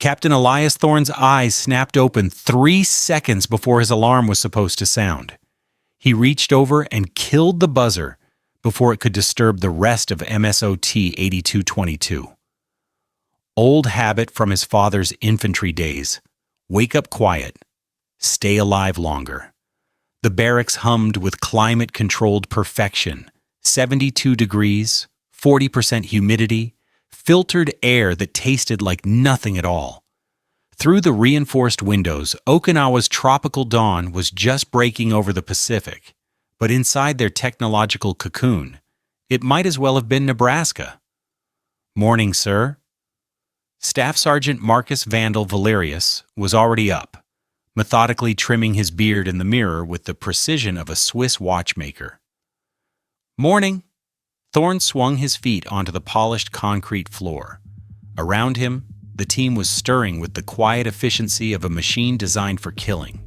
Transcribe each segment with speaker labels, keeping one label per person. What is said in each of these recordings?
Speaker 1: Captain Elias Thorne's eyes snapped open 3 seconds before his alarm was supposed to sound. He reached over and killed the buzzer before it could disturb the rest of MSOT 8222. Old habit from his father's infantry days. Wake up quiet. Stay alive longer. The barracks hummed with climate-controlled perfection. 72 degrees, 40% humidity, filtered air that tasted like nothing at all. Through the reinforced windows, Okinawa's tropical dawn was just breaking over the Pacific, but inside their technological cocoon, it might as well have been Nebraska. "Morning, sir." Staff Sergeant Marcus Vandal Valerius was already up, methodically trimming his beard in the mirror with the precision of a Swiss watchmaker. "Morning." Thorne swung his feet onto the polished concrete floor. Around him, the team was stirring with the quiet efficiency of a machine designed for killing.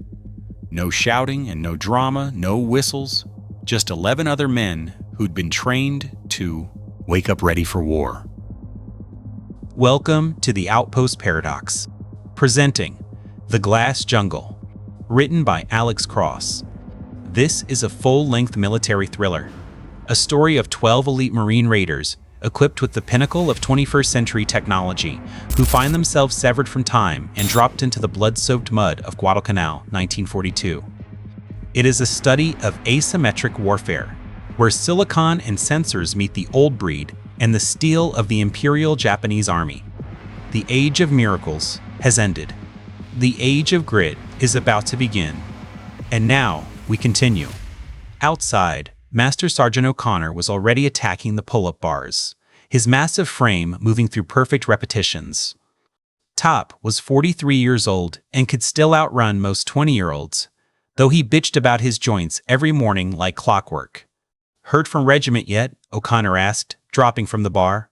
Speaker 1: No shouting and no drama, no whistles, just 11 other men who'd been trained to wake up ready for war. Welcome to the Outpost Paradox. Presenting The Glass Jungle. Written by Alex Cross. This is a full-length military thriller. A story of 12 elite Marine raiders equipped with the pinnacle of 21st century technology who find themselves severed from time and dropped into the blood-soaked mud of Guadalcanal, 1942. It is a study of asymmetric warfare, where silicon and sensors meet the old breed and the steel of the Imperial Japanese Army. The age of miracles has ended. The age of grit is about to begin. And now we continue. Outside, Master Sergeant O'Connor was already attacking the pull-up bars, his massive frame moving through perfect repetitions. Top was 43 years old and could still outrun most 20-year-olds, though he bitched about his joints every morning like clockwork. "Heard from regiment yet?" O'Connor asked, dropping from the bar.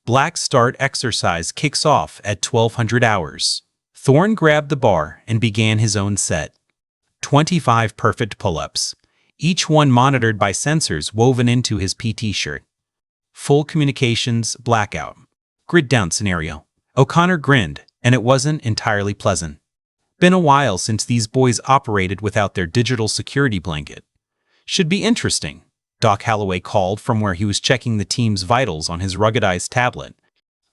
Speaker 1: "Black Start exercise kicks off at 1200 hours. Thorne grabbed the bar and began his own set. 25 perfect pull-ups, each one monitored by sensors woven into his PT shirt. Full communications blackout. Grid down scenario. O'Connor grinned, and it wasn't entirely pleasant. Been a while since these boys operated without their digital security blanket. Should be interesting, Doc Halloway called from where he was checking the team's vitals on his ruggedized tablet.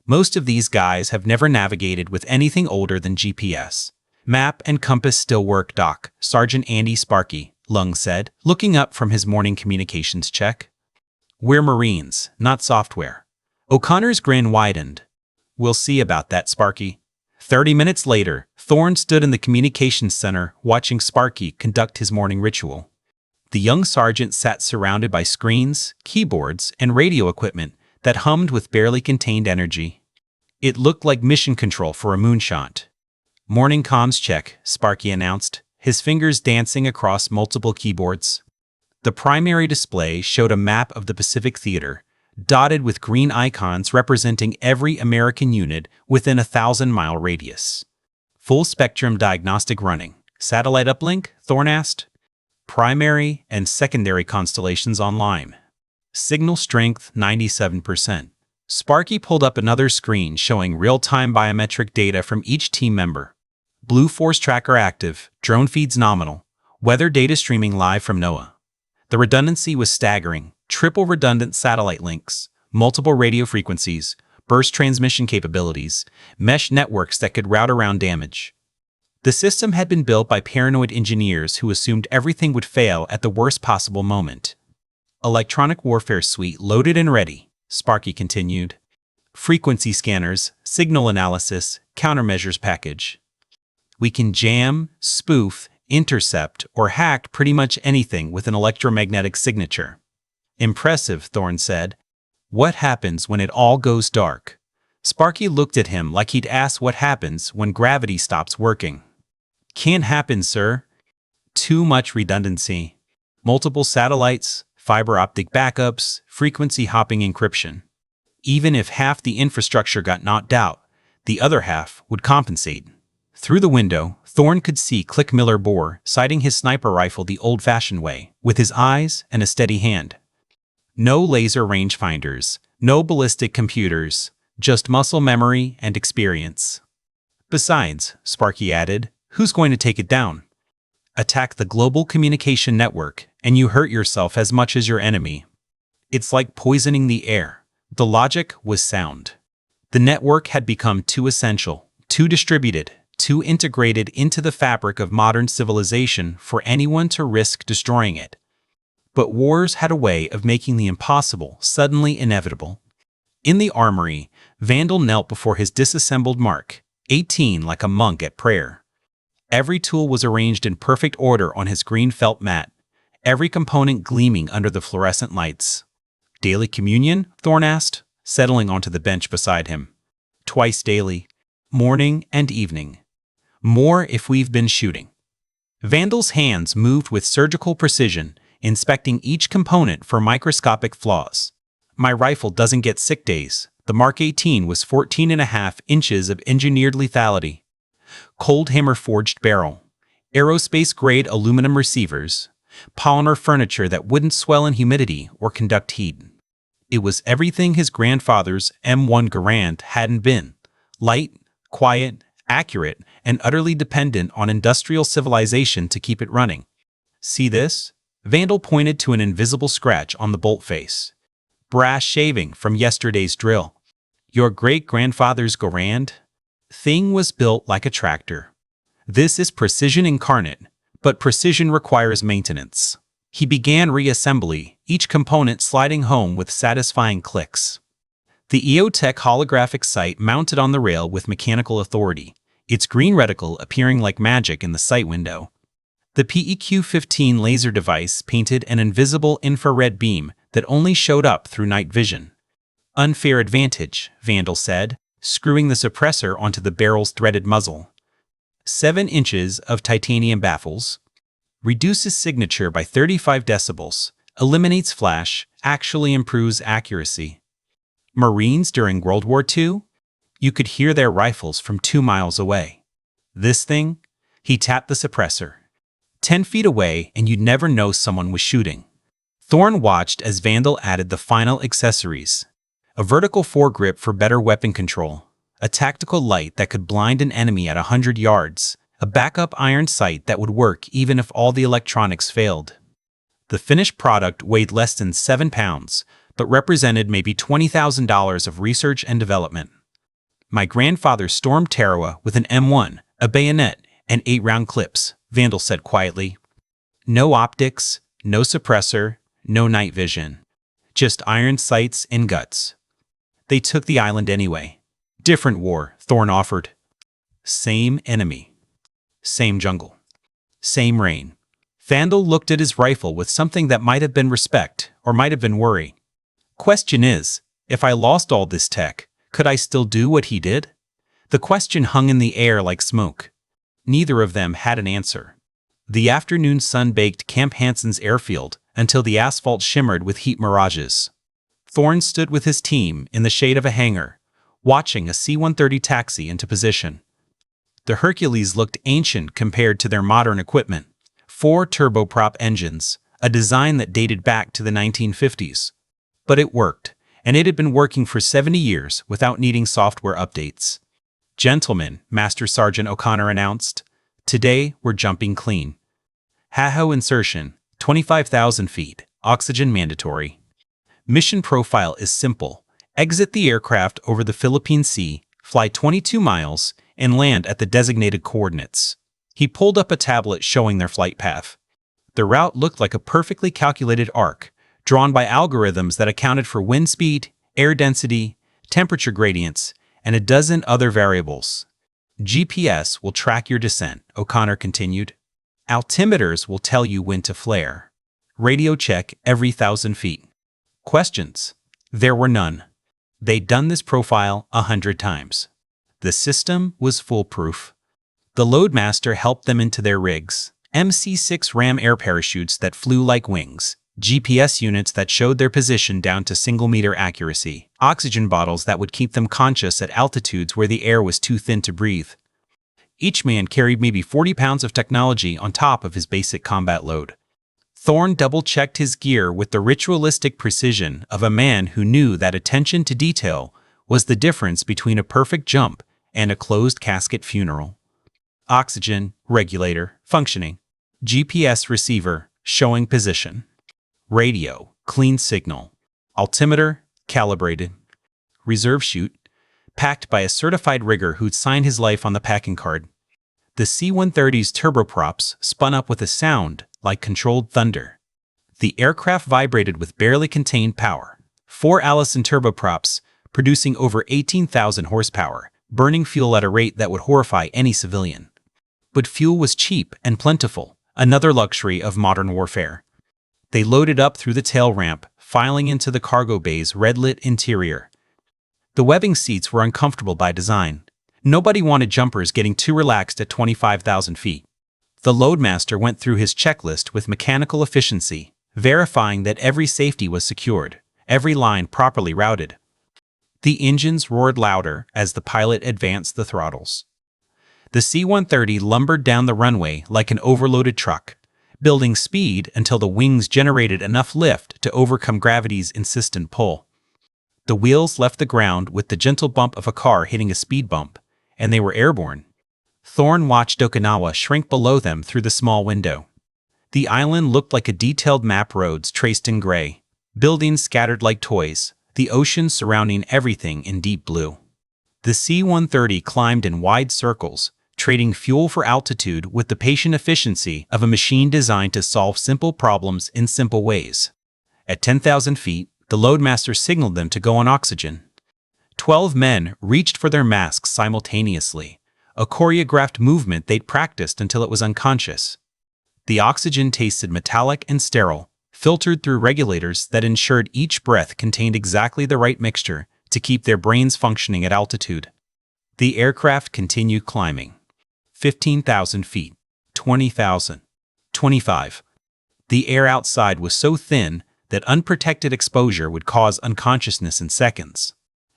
Speaker 1: Most of these guys have never navigated with anything older than GPS. Map and compass still work, Doc, Sergeant Andy Sparky, Lung said, looking up from his morning communications check. We're Marines, not software. O'Connor's grin widened. We'll see about that, Sparky. 30 minutes later, Thorne stood in the communications center watching Sparky conduct his morning ritual. The young sergeant sat surrounded by screens, keyboards, and radio equipment that hummed with barely contained energy. It looked like mission control for a moonshot. Morning comms check, Sparky announced, his fingers dancing across multiple keyboards. The primary display showed a map of the Pacific Theater, dotted with green icons representing every American unit within a 1,000-mile radius. Full spectrum diagnostic running. Satellite uplink? Thorne asked. Primary and secondary constellations online. Signal strength 97%. Sparky pulled up another screen showing real-time biometric data from each team member. Blue Force tracker active, drone feeds nominal, weather data streaming live from NOAA. The redundancy was staggering. Triple redundant satellite links, multiple radio frequencies, burst transmission capabilities, mesh networks that could route around damage. The system had been built by paranoid engineers who assumed everything would fail at the worst possible moment. Electronic warfare suite loaded and ready, Sparky continued. Frequency scanners, signal analysis, countermeasures package. We can jam, spoof, intercept, or hack pretty much anything with an electromagnetic signature. Impressive, Thorne said. What happens when it all goes dark? Sparky looked at him like he'd asked what happens when gravity stops working. Can't happen, sir. Too much redundancy. Multiple satellites, fiber optic backups, frequency hopping encryption. Even if half the infrastructure got knocked out, the other half would compensate. Through the window, Thorne could see Click Miller Bohr sighting his sniper rifle the old-fashioned way, with his eyes and a steady hand. No laser rangefinders, no ballistic computers, just muscle memory and experience. Besides, Sparky added, who's going to take it down? Attack the global communication network, and you hurt yourself as much as your enemy. It's like poisoning the air. The logic was sound. The network had become too essential, too distributed, too integrated into the fabric of modern civilization for anyone to risk destroying it. But wars had a way of making the impossible suddenly inevitable. In the armory, Vandal knelt before his disassembled Mark 18 like a monk at prayer. Every tool was arranged in perfect order on his green felt mat, every component gleaming under the fluorescent lights. Daily communion? Thorn asked, settling onto the bench beside him. Twice daily, morning and evening. More if we've been shooting. Vandal's hands moved with surgical precision, inspecting each component for microscopic flaws. My rifle doesn't get sick days. The Mark 18 was 14.5 inches of engineered lethality. Cold hammer-forged barrel, aerospace-grade aluminum receivers, polymer furniture that wouldn't swell in humidity or conduct heat. It was everything his grandfather's M1 Garand hadn't been. Light, quiet, accurate, and utterly dependent on industrial civilization to keep it running. See this? Vandal pointed to an invisible scratch on the bolt face. Brass shaving from yesterday's drill. Your great-grandfather's Garand? Thing was built like a tractor. This is precision incarnate, but precision requires maintenance. He began reassembly, each component sliding home with satisfying clicks. The EOTech holographic sight mounted on the rail with mechanical authority, its green reticle appearing like magic in the sight window. The PEQ-15 laser device painted an invisible infrared beam that only showed up through night vision. Unfair advantage, Vandal said, screwing the suppressor onto the barrel's threaded muzzle. 7 inches of titanium baffles. Reduces signature by 35 decibels. Eliminates flash. Actually improves accuracy. Marines during World War II? You could hear their rifles from 2 miles away. This thing? He tapped the suppressor. 10 feet away and you'd never know someone was shooting. Thorn watched as Vandal added the final accessories. A vertical foregrip for better weapon control, a tactical light that could blind an enemy at 100 yards, a backup iron sight that would work even if all the electronics failed. The finished product weighed less than 7 pounds, but represented maybe $20,000 of research and development. My grandfather stormed Tarawa with an M1, a bayonet, and 8-round clips, Vandal said quietly. No optics, no suppressor, no night vision. Just iron sights and guts. They took the island anyway. Different war, Thorn offered. Same enemy. Same jungle. Same rain. Vandal looked at his rifle with something that might have been respect or might have been worry. Question is, if I lost all this tech, could I still do what he did? The question hung in the air like smoke. Neither of them had an answer. The afternoon sun baked Camp Hansen's airfield until the asphalt shimmered with heat mirages. Thorn stood with his team in the shade of a hangar, watching a C-130 taxi into position. The Hercules looked ancient compared to their modern equipment. 4 turboprop engines, a design that dated back to the 1950s. But it worked, and it had been working for 70 years without needing software updates. Gentlemen, Master Sergeant O'Connor announced, today we're jumping clean. HAHO insertion, 25,000 feet, oxygen mandatory. Mission profile is simple. Exit the aircraft over the Philippine Sea, fly 22 miles, and land at the designated coordinates. He pulled up a tablet showing their flight path. The route looked like a perfectly calculated arc, drawn by algorithms that accounted for wind speed, air density, temperature gradients, and a dozen other variables. GPS will track your descent, O'Connor continued. Altimeters will tell you when to flare. Radio check every 1,000 feet. Questions? There were none. They'd done this profile 100 times. The system was foolproof. The Loadmaster helped them into their rigs, MC-6 Ram air parachutes that flew like wings, GPS units that showed their position down to single-meter accuracy, oxygen bottles that would keep them conscious at altitudes where the air was too thin to breathe. Each man carried maybe 40 pounds of technology on top of his basic combat load. Thorn double-checked his gear with the ritualistic precision of a man who knew that attention to detail was the difference between a perfect jump and a closed casket funeral. Oxygen regulator functioning. GPS receiver showing position. Radio clean signal. Altimeter calibrated. Reserve chute packed by a certified rigger who'd signed his life on the packing card. The C-130's turboprops spun up with a sound like controlled thunder. The aircraft vibrated with barely contained power. 4 Allison turboprops producing over 18,000 horsepower, burning fuel at a rate that would horrify any civilian. But fuel was cheap and plentiful, another luxury of modern warfare. They loaded up through the tail ramp, filing into the cargo bay's red-lit interior. The webbing seats were uncomfortable by design. Nobody wanted jumpers getting too relaxed at 25,000 feet. The loadmaster went through his checklist with mechanical efficiency, verifying that every safety was secured, every line properly routed. The engines roared louder as the pilot advanced the throttles. The C-130 lumbered down the runway like an overloaded truck, building speed until the wings generated enough lift to overcome gravity's insistent pull. The wheels left the ground with the gentle bump of a car hitting a speed bump, and they were airborne. Thorne watched Okinawa shrink below them through the small window. The island looked like a detailed map, roads traced in gray, buildings scattered like toys, the ocean surrounding everything in deep blue. The C-130 climbed in wide circles, trading fuel for altitude with the patient efficiency of a machine designed to solve simple problems in simple ways. At 10,000 feet, the loadmaster signaled them to go on oxygen. 12 men reached for their masks simultaneously, a choreographed movement they'd practiced until it was unconscious. The oxygen tasted metallic and sterile, filtered through regulators that ensured each breath contained exactly the right mixture to keep their brains functioning at altitude. The aircraft continued climbing. 15,000 feet, 20,000, 25. The air outside was so thin that unprotected exposure would cause unconsciousness in seconds.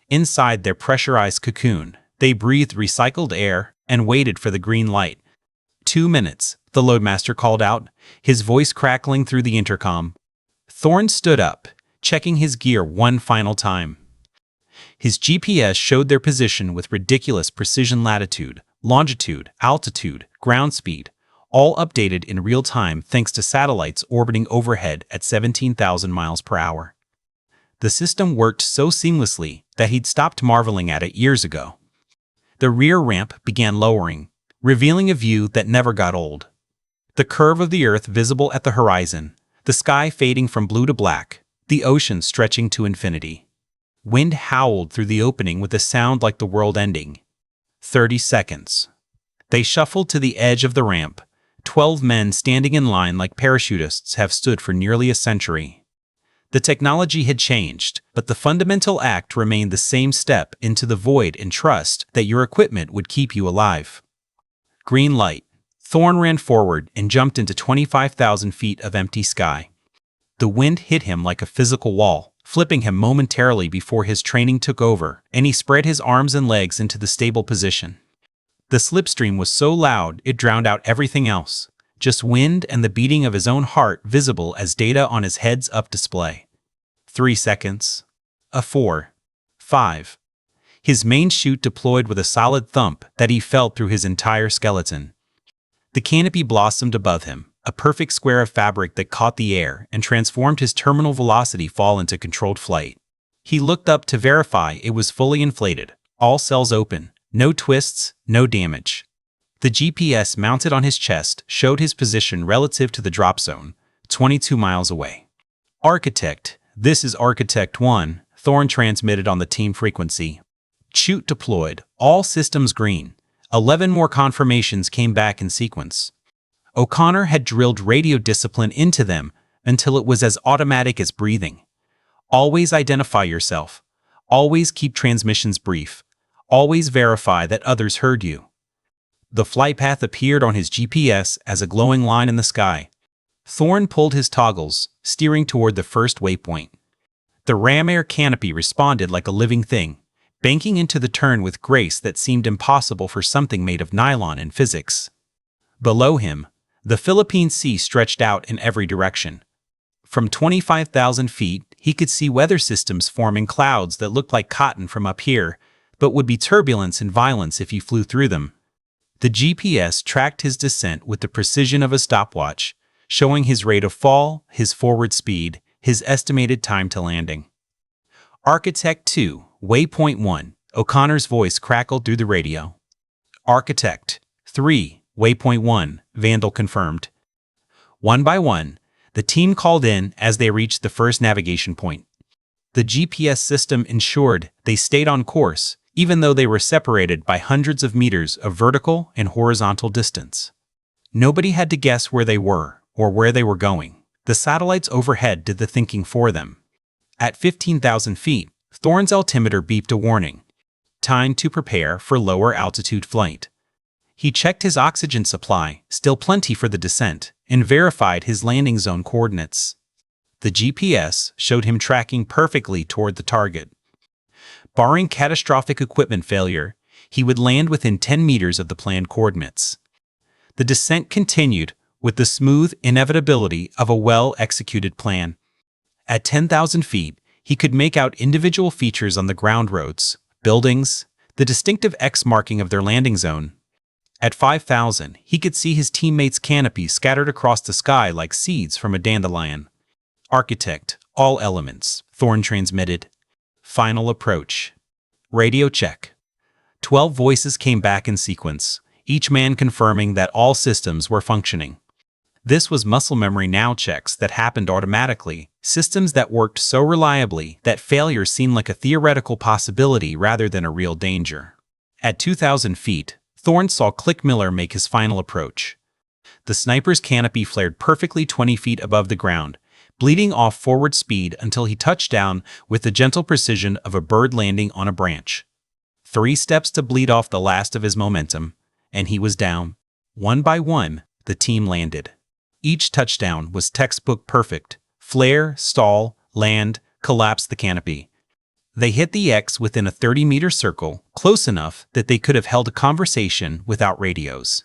Speaker 1: Inside their pressurized cocoon, they breathed recycled air and waited for the green light. 2 minutes, the loadmaster called out, his voice crackling through the intercom. Thorne stood up, checking his gear one final time. His GPS showed their position with ridiculous precision: latitude, longitude, altitude, ground speed, all updated in real time thanks to satellites orbiting overhead at 17,000 miles per hour. The system worked so seamlessly that he'd stopped marveling at it years ago. The rear ramp began lowering, revealing a view that never got old. The curve of the Earth visible at the horizon, the sky fading from blue to black, the ocean stretching to infinity. Wind howled through the opening with a sound like the world ending. 30 seconds. They shuffled to the edge of the ramp, 12 men standing in line like parachutists have stood for nearly a century. The technology had changed, but the fundamental act remained the same: step into the void and trust that your equipment would keep you alive. Green light. Thorne ran forward and jumped into 25,000 feet of empty sky. The wind hit him like a physical wall, flipping him momentarily before his training took over, and he spread his arms and legs into the stable position. The slipstream was so loud it drowned out everything else, just wind and the beating of his own heart visible as data on his heads-up display. 3 seconds. 4. 5. His main chute deployed with a solid thump that he felt through his entire skeleton. The canopy blossomed above him, a perfect square of fabric that caught the air and transformed his terminal velocity fall into controlled flight. He looked up to verify it was fully inflated, all cells open, no twists, no damage. The GPS mounted on his chest showed his position relative to the drop zone, 22 miles away. Architect, this is Architect 1, Thorne transmitted on the team frequency. Chute deployed, all systems green. 11 more confirmations came back in sequence. O'Connor had drilled radio discipline into them until it was as automatic as breathing. Always identify yourself. Always keep transmissions brief. Always verify that others heard you. The flight path appeared on his GPS as a glowing line in the sky. Thorne pulled his toggles, steering toward the first waypoint. The ram air canopy responded like a living thing, banking into the turn with grace that seemed impossible for something made of nylon and physics. Below him, the Philippine Sea stretched out in every direction. From 25,000 feet, he could see weather systems forming clouds that looked like cotton from up here, but would be turbulence and violence if you flew through them. The GPS tracked his descent with the precision of a stopwatch, showing his rate of fall, his forward speed, his estimated time to landing. Architect 2, Waypoint 1, O'Connor's voice crackled through the radio. Architect 3, Waypoint 1, Vandal confirmed. One by one, the team called in as they reached the first navigation point. The GPS system ensured they stayed on course, even though they were separated by hundreds of meters of vertical and horizontal distance. Nobody had to guess where they were or where they were going. The satellites overhead did the thinking for them. At 15,000 feet, Thorne's altimeter beeped a warning. Time to prepare for lower altitude flight. He checked his oxygen supply, still plenty for the descent, and verified his landing zone coordinates. The GPS showed him tracking perfectly toward the target. Barring catastrophic equipment failure, he would land within 10 meters of the planned coordinates. The descent continued with the smooth inevitability of a well-executed plan. At 10,000 feet, he could make out individual features on the ground roads, buildings, the distinctive X marking of their landing zone. At 5,000, he could see his teammates' canopies scattered across the sky like seeds from a dandelion. Architect, all elements, Thorne transmitted. Final approach. Radio check. 12 voices came back in sequence, each man confirming that all systems were functioning. This was muscle memory now checks that happened automatically, systems that worked so reliably that failure seemed like a theoretical possibility rather than a real danger. At 2,000 feet, Thorne saw Click Miller make his final approach. The sniper's canopy flared perfectly 20 feet above the ground, bleeding off forward speed until he touched down with the gentle precision of a bird landing on a branch. 3 steps to bleed off the last of his momentum, and he was down. One by one, the team landed. Each touchdown was textbook perfect. Flare, stall, land, collapse the canopy. They hit the X within a 30-meter circle, close enough that they could have held a conversation without radios.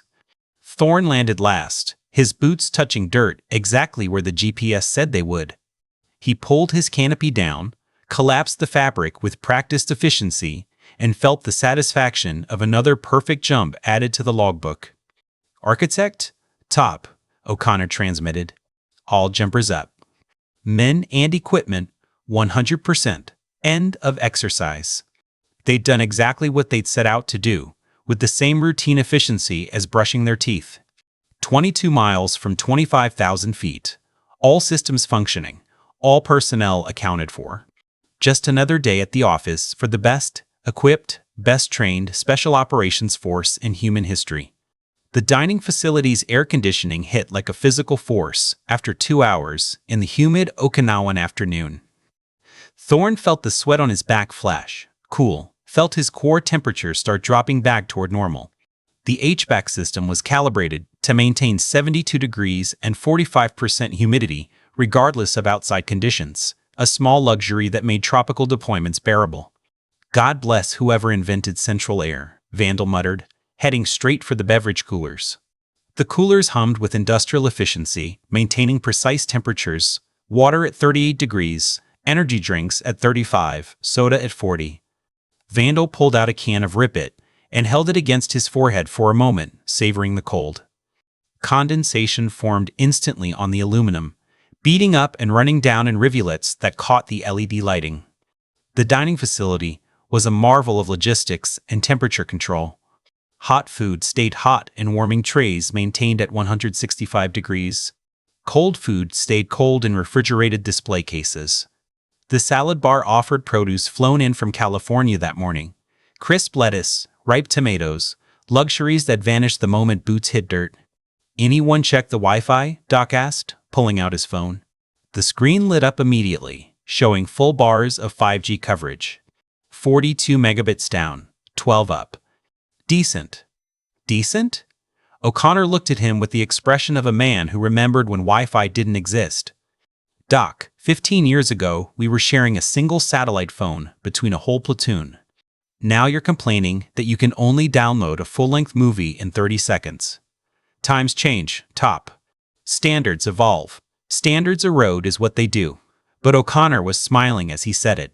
Speaker 1: Thorne landed last, his boots touching dirt exactly where the GPS said they would. He pulled his canopy down, collapsed the fabric with practiced efficiency, and felt the satisfaction of another perfect jump added to the logbook. Architect? Top, O'Connor transmitted. All jumpers up. Men and equipment, 100%. End of exercise. They'd done exactly what they'd set out to do, with the same routine efficiency as brushing their teeth. 22 miles from 25,000 feet. All systems functioning. All personnel accounted for. Just another day at the office for the best equipped, best trained special operations force in human history. The dining facility's air conditioning hit like a physical force after 2 hours in the humid Okinawan afternoon. Thorne felt the sweat on his back flash, cool, felt his core temperature start dropping back toward normal. The HVAC system was calibrated to maintain 72 degrees and 45% humidity regardless of outside conditions, a small luxury that made tropical deployments bearable. God bless whoever invented central air, Vandal muttered, heading straight for the beverage coolers. The coolers hummed with industrial efficiency, maintaining precise temperatures, water at 38 degrees, energy drinks at 35, soda at 40. Vandal pulled out a can of Rip It and held it against his forehead for a moment, savoring the cold. Condensation formed instantly on the aluminum, beating up and running down in rivulets that caught the LED lighting. The dining facility was a marvel of logistics and temperature control. Hot food stayed hot in warming trays maintained at 165 degrees. Cold food stayed cold in refrigerated display cases. The salad bar offered produce flown in from California that morning. Crisp lettuce, ripe tomatoes, luxuries that vanished the moment boots hit dirt. Anyone check the Wi-Fi? Doc asked, pulling out his phone. The screen lit up immediately, showing full bars of 5G coverage. 42 megabits down, 12 up. Decent. Decent? O'Connor looked at him with the expression of a man who remembered when Wi-Fi didn't exist. Doc, 15 years ago, we were sharing a single satellite phone between a whole platoon. Now you're complaining that you can only download a full-length movie in 30 seconds. Times change, Top. Standards evolve. Standards erode is what they do. But O'Connor was smiling as he said it.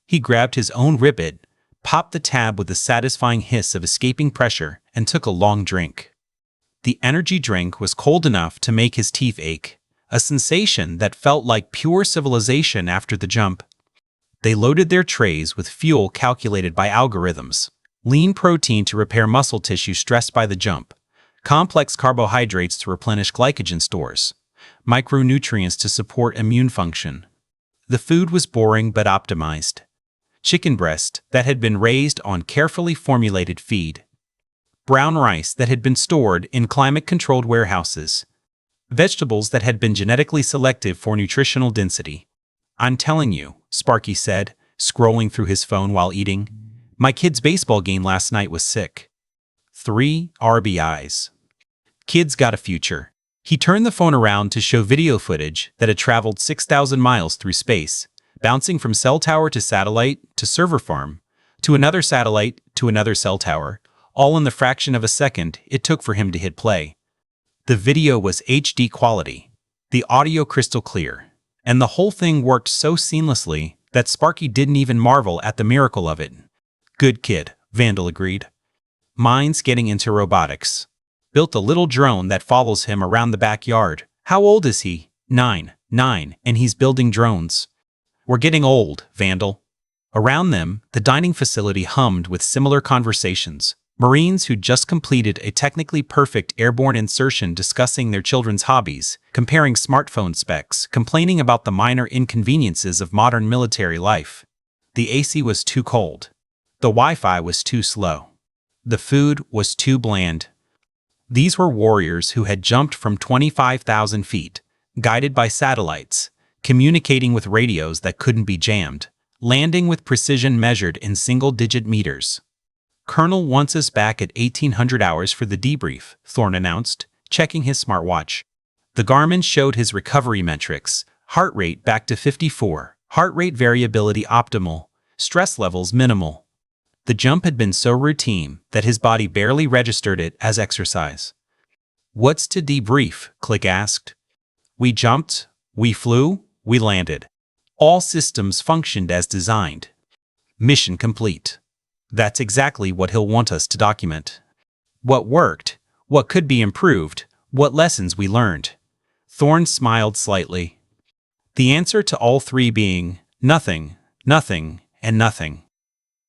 Speaker 1: He grabbed his own Rip It, popped the tab with the satisfying hiss of escaping pressure, and took a long drink. The energy drink was cold enough to make his teeth ache, a sensation that felt like pure civilization after the jump. They loaded their trays with fuel calculated by algorithms: lean protein to repair muscle tissue stressed by the jump, complex carbohydrates to replenish glycogen stores, micronutrients to support immune function. The food was boring but optimized. Chicken breast that had been raised on carefully formulated feed. Brown rice that had been stored in climate-controlled warehouses. Vegetables that had been genetically selected for nutritional density. "I'm telling you," Sparky said, scrolling through his phone while eating, "my kid's baseball game last night was sick. 3 RBIs. Kid's got a future." He turned the phone around to show video footage that had traveled 6,000 miles through space, bouncing from cell tower to satellite to server farm, to another satellite to another cell tower, all in the fraction of a second it took for him to hit play. The video was HD quality, the audio crystal clear, and the whole thing worked so seamlessly that Sparky didn't even marvel at the miracle of it. "Good kid," Vandal agreed. "Mine's getting into robotics. Built a little drone that follows him around the backyard." "How old is he?" Nine, and he's building drones." "We're getting old, Vandal." Around them, the dining facility hummed with similar conversations. Marines who'd just completed a technically perfect airborne insertion discussing their children's hobbies, comparing smartphone specs, complaining about the minor inconveniences of modern military life. The AC was too cold. The Wi-Fi was too slow. The food was too bland. These were warriors who had jumped from 25,000 feet, guided by satellites, communicating with radios that couldn't be jammed, landing with precision measured in single-digit meters. "Colonel wants us back at 1800 hours for the debrief," Thorne announced, checking his smartwatch. The Garmin showed his recovery metrics: heart rate back to 54, heart rate variability optimal, stress levels minimal. The jump had been so routine that his body barely registered it as exercise. "What's to debrief?" Click asked. "We jumped, we flew, we landed. All systems functioned as designed. Mission complete." That's exactly what he'll want us to document. What worked, what could be improved, what lessons we learned. Thorne smiled slightly. The answer to all three being nothing, nothing, and nothing.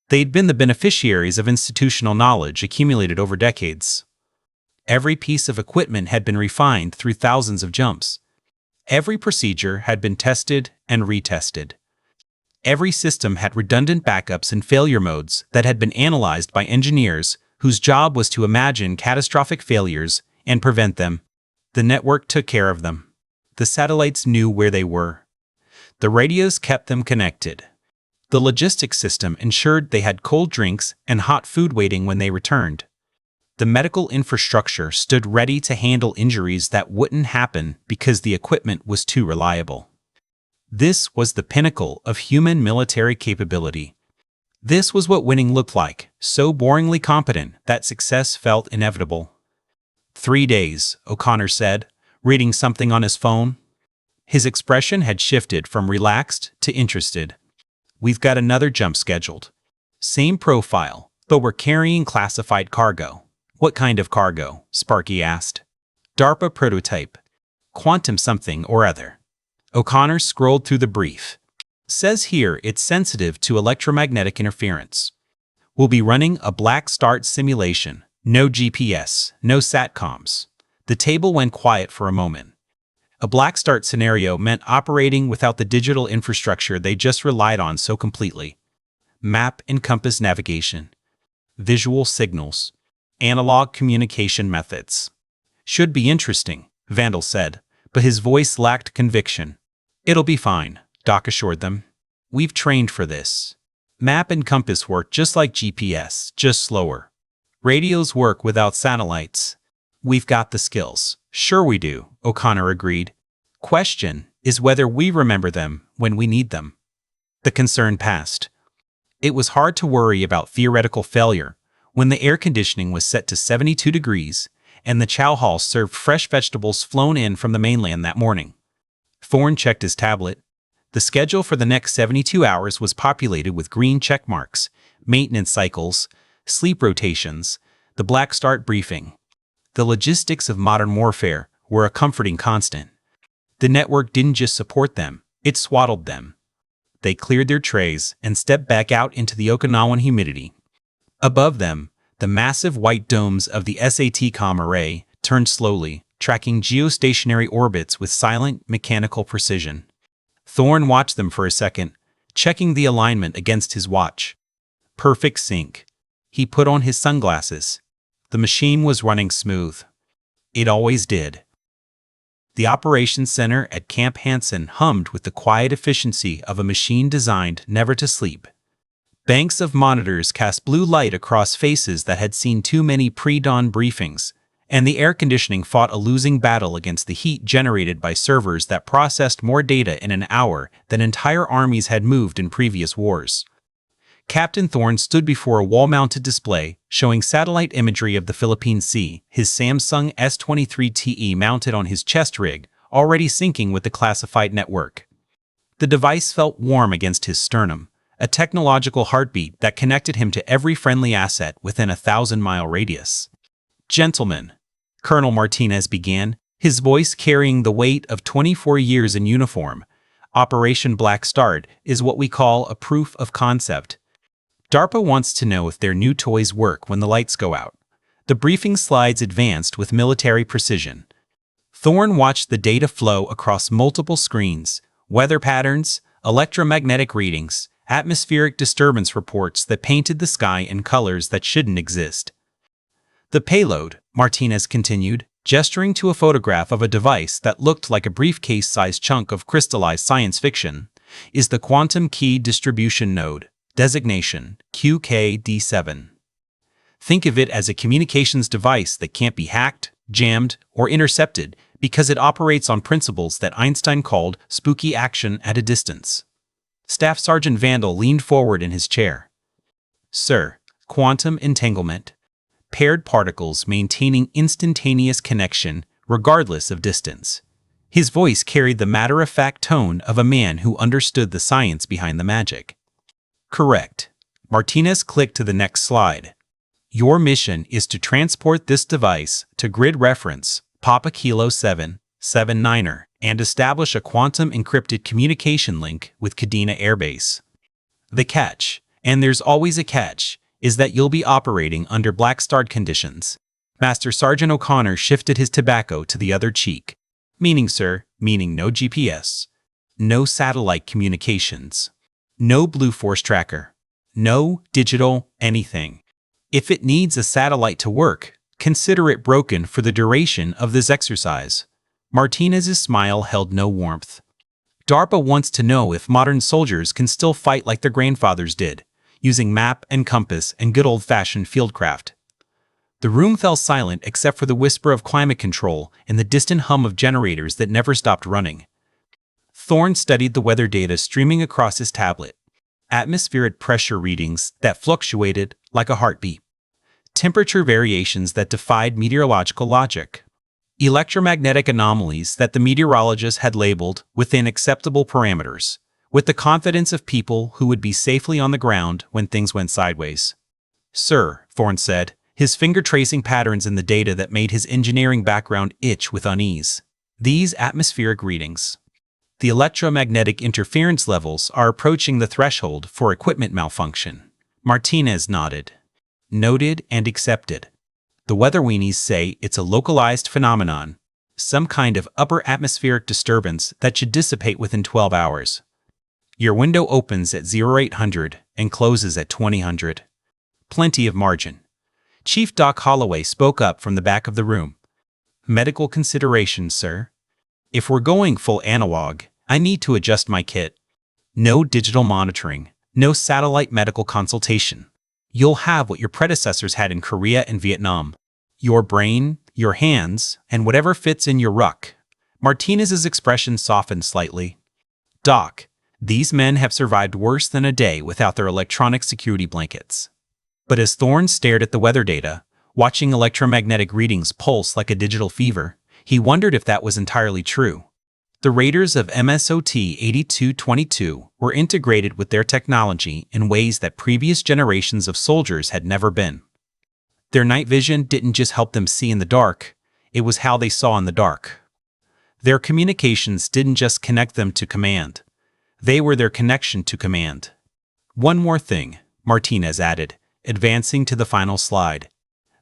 Speaker 1: They'd been the beneficiaries of institutional knowledge accumulated over decades. Every piece of equipment had been refined through thousands of jumps. Every procedure had been tested and retested. Every system had redundant backups and failure modes that had been analyzed by engineers whose job was to imagine catastrophic failures and prevent them. The network took care of them. The satellites knew where they were. The radios kept them connected. The logistics system ensured they had cold drinks and hot food waiting when they returned. The medical infrastructure stood ready to handle injuries that wouldn't happen because the equipment was too reliable. This was the pinnacle of human military capability. This was what winning looked like, so boringly competent that success felt inevitable. 3 days, O'Connor said, reading something on his phone. His expression had shifted from relaxed to interested. "We've got another jump scheduled. Same profile, but we're carrying classified cargo." "What kind of cargo?" Sparky asked. "DARPA prototype. Quantum something or other." O'Connor scrolled through the brief. "Says here it's sensitive to electromagnetic interference. We'll be running a black start simulation. No GPS, no SATCOMs." The table went quiet for a moment. A black start scenario meant operating without the digital infrastructure they just relied on so completely. Map and compass navigation. Visual signals. Analog communication methods. "Should be interesting," Vandal said, but his voice lacked conviction. "It'll be fine," Doc assured them. "We've trained for this. Map and compass work just like GPS, just slower. Radios work without satellites. We've got the skills." "Sure we do," O'Connor agreed. "Question is whether we remember them when we need them." The concern passed. It was hard to worry about theoretical failure when the air conditioning was set to 72 degrees and the chow hall served fresh vegetables flown in from the mainland that morning. Thorne checked his tablet. The schedule for the next 72 hours was populated with green check marks, maintenance cycles, sleep rotations, the Black Start briefing. The logistics of modern warfare were a comforting constant. The network didn't just support them, it swaddled them. They cleared their trays and stepped back out into the Okinawan humidity. Above them, the massive white domes of the SATCOM array turned slowly, tracking geostationary orbits with silent, mechanical precision. Thorne watched them for a second, checking the alignment against his watch. Perfect sync. He put on his sunglasses. The machine was running smooth. It always did. The operations center at Camp Hansen hummed with the quiet efficiency of a machine designed never to sleep. Banks of monitors cast blue light across faces that had seen too many pre-dawn briefings, and the air conditioning fought a losing battle against the heat generated by servers that processed more data in an hour than entire armies had moved in previous wars. Captain Thorne stood before a wall-mounted display showing satellite imagery of the Philippine Sea, his Samsung S23TE mounted on his chest rig, already syncing with the classified network. The device felt warm against his sternum, a technological heartbeat that connected him to every friendly asset within a 1,000-mile radius. "Gentlemen," Colonel Martinez began, his voice carrying the weight of 24 years in uniform, "Operation Black Start is what we call a proof of concept. DARPA wants to know if their new toys work when the lights go out." The briefing slides advanced with military precision. Thorne watched the data flow across multiple screens, weather patterns, electromagnetic readings, atmospheric disturbance reports that painted the sky in colors that shouldn't exist. "The payload," Martinez continued, gesturing to a photograph of a device that looked like a briefcase-sized chunk of crystallized science fiction, "is the Quantum Key Distribution Node, designation QKD7. Think of it as a communications device that can't be hacked, jammed, or intercepted because it operates on principles that Einstein called spooky action at a distance." Staff Sergeant Vandal leaned forward in his chair. "Sir, quantum entanglement. Paired particles maintaining instantaneous connection regardless of distance." His voice carried the matter-of-fact tone of a man who understood the science behind the magic. "Correct." Martinez clicked to the next slide. "Your mission is to transport this device to grid reference Papa Kilo 779er and establish a quantum-encrypted communication link with Kadena Air Base. The catch, and there's always a catch, is that you'll be operating under Black Start conditions." Master Sergeant O'Connor shifted his tobacco to the other cheek. "Meaning, sir, meaning no GPS, no satellite communications, no Blue Force tracker, no digital anything. If it needs a satellite to work, consider it broken for the duration of this exercise." Martinez's smile held no warmth. "DARPA wants to know if modern soldiers can still fight like their grandfathers did, using map and compass and good old-fashioned fieldcraft." The room fell silent except for the whisper of climate control and the distant hum of generators that never stopped running. Thorne studied the weather data streaming across his tablet. Atmospheric pressure readings that fluctuated like a heartbeat. Temperature variations that defied meteorological logic. Electromagnetic anomalies that the meteorologists had labeled within acceptable parameters, with the confidence of people who would be safely on the ground when things went sideways. "Sir," Thorne said, his finger tracing patterns in the data that made his engineering background itch with unease. "These atmospheric readings. The electromagnetic interference levels are approaching the threshold for equipment malfunction." Martinez nodded. "Noted and accepted. The weather weenies say it's a localized phenomenon, some kind of upper atmospheric disturbance that should dissipate within 12 hours. Your window opens at 0800 and closes at 2000. Plenty of margin." Chief Doc Holloway spoke up from the back of the room. "Medical considerations, sir. If we're going full analog, I need to adjust my kit. No digital monitoring, no satellite medical consultation. You'll have what your predecessors had in Korea and Vietnam. Your brain, your hands, and whatever fits in your ruck." Martinez's expression softened slightly. "Doc, these men have survived worse than a day without their electronic security blankets." But as Thorne stared at the weather data, watching electromagnetic readings pulse like a digital fever, he wondered if that was entirely true. The radars of MSOT 8222 were integrated with their technology in ways that previous generations of soldiers had never been. Their night vision didn't just help them see in the dark, it was how they saw in the dark. Their communications didn't just connect them to command. They were their connection to command. One more thing, Martinez added, advancing to the final slide.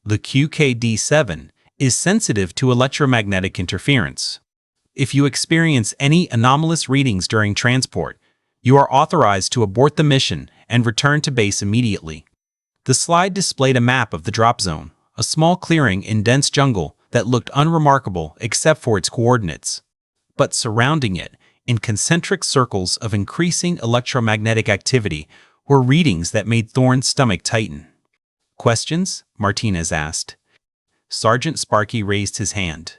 Speaker 1: The QKD-7 is sensitive to electromagnetic interference. If you experience any anomalous readings during transport, you are authorized to abort the mission and return to base immediately. The slide displayed a map of the drop zone, a small clearing in dense jungle that looked unremarkable except for its coordinates. But surrounding it, in concentric circles of increasing electromagnetic activity, were readings that made Thorne's stomach tighten. "Questions?" Martinez asked. Sergeant Sparky raised his hand.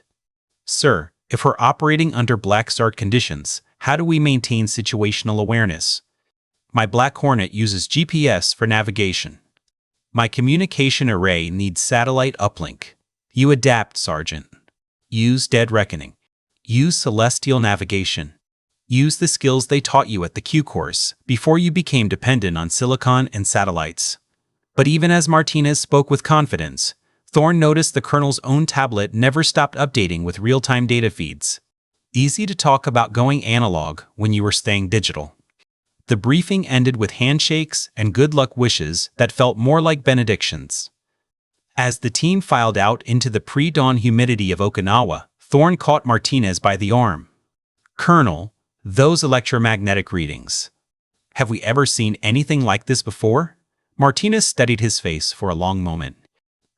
Speaker 1: "Sir, if we're operating under black start conditions, how do we maintain situational awareness? My Black Hornet uses GPS for navigation. My communication array needs satellite uplink. You adapt, Sergeant. Use Dead Reckoning. Use Celestial Navigation. Use the skills they taught you at the Q course before you became dependent on silicon and satellites." But even as Martinez spoke with confidence, Thorne noticed the colonel's own tablet never stopped updating with real-time data feeds. Easy to talk about going analog when you were staying digital. The briefing ended with handshakes and good luck wishes that felt more like benedictions. As the team filed out into the pre-dawn humidity of Okinawa, Thorne caught Martinez by the arm. "Colonel, those electromagnetic readings. Have we ever seen anything like this before?" Martinez studied his face for a long moment.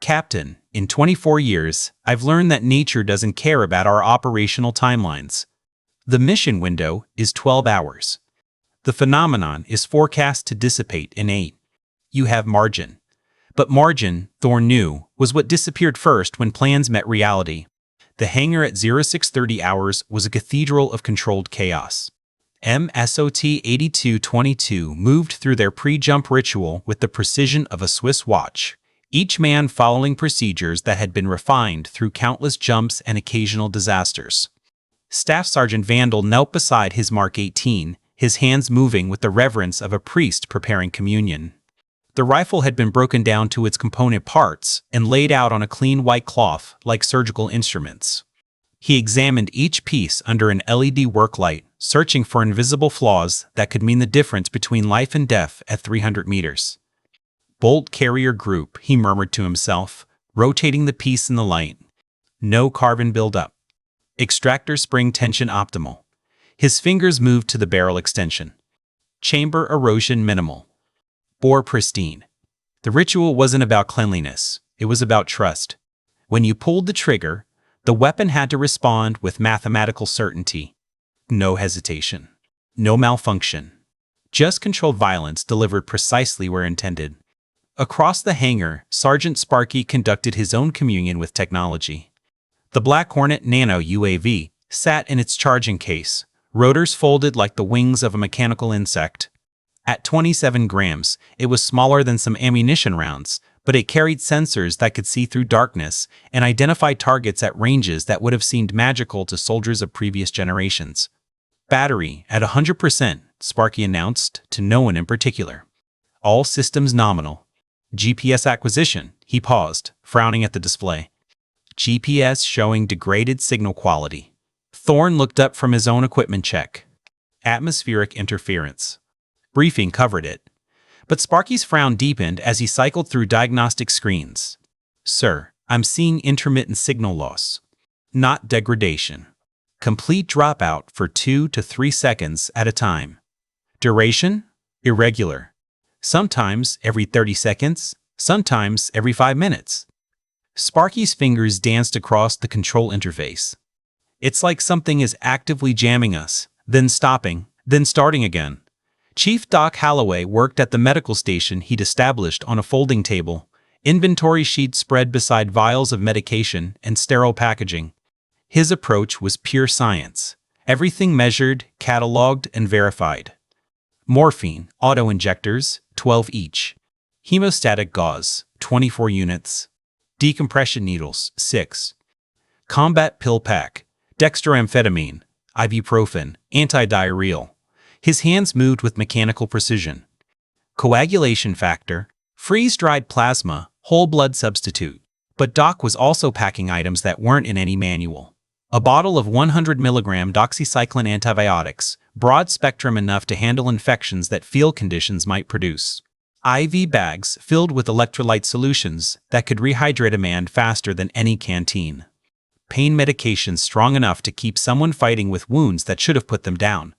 Speaker 1: "Captain, in 24 years, I've learned that nature doesn't care about our operational timelines. The mission window is 12 hours. The phenomenon is forecast to dissipate in 8. You have margin." But margin, Thorne knew, was what disappeared first when plans met reality. The hangar at 0630 hours was a cathedral of controlled chaos. MSOT 8222 moved through their pre-jump ritual with the precision of a Swiss watch, each man following procedures that had been refined through countless jumps and occasional disasters. Staff Sergeant Vandal knelt beside his Mark 18, his hands moving with the reverence of a priest preparing communion. The rifle had been broken down to its component parts and laid out on a clean white cloth like surgical instruments. He examined each piece under an LED work light, searching for invisible flaws that could mean the difference between life and death at 300 meters. "Bolt carrier group," he murmured to himself, rotating the piece in the light. "No carbon buildup. Extractor spring tension optimal." His fingers moved to the barrel extension. "Chamber erosion minimal. Bore pristine." The ritual wasn't about cleanliness, it was about trust. When you pulled the trigger, the weapon had to respond with mathematical certainty. No hesitation. No malfunction. Just controlled violence delivered precisely where intended. Across the hangar, Sergeant Sparky conducted his own communion with technology. The Black Hornet Nano UAV sat in its charging case, rotors folded like the wings of a mechanical insect. At 27 grams, it was smaller than some ammunition rounds, but it carried sensors that could see through darkness and identify targets at ranges that would have seemed magical to soldiers of previous generations. "Battery at 100%, Sparky announced, to no one in particular. "All systems nominal. GPS acquisition," he paused, frowning at the display. "GPS showing degraded signal quality." Thorne looked up from his own equipment check. "Atmospheric interference." Briefing covered it. But Sparky's frown deepened as he cycled through diagnostic screens. "Sir, I'm seeing intermittent signal loss. Not degradation. Complete dropout for 2 to 3 seconds at a time. Duration? Irregular. Sometimes every 30 seconds, sometimes every 5 minutes." Sparky's fingers danced across the control interface. "It's like something is actively jamming us, then stopping, then starting again." Chief Doc Holloway worked at the medical station he'd established on a folding table, inventory sheets spread beside vials of medication and sterile packaging. His approach was pure science. Everything measured, cataloged, and verified. Morphine, auto-injectors, 12 each. Hemostatic gauze, 24 units. Decompression needles, 6. Combat pill pack, dextroamphetamine, ibuprofen, antidiarrheal. His hands moved with mechanical precision. Coagulation factor, freeze-dried plasma, whole blood substitute. But Doc was also packing items that weren't in any manual. A bottle of 100 mg doxycycline antibiotics, broad spectrum enough to handle infections that field conditions might produce. IV bags filled with electrolyte solutions that could rehydrate a man faster than any canteen. Pain medications strong enough to keep someone fighting with wounds that should have put them down.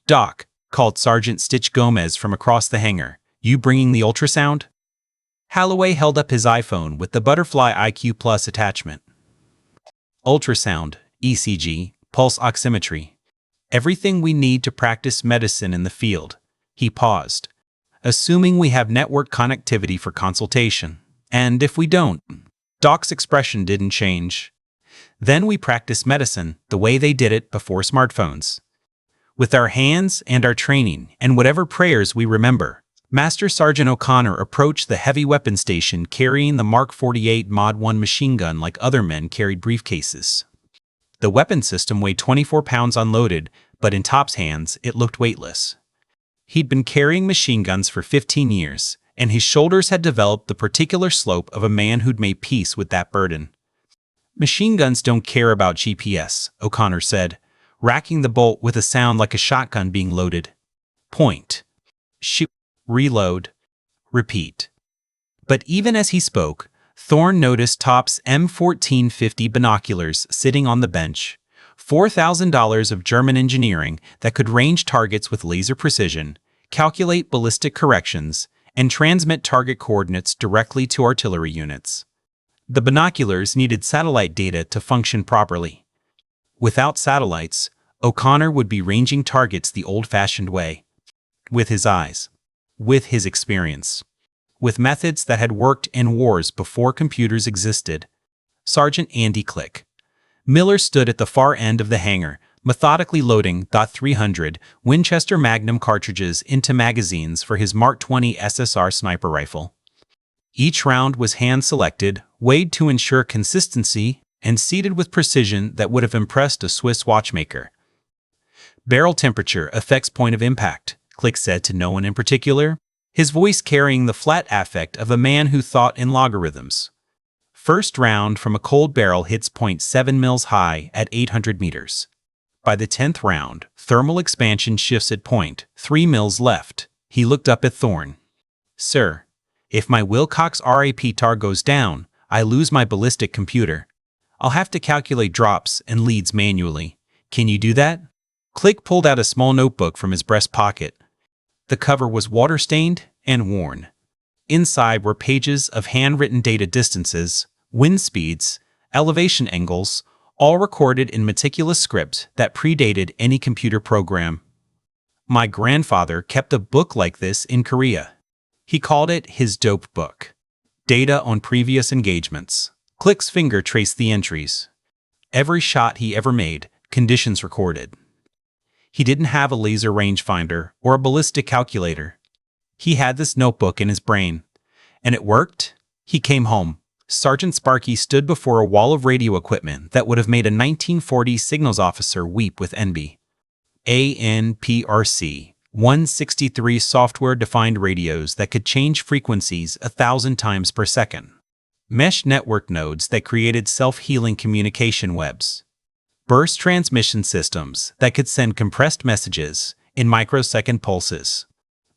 Speaker 1: "Doc," called Sergeant Stitch Gomez from across the hangar, "you bringing the ultrasound?" Holloway held up his iPhone with the Butterfly IQ Plus attachment. "Ultrasound, ECG, pulse oximetry. Everything we need to practice medicine in the field." He paused. "Assuming we have network connectivity for consultation. And if we don't." Doc's expression didn't change. "Then we practice medicine the way they did it before smartphones. With our hands and our training and whatever prayers we remember." Master Sergeant O'Connor approached the heavy weapon station carrying the Mark 48 Mod 1 machine gun like other men carried briefcases. The weapon system weighed 24 pounds unloaded, but in Top's hands it looked weightless. He'd been carrying machine guns for 15 years, and his shoulders had developed the particular slope of a man who'd made peace with that burden. "Machine guns don't care about GPS," O'Connor said, racking the bolt with a sound like a shotgun being loaded. "Point. Shoot. Reload. Repeat." But even as he spoke, Thorne noticed Top's M1450 binoculars sitting on the bench. $4,000 of German engineering that could range targets with laser precision, calculate ballistic corrections, and transmit target coordinates directly to artillery units. The binoculars needed satellite data to function properly. Without satellites, O'Connor would be ranging targets the old-fashioned way. With his eyes. With his experience. With methods that had worked in wars before computers existed. Sergeant Andy Click. Miller stood at the far end of the hangar, methodically loading .300 Winchester Magnum cartridges into magazines for his Mark 20 SSR sniper rifle. Each round was hand-selected, weighed to ensure consistency, and seated with precision that would have impressed a Swiss watchmaker. "Barrel temperature affects point of impact," Click said to no one in particular, his voice carrying the flat affect of a man who thought in logarithms. "First round from a cold barrel hits .7 mils high at 800 meters. By the 10th round, thermal expansion shifts at .3 mils left." He looked up at Thorne. "Sir, if my Wilcox RAP tar goes down, I lose my ballistic computer. I'll have to calculate drops and leads manually. Can you do that?" Click pulled out a small notebook from his breast pocket. The cover was water-stained and worn. Inside were pages of handwritten data distances, wind speeds, elevation angles, all recorded in meticulous script that predated any computer program. "My grandfather kept a book like this in Korea. He called it his dope book. Data on previous engagements." Click's finger traced the entries. Every shot he ever made, conditions recorded. He didn't have a laser rangefinder or a ballistic calculator. He had this notebook in his brain. And it worked. He came home. Sergeant Sparky stood before a wall of radio equipment that would have made a 1940s signals officer weep with envy. ANPRC 163 software-defined radios that could change frequencies 1,000 times per second. Mesh network nodes that created self-healing communication webs. Burst transmission systems that could send compressed messages in microsecond pulses.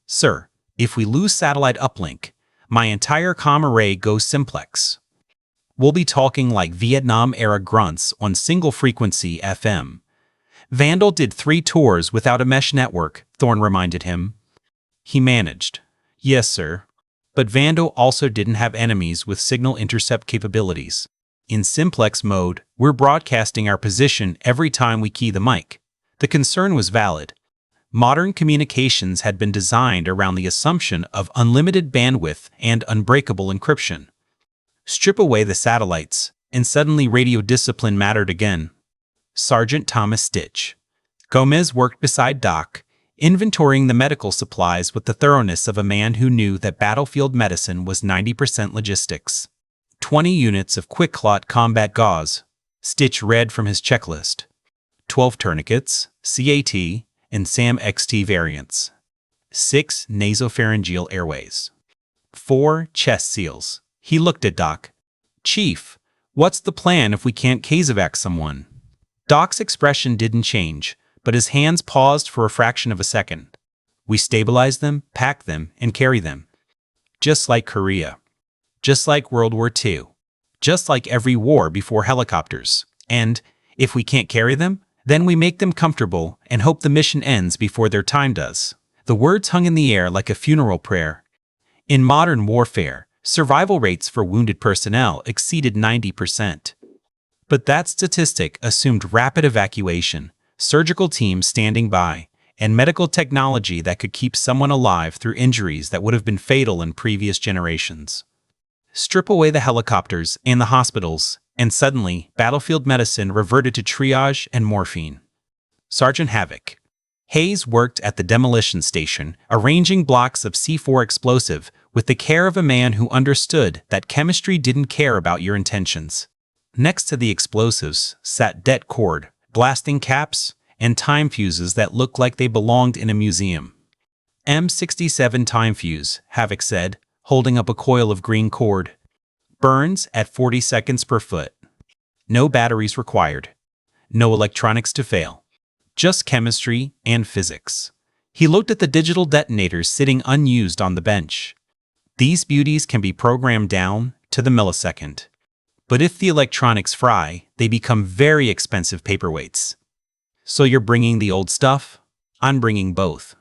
Speaker 1: "Sir, if we lose satellite uplink, my entire comm array goes simplex. We'll be talking like Vietnam-era grunts on single-frequency FM." "Vandal did 3 tours without a mesh network," Thorne reminded him. He managed. "Yes, sir. But Vandal also didn't have enemies with signal intercept capabilities. In simplex mode, we're broadcasting our position every time we key the mic." The concern was valid. Modern communications had been designed around the assumption of unlimited bandwidth and unbreakable encryption. Strip away the satellites, and suddenly radio discipline mattered again. Sergeant Thomas Stitch. Gomez worked beside Doc, inventorying the medical supplies with the thoroughness of a man who knew that battlefield medicine was 90% logistics. 20 units of quick-clot combat gauze. Stitch read from his checklist. 12 tourniquets, CAT, and SAM-XT variants. 6 nasopharyngeal airways. 4 chest seals. He looked at Doc. "Chief, what's the plan if we can't Kazovac someone?" Doc's expression didn't change, but his hands paused for a fraction of a second. "We stabilize them, pack them, and carry them. Just like Korea. Just like World War II. Just like every war before helicopters. And, if we can't carry them, then we make them comfortable and hope the mission ends before their time does." The words hung in the air like a funeral prayer. In modern warfare, survival rates for wounded personnel exceeded 90%. But that statistic assumed rapid evacuation, surgical teams standing by, and medical technology that could keep someone alive through injuries that would have been fatal in previous generations. Strip away the helicopters and the hospitals, and suddenly, battlefield medicine reverted to triage and morphine. Sergeant Havoc. Hayes worked at the demolition station, arranging blocks of C4 explosive with the care of a man who understood that chemistry didn't care about your intentions. Next to the explosives sat det cord, blasting caps, and time fuses that looked like they belonged in a museum. M67 time fuse, Havoc said, holding up a coil of green cord. Burns at 40 seconds per foot. No batteries required. No electronics to fail. Just chemistry and physics. He looked at the digital detonators sitting unused on the bench. These beauties can be programmed down to the millisecond. But if the electronics fry, they become very expensive paperweights. "So you're bringing the old stuff?" "I'm bringing both.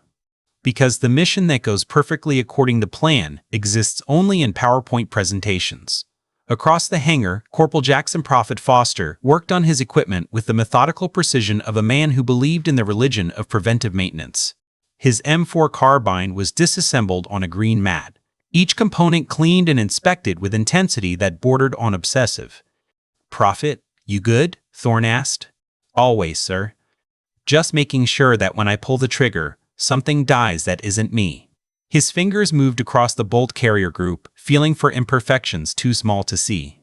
Speaker 1: Because the mission that goes perfectly according to plan exists only in PowerPoint presentations." Across the hangar, Corporal Jackson Prophet Foster worked on his equipment with the methodical precision of a man who believed in the religion of preventive maintenance. His M4 carbine was disassembled on a green mat, each component cleaned and inspected with intensity that bordered on obsessive. "Prophet, you good?" Thorne asked. "Always, sir. Just making sure that when I pull the trigger, something dies that isn't me." His fingers moved across the bolt carrier group, feeling for imperfections too small to see.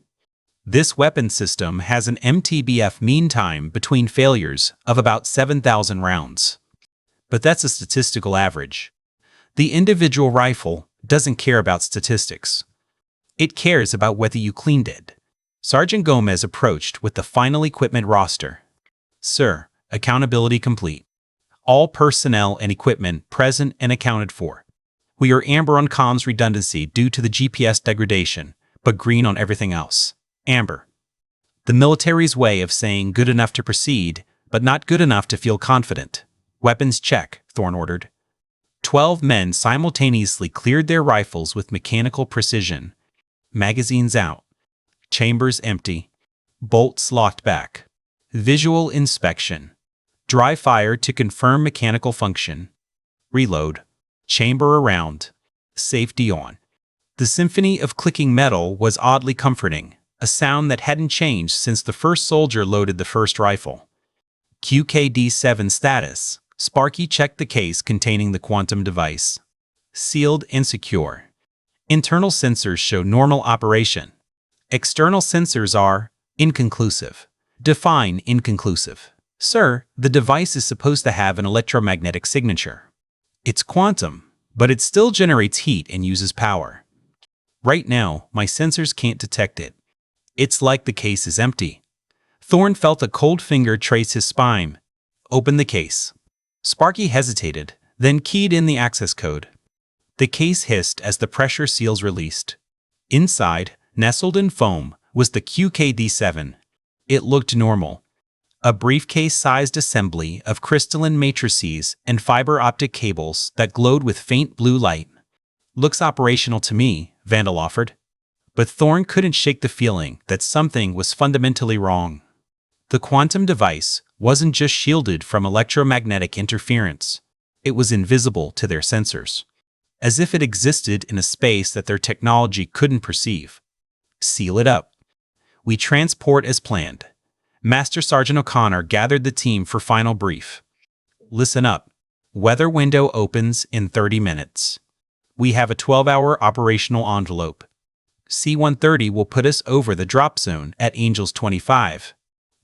Speaker 1: "This weapon system has an MTBF mean time between failures of about 7,000 rounds. But that's a statistical average. The individual rifle doesn't care about statistics. It cares about whether you cleaned it." Sergeant Gomez approached with the final equipment roster. "Sir, accountability complete. All personnel and equipment present and accounted for. We are amber on comms redundancy due to the GPS degradation, but green on everything else. Amber. The military's way of saying good enough to proceed, but not good enough to feel confident. Weapons check," Thorne ordered. 12 men simultaneously cleared their rifles with mechanical precision. Magazines out. Chambers empty. Bolts locked back. Visual inspection. Dry fire to confirm mechanical function. Reload. Chamber around. Safety on. The symphony of clicking metal was oddly comforting, a sound that hadn't changed since the first soldier loaded the first rifle. QKD-7 status. Sparky checked the case containing the quantum device. Sealed and secure. Internal sensors show normal operation. External sensors are inconclusive. Define inconclusive. "Sir, the device is supposed to have an electromagnetic signature. It's quantum, but it still generates heat and uses power. Right now, my sensors can't detect it. It's like the case is empty." Thorne felt a cold finger trace his spine. "Open the case." Sparky hesitated, then keyed in the access code. The case hissed as the pressure seals released. Inside, nestled in foam, was the QKD-7. It looked normal. A briefcase-sized assembly of crystalline matrices and fiber optic cables that glowed with faint blue light. "Looks operational to me," Vandal offered. But Thorne couldn't shake the feeling that something was fundamentally wrong. The quantum device wasn't just shielded from electromagnetic interference. It was invisible to their sensors, as if it existed in a space that their technology couldn't perceive. "Seal it up. We transport as planned." Master Sergeant O'Connor gathered the team for final brief. "Listen up. Weather window opens in 30 minutes. We have a 12-hour operational envelope. C-130 will put us over the drop zone at Angels 25.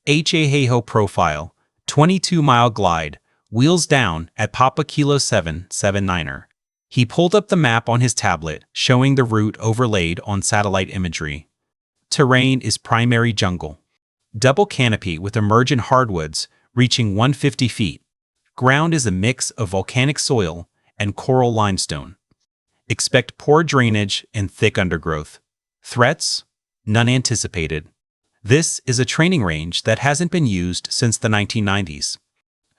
Speaker 1: HAHO profile, 22-mile glide, wheels down at Papa Kilo 779er. He pulled up the map on his tablet, showing the route overlaid on satellite imagery. Terrain is primary jungle. Double canopy with emergent hardwoods reaching 150 feet. Ground is a mix of volcanic soil and coral limestone. Expect poor drainage and thick undergrowth. Threats? None anticipated. This is a training range that hasn't been used since the 1990s.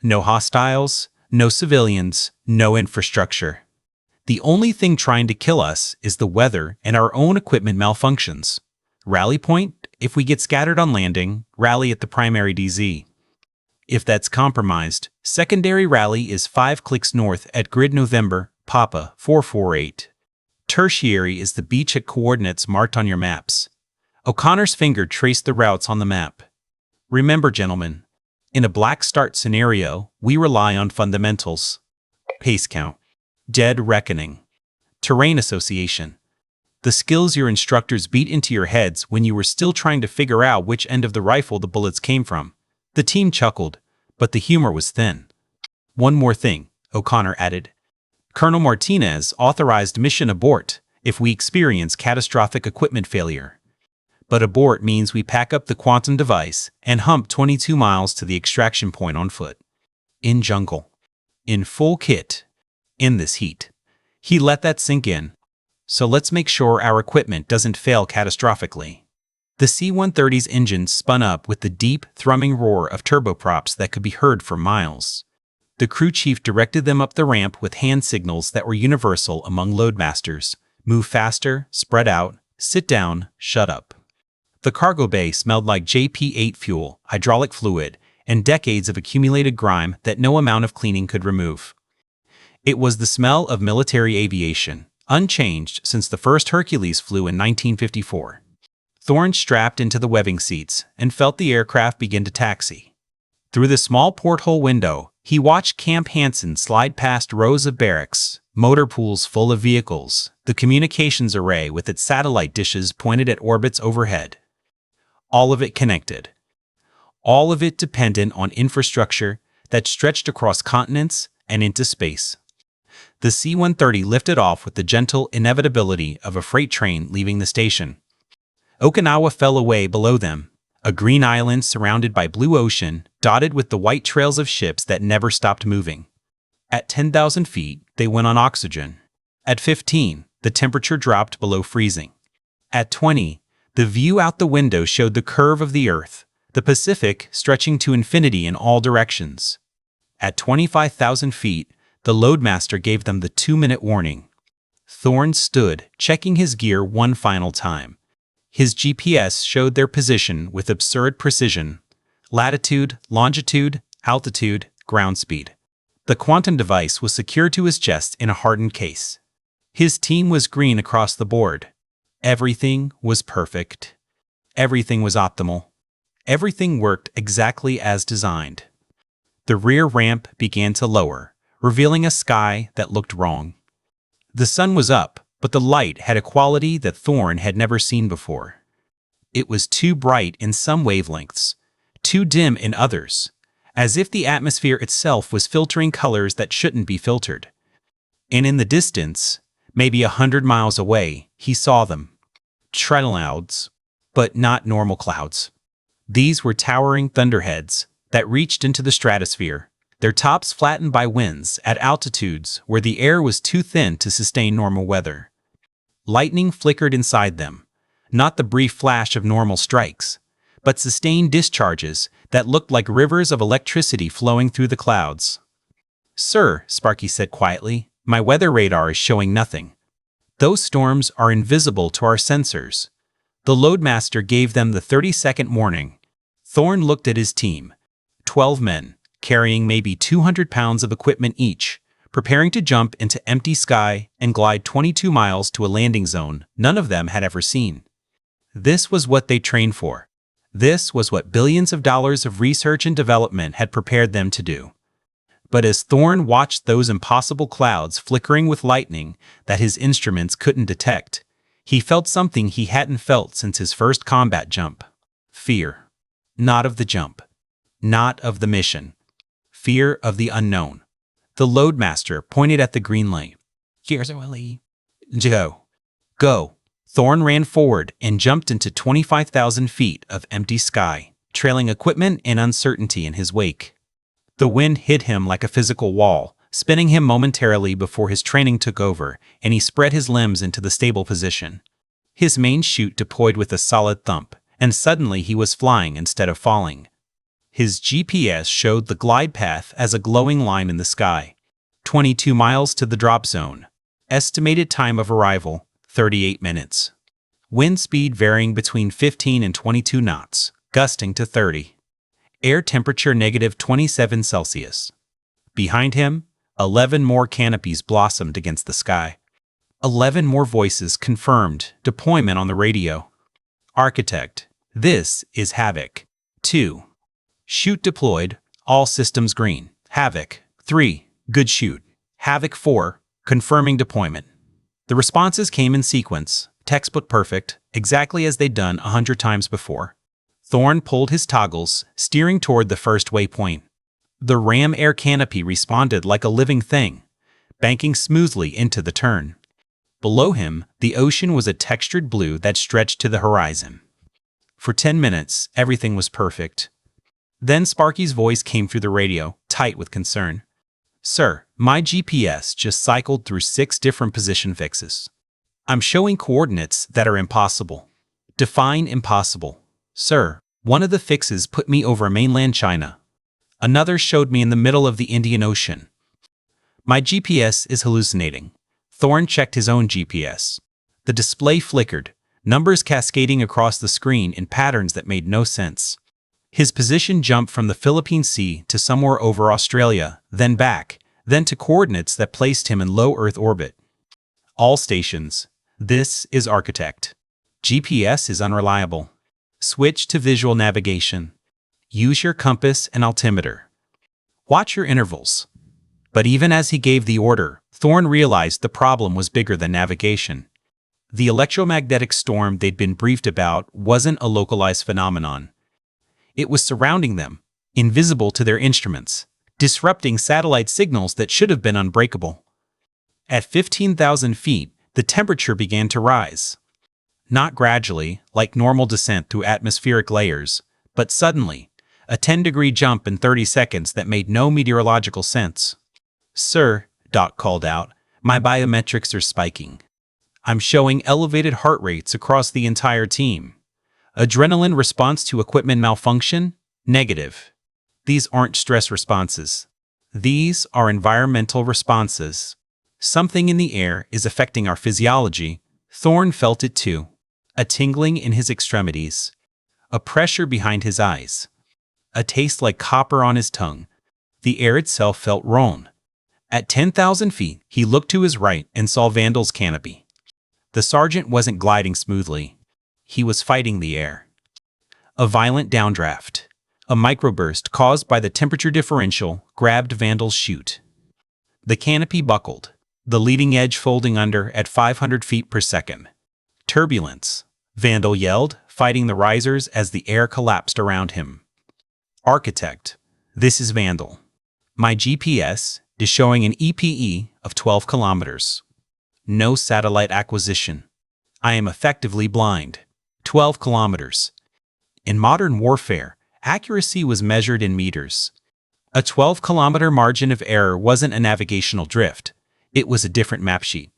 Speaker 1: No hostiles, no civilians, no infrastructure. The only thing trying to kill us is the weather and our own equipment malfunctions. Rally point: if we get scattered on landing, rally at the primary DZ. If that's compromised, secondary rally is 5 clicks north at grid November, Papa 448. Tertiary is the beach at coordinates marked on your maps. O'Connor's finger traced the routes on the map. Remember, gentlemen, in a black start scenario, we rely on fundamentals. Pace count. Dead reckoning. Terrain association. The skills your instructors beat into your heads when you were still trying to figure out which end of the rifle the bullets came from. The team chuckled, but the humor was thin. One more thing, O'Connor added. Colonel Martinez authorized mission abort if we experience catastrophic equipment failure. But abort means we pack up the quantum device and hump 22 miles to the extraction point on foot. In jungle. In full kit. In this heat. He let that sink in. So let's make sure our equipment doesn't fail catastrophically. The C-130's engine spun up with the deep, thrumming roar of turboprops that could be heard for miles. The crew chief directed them up the ramp with hand signals that were universal among loadmasters. Move faster, spread out, sit down, shut up. The cargo bay smelled like JP-8 fuel, hydraulic fluid, and decades of accumulated grime that no amount of cleaning could remove. It was the smell of military aviation, unchanged since the first Hercules flew in 1954. Thorne strapped into the webbing seats and felt the aircraft begin to taxi. Through the small porthole window, he watched Camp Hansen slide past rows of barracks, motor pools full of vehicles, the communications array with its satellite dishes pointed at orbits overhead. All of it connected. All of it dependent on infrastructure that stretched across continents and into space. The C-130 lifted off with the gentle inevitability of a freight train leaving the station. Okinawa fell away below them, a green island surrounded by blue ocean, dotted with the white trails of ships that never stopped moving. At 10,000 feet, they went on oxygen. At 15, the temperature dropped below freezing. At 20, the view out the window showed the curve of the Earth, the Pacific stretching to infinity in all directions. At 25,000 feet, the loadmaster gave them the 2-minute warning. Thorne stood, checking his gear one final time. His GPS showed their position with absurd precision. Latitude, longitude, altitude, ground speed. The quantum device was secured to his chest in a hardened case. His team was green across the board. Everything was perfect. Everything was optimal. Everything worked exactly as designed. The rear ramp began to lower, revealing a sky that looked wrong. The sun was up, but the light had a quality that Thorne had never seen before. It was too bright in some wavelengths, too dim in others, as if the atmosphere itself was filtering colors that shouldn't be filtered. And in the distance, maybe 100 miles away, he saw them. Clouds, but not normal clouds. These were towering thunderheads that reached into the stratosphere, their tops flattened by winds at altitudes where the air was too thin to sustain normal weather. Lightning flickered inside them, not the brief flash of normal strikes, but sustained discharges that looked like rivers of electricity flowing through the clouds. "Sir," Sparky said quietly, "my weather radar is showing nothing. Those storms are invisible to our sensors." The loadmaster gave them the 30-second warning. Thorne looked at his team. 12 men, carrying maybe 200 pounds of equipment each, preparing to jump into empty sky and glide 22 miles to a landing zone none of them had ever seen. This was what they trained for. This was what billions of dollars of research and development had prepared them to do. But as Thorne watched those impossible clouds flickering with lightning that his instruments couldn't detect, he felt something he hadn't felt since his first combat jump. Fear. Not of the jump. Not of the mission. fear of the unknown. The loadmaster pointed at the green light. "Here's Willie." "Go. Go." Thorn ran forward and jumped into 25,000 feet of empty sky, trailing equipment and uncertainty in his wake. The wind hit him like a physical wall, spinning him momentarily before his training took over, and he spread his limbs into the stable position. His main chute deployed with a solid thump, and suddenly he was flying instead of falling. His GPS showed the glide path as a glowing line in the sky. 22 miles to the drop zone. Estimated time of arrival, 38 minutes. Wind speed varying between 15 and 22 knots, gusting to 30. Air temperature -27 Celsius. Behind him, 11 more canopies blossomed against the sky. 11 more voices confirmed deployment on the radio. Architect, this is Havoc. 2. Chute deployed, all systems green. Havoc. 3. Good chute. Havoc 4. Confirming deployment. The responses came in sequence, textbook perfect, exactly as they'd done 100 times before. Thorn pulled his toggles, steering toward the first waypoint. The ram air canopy responded like a living thing, banking smoothly into the turn. Below him, the ocean was a textured blue that stretched to the horizon. For 10 minutes, everything was perfect. Then Sparky's voice came through the radio, tight with concern. "Sir, my GPS just cycled through 6 different position fixes. I'm showing coordinates that are impossible." "Define impossible." "Sir, one of the fixes put me over mainland China. Another showed me in the middle of the Indian Ocean." "My GPS is hallucinating." Thorn checked his own GPS. The display flickered, numbers cascading across the screen in patterns that made no sense. His position jumped from the Philippine Sea to somewhere over Australia, then back, then to coordinates that placed him in low Earth orbit. "All stations. This is Architect. GPS is unreliable. Switch to visual navigation. Use your compass and altimeter. Watch your intervals." But even as he gave the order, Thorn realized the problem was bigger than navigation. The electromagnetic storm they'd been briefed about wasn't a localized phenomenon. It was surrounding them, invisible to their instruments, disrupting satellite signals that should have been unbreakable. At 15,000 feet, the temperature began to rise. Not gradually, like normal descent through atmospheric layers, but suddenly, a 10-degree jump in 30 seconds that made no meteorological sense. "Sir," Doc called out, "my biometrics are spiking. I'm showing elevated heart rates across the entire team. Adrenaline response to equipment malfunction? Negative. These aren't stress responses. These are environmental responses. Something in the air is affecting our physiology." Thorn felt it too. A tingling in his extremities. A pressure behind his eyes. A taste like copper on his tongue. The air itself felt wrong. At 10,000 feet, he looked to his right and saw Vandal's canopy. The sergeant wasn't gliding smoothly. He was fighting the air. A violent downdraft, a microburst caused by the temperature differential, grabbed Vandal's chute. The canopy buckled, the leading edge folding under at 500 feet per second. "Turbulence," Vandal yelled, fighting the risers as the air collapsed around him. "Architect, this is Vandal. My GPS is showing an EPE of 12 kilometers. No satellite acquisition. I am effectively blind. 12 kilometers. In modern warfare, accuracy was measured in meters. A 12-kilometer margin of error wasn't a navigational drift. It was a different map sheet.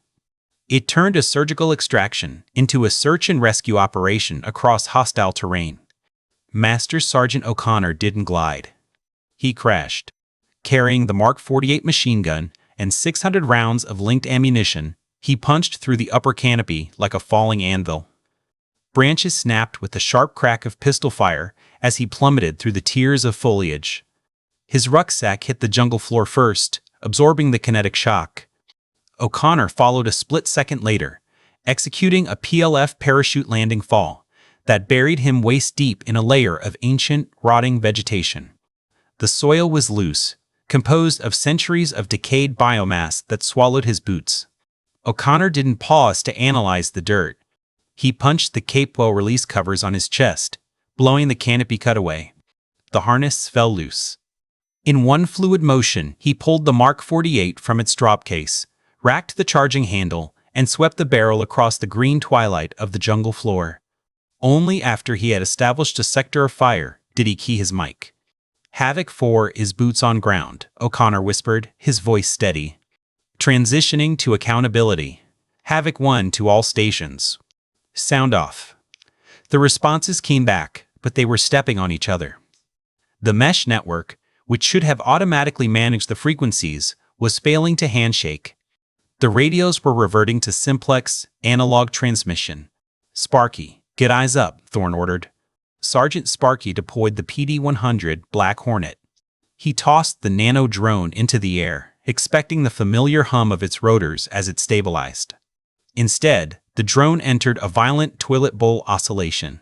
Speaker 1: It turned a surgical extraction into a search and rescue operation across hostile terrain. Master Sergeant O'Connor didn't glide. He crashed. Carrying the Mark 48 machine gun and 600 rounds of linked ammunition, he punched through the upper canopy like a falling anvil. Branches snapped with the sharp crack of pistol fire as he plummeted through the tiers of foliage. His rucksack hit the jungle floor first, absorbing the kinetic shock. O'Connor followed a split second later, executing a PLF parachute landing fall that buried him waist-deep in a layer of ancient, rotting vegetation. The soil was loose, composed of centuries of decayed biomass that swallowed his boots. O'Connor didn't pause to analyze the dirt. He punched the Capewell release covers on his chest, blowing the canopy cutaway. The harness fell loose. In one fluid motion, he pulled the Mark 48 from its drop case, racked the charging handle, and swept the barrel across the green twilight of the jungle floor. Only after he had established a sector of fire did he key his mic. Havoc 4 is boots on ground, O'Connor whispered, his voice steady. Transitioning to accountability. Havoc 1 to all stations. Sound off. The responses came back, but they were stepping on each other. The mesh network, which should have automatically managed the frequencies, was failing to handshake. The radios were reverting to simplex, analog transmission. Sparky, get eyes up, Thorne ordered. Sergeant Sparky deployed the PD-100 Black Hornet. He tossed the nano drone into the air, expecting the familiar hum of its rotors as it stabilized. Instead, the drone entered a violent toilet bowl oscillation.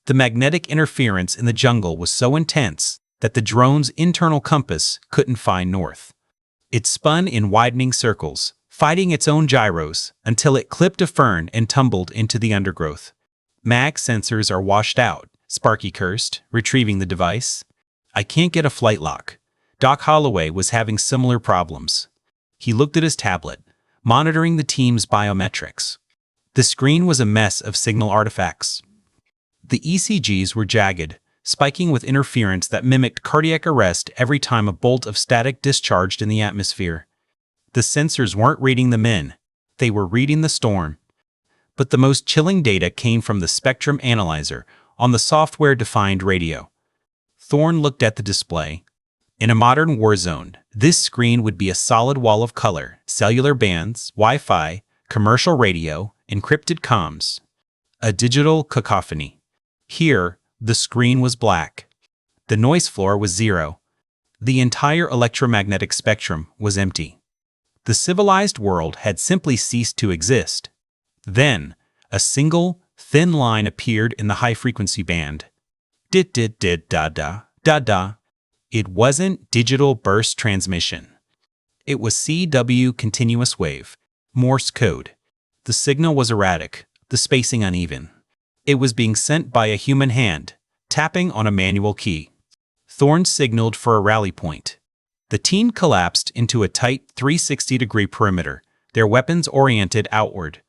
Speaker 1: The magnetic interference in the jungle was so intense that the drone's internal compass couldn't find north. It spun in widening circles, fighting its own gyros, until it clipped a fern and tumbled into the undergrowth. Mag sensors are washed out, Sparky cursed, retrieving the device. I can't get a flight lock. Doc Holloway was having similar problems. He looked at his tablet, monitoring the team's biometrics. The screen was a mess of signal artifacts. The ECGs were jagged, spiking with interference that mimicked cardiac arrest every time a bolt of static discharged in the atmosphere. The sensors weren't reading them in, they were reading the storm. But the most chilling data came from the spectrum analyzer on the software-defined radio. Thorne looked at the display. In a modern war zone, this screen would be a solid wall of color, cellular bands, Wi-Fi, commercial radio, encrypted comms. A digital cacophony. Here, the screen was black. The noise floor was zero. The entire electromagnetic spectrum was empty. The civilized world had simply ceased to exist. Then, a single, thin line appeared in the high-frequency band. Dit-dit-dit-da-da, da-da. It wasn't digital burst transmission. It was CW continuous wave, Morse code. The signal was erratic, the spacing uneven. It was being sent by a human hand, tapping on a manual key. Thorne signaled for a rally point. The team collapsed into a tight 360-degree perimeter, their weapons oriented outward.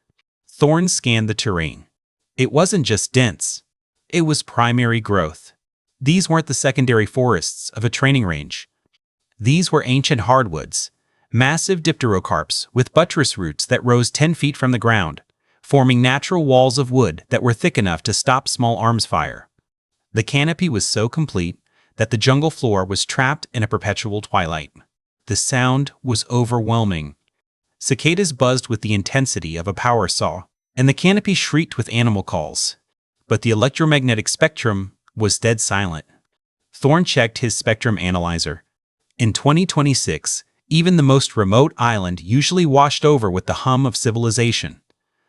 Speaker 1: Thorne scanned the terrain. It wasn't just dense. It was primary growth. These weren't the secondary forests of a training range. These were ancient hardwoods, massive dipterocarps with buttress roots that rose 10 feet from the ground, forming natural walls of wood that were thick enough to stop small arms fire. The canopy was so complete that the jungle floor was trapped in a perpetual twilight. The sound was overwhelming. Cicadas buzzed with the intensity of a power saw, and the canopy shrieked with animal calls. But the electromagnetic spectrum was dead silent. Thorne checked his spectrum analyzer. In 2026, even the most remote island usually washed over with the hum of civilization.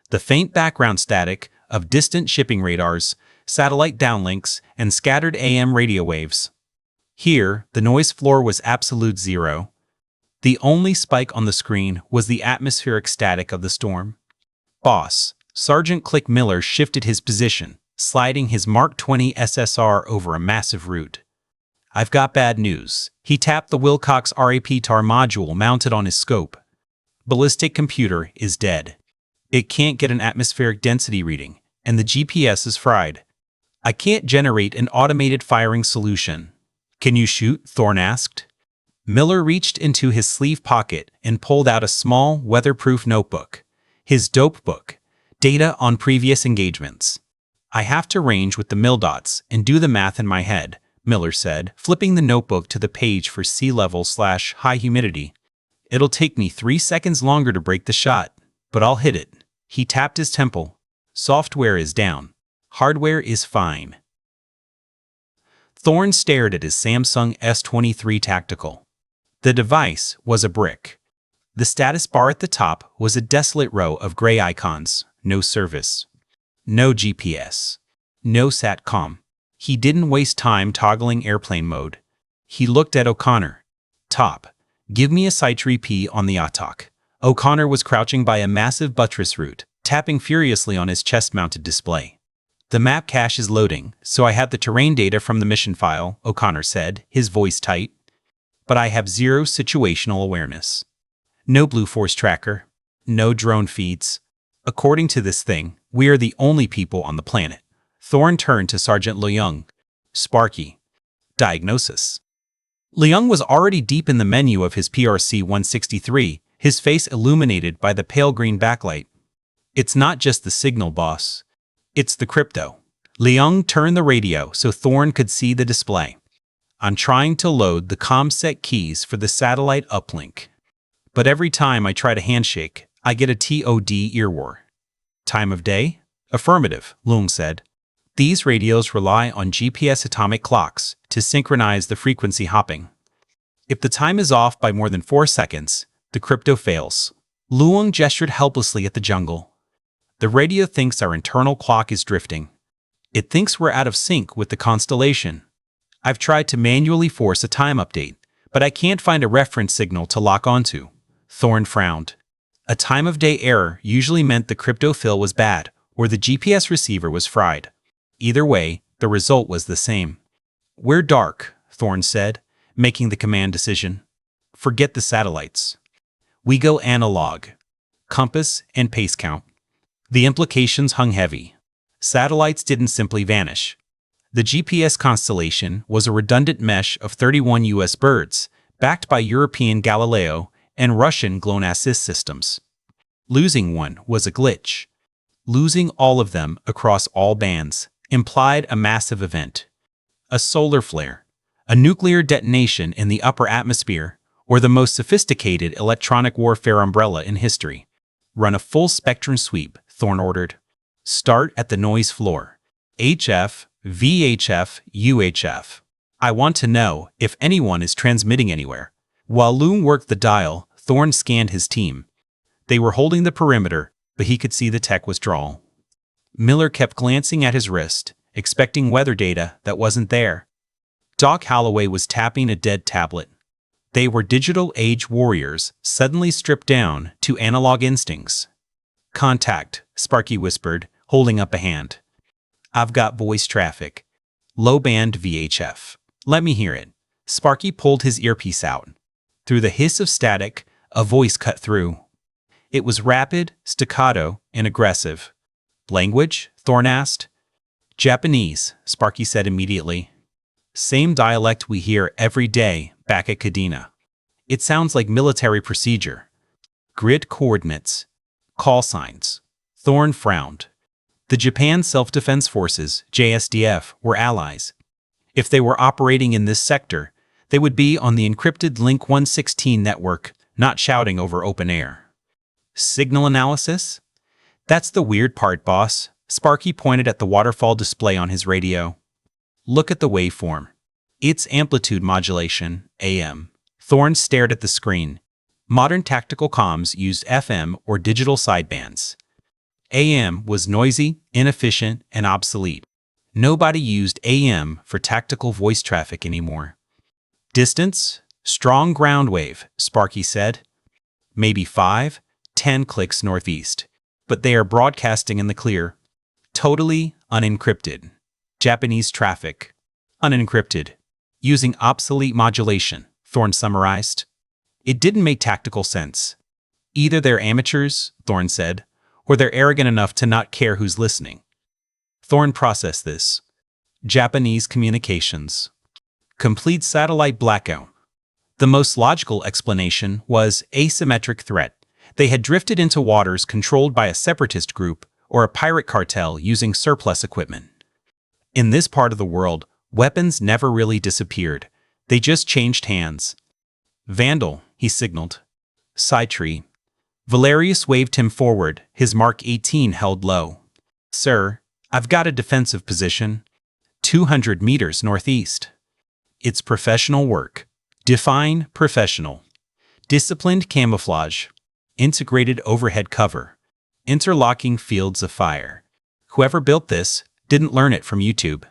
Speaker 1: The faint background static of distant shipping radars, satellite downlinks, and scattered AM radio waves. Here, the noise floor was absolute zero. The only spike on the screen was the atmospheric static of the storm. Boss, Sergeant Click Miller shifted his position, sliding his Mark 20 SSR over a massive root. I've got bad news. He tapped the Wilcox RAP-TAR module mounted on his scope. Ballistic computer is dead. It can't get an atmospheric density reading, and the GPS is fried. I can't generate an automated firing solution. Can you shoot? Thorne asked. Miller reached into his sleeve pocket and pulled out a small, weatherproof notebook. His dope book. Data on previous engagements. I have to range with the MSOTs and do the math in my head, Miller said, flipping the notebook to the page for sea level/high humidity. It'll take me 3 seconds longer to break the shot, but I'll hit it. He tapped his temple. Software is down. Hardware is fine. Thorne stared at his Samsung S23 Tactical. The device was a brick. The status bar at the top was a desolate row of gray icons. No service. No GPS. No SATCOM. He didn't waste time toggling airplane mode. He looked at O'Connor. Top. Give me a Site-3P on the ATOC. O'Connor was crouching by a massive buttress root, tapping furiously on his chest-mounted display. The map cache is loading, so I have the terrain data from the mission file, O'Connor said, his voice tight. but I have zero situational awareness. No Blue Force tracker, no drone feeds. According to this thing, we are the only people on the planet. Thorne turned to Sergeant Leung. Sparky. Diagnosis. Leung was already deep in the menu of his PRC-163, his face illuminated by the pale green backlight. It's not just the signal, boss. It's the crypto. Leung turned the radio so Thorne could see the display. I'm trying to load the ComSec keys for the satellite uplink. But every time I try to handshake, I get a TOD earwar. Time of day? Affirmative, Leung said. These radios rely on GPS atomic clocks to synchronize the frequency hopping. If the time is off by more than 4 seconds, the crypto fails. Leung gestured helplessly at the jungle. The radio thinks our internal clock is drifting. It thinks we're out of sync with the constellation. I've tried to manually force a time update, but I can't find a reference signal to lock onto. Thorne frowned. A time-of-day error usually meant the crypto fill was bad or the GPS receiver was fried. Either way, the result was the same. We're dark, Thorne said, making the command decision. Forget the satellites. We go analog. Compass and pace count. The implications hung heavy. Satellites didn't simply vanish. The GPS constellation was a redundant mesh of 31 U.S. birds, backed by European Galileo and Russian GLONASS systems. Losing one was a glitch. Losing all of them across all bands implied a massive event. A solar flare, a nuclear detonation in the upper atmosphere, or the most sophisticated electronic warfare umbrella in history. Run a full spectrum sweep, Thorne ordered. Start at the noise floor. HF, VHF, UHF. I want to know if anyone is transmitting anywhere. While Leung worked the dial, Thorne scanned his team. They were holding the perimeter, but he could see the tech withdrawal. Miller kept glancing at his wrist, expecting weather data that wasn't there. Doc Holloway was tapping a dead tablet. They were digital age warriors, suddenly stripped down to analog instincts. Contact, Sparky whispered, holding up a hand. I've got voice traffic. Low-band VHF. Let me hear it. Sparky pulled his earpiece out. Through the hiss of static, a voice cut through. It was rapid, staccato, and aggressive. Language? Thorne asked. Japanese, Sparky said immediately. Same dialect we hear every day back at Kadena. It sounds like military procedure. Grid coordinates. Call signs. Thorne frowned. The Japan Self-Defense Forces, JSDF, were allies. If they were operating in this sector, they would be on the encrypted Link 116 network, not shouting over open air. Signal analysis? That's the weird part, boss. Sparky pointed at the waterfall display on his radio. Look at the waveform. It's amplitude modulation, AM. Thorne stared at the screen. Modern tactical comms used FM or digital sidebands. AM was noisy, inefficient, and obsolete. Nobody used AM for tactical voice traffic anymore. Distance? Strong ground wave, Sparky said. Maybe 5, 10 clicks northeast. But they are broadcasting in the clear. Totally unencrypted. Japanese traffic. Unencrypted. Using obsolete modulation, Thorne summarized. It didn't make tactical sense. Either they're amateurs, Thorne said, or they're arrogant enough to not care who's listening. Thorne processed this. Japanese communications. Complete satellite blackout. The most logical explanation was asymmetric threat. They had drifted into waters controlled by a separatist group or a pirate cartel using surplus equipment. In this part of the world, weapons never really disappeared. They just changed hands. Vandal, he signaled. Side tree. Valerius waved him forward, his Mark 18 held low. Sir, I've got a defensive position. 200 meters northeast. It's professional work. Define professional. Disciplined camouflage. Integrated overhead cover. Interlocking fields of fire. Whoever built this didn't learn it from YouTube.